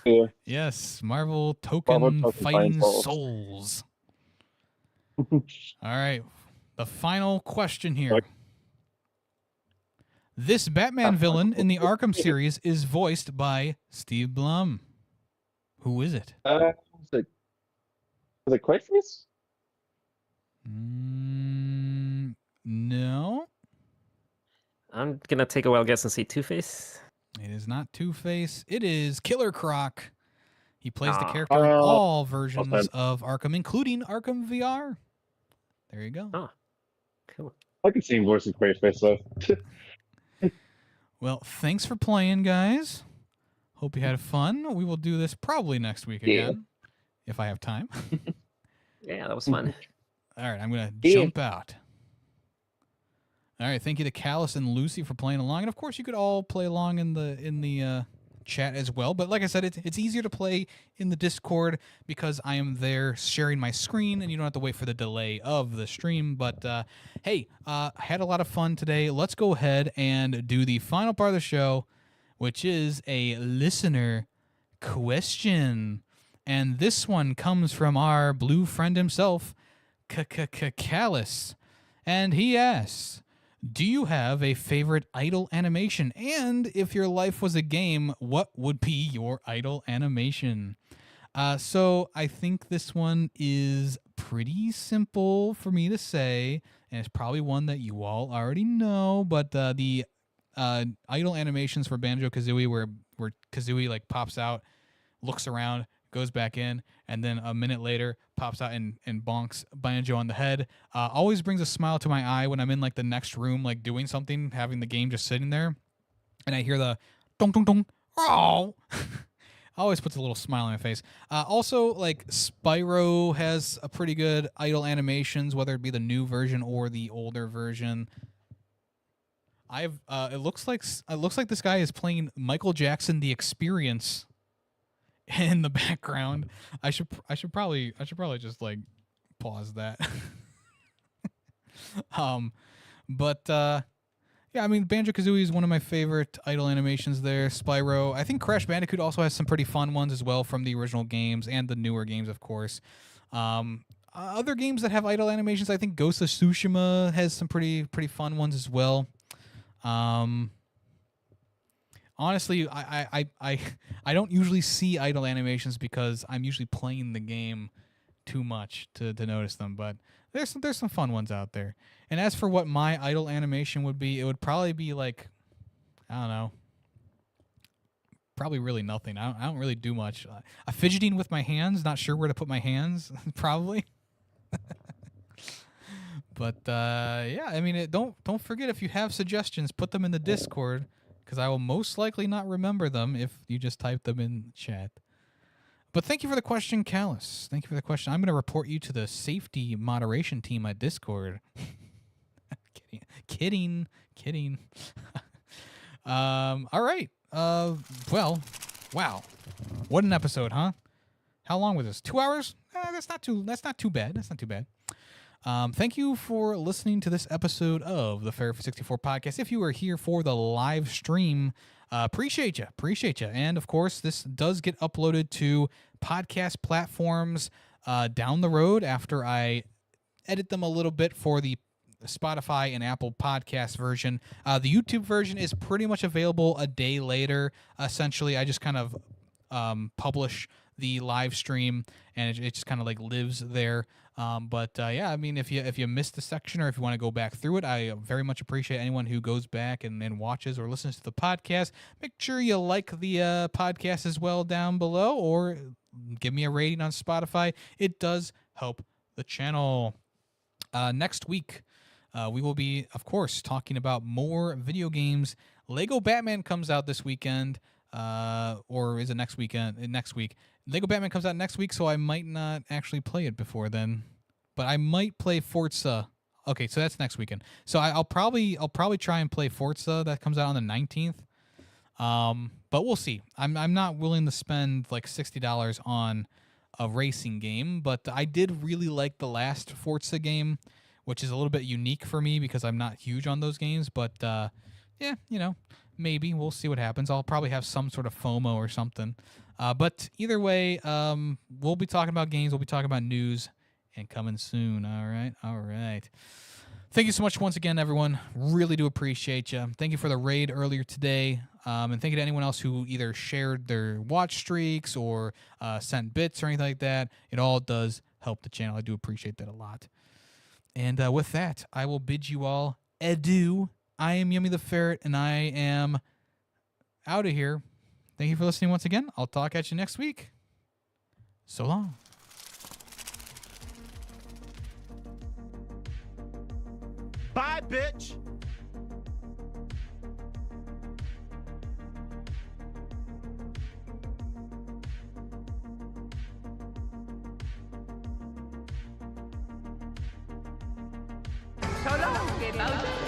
Speaker 5: Yeah.
Speaker 2: Yes, Marvel Token Fighting Souls. All right, the final question here. This Batman villain in the Arkham series is voiced by Steve Blum. Who is it?
Speaker 5: Was it Quakeface?
Speaker 2: No.
Speaker 4: I'm gonna take a wild guess and say Two-Face.
Speaker 2: It is not Two-Face. It is Killer Croc. He plays the character in all versions of Arkham, including Arkham VR. There you go.
Speaker 4: Oh, cool.
Speaker 5: I can see him voicing Quakeface though.
Speaker 2: Well, thanks for playing, guys. Hope you had fun. We will do this probably next week again, if I have time.
Speaker 4: Yeah, that was fun.
Speaker 2: All right, I'm going to jump out. All right, thank you to Callus and Lucy for playing along. And, of course, you could all play along in the chat as well. But like I said, it's easier to play in the Discord because I am there sharing my screen, and you don't have to wait for the delay of the stream. But, hey, I had a lot of fun today. Let's go ahead and do the final part of the show, which is a listener question. And this one comes from our blue friend himself, Callus. And he asks, do you have a favorite idle animation? And if your life was a game, what would be your idle animation? So I think this one is pretty simple for me to say, and it's probably one that you all already know, but the idle animations for Banjo-Kazooie where Kazooie like pops out, looks around, goes back in, and then a minute later pops out and bonks Banjo on the head. Always brings a smile to my eye when I'm in like the next room, like doing something, having the game just sitting there, and I hear the dong dong dong. Oh, always puts a little smile on my face. Also, like Spyro has a pretty good idle animations, whether it be the new version or the older version. It looks like this guy is playing Michael Jackson: The Experience in the background. I should probably just like pause that. Yeah, I mean, Banjo-Kazooie is one of my favorite idle animations there. Spyro. I think Crash Bandicoot also has some pretty fun ones as well from the original games and the newer games, of course. Other games that have idle animations, I think Ghost of Tsushima has some pretty fun ones as well. Honestly, I don't usually see idle animations because I'm usually playing the game too much to notice them, but there's some fun ones out there. And as for what my idle animation would be, it would probably be like, I don't know, probably really nothing. I don't really do much. Fidgeting with my hands, not sure where to put my hands, probably. But yeah, I mean, don't forget, if you have suggestions, put them in the Discord, because I will most likely not remember them if you just type them in chat. But thank you for the question, Callus. Thank you for the question. I'm going to report you to the safety moderation team at Discord. Kidding. All right. Well, wow. What an episode, huh? How long was this? 2 hours? That's not too bad. Thank you for listening to this episode of the Ferret 64 podcast. If you are here for the live stream, appreciate you. And of course, this does get uploaded to podcast platforms down the road after I edit them a little bit for the Spotify and Apple podcast version. The YouTube version is pretty much available a day later. Essentially, I just kind of publish the live stream, and it just kind of like lives there. Yeah, I mean, if you missed a section or if you want to go back through it, I very much appreciate anyone who goes back and watches or listens to the podcast. Make sure you like the podcast as well down below, or give me a rating on Spotify. It does help the channel. Next week, we will be, of course, talking about more video games. Lego Batman comes out this weekend. Or is it next weekend? Next week. Lego Batman comes out next week, so I might not actually play it before then. But I might play Forza. Okay, so that's next weekend. So I'll probably try and play Forza. That comes out on the 19th. But we'll see. I'm not willing to spend like $60 on a racing game, but I did really like the last Forza game, which is a little bit unique for me because I'm not huge on those games. But yeah, you know, maybe we'll see what happens. I'll probably have some sort of FOMO or something. But either way, we'll be talking about games. We'll be talking about news and coming soon. All right. Thank you so much once again, everyone. Really do appreciate you. Thank you for the raid earlier today. And thank you to anyone else who either shared their watch streaks or sent bits or anything like that. It all does help the channel. I do appreciate that a lot. And with that, I will bid you all adieu. I am Yummy the Ferret, and I am out of here. Thank you for listening once again. I'll talk at you next week. So long.
Speaker 6: Bye, bitch.
Speaker 7: So long,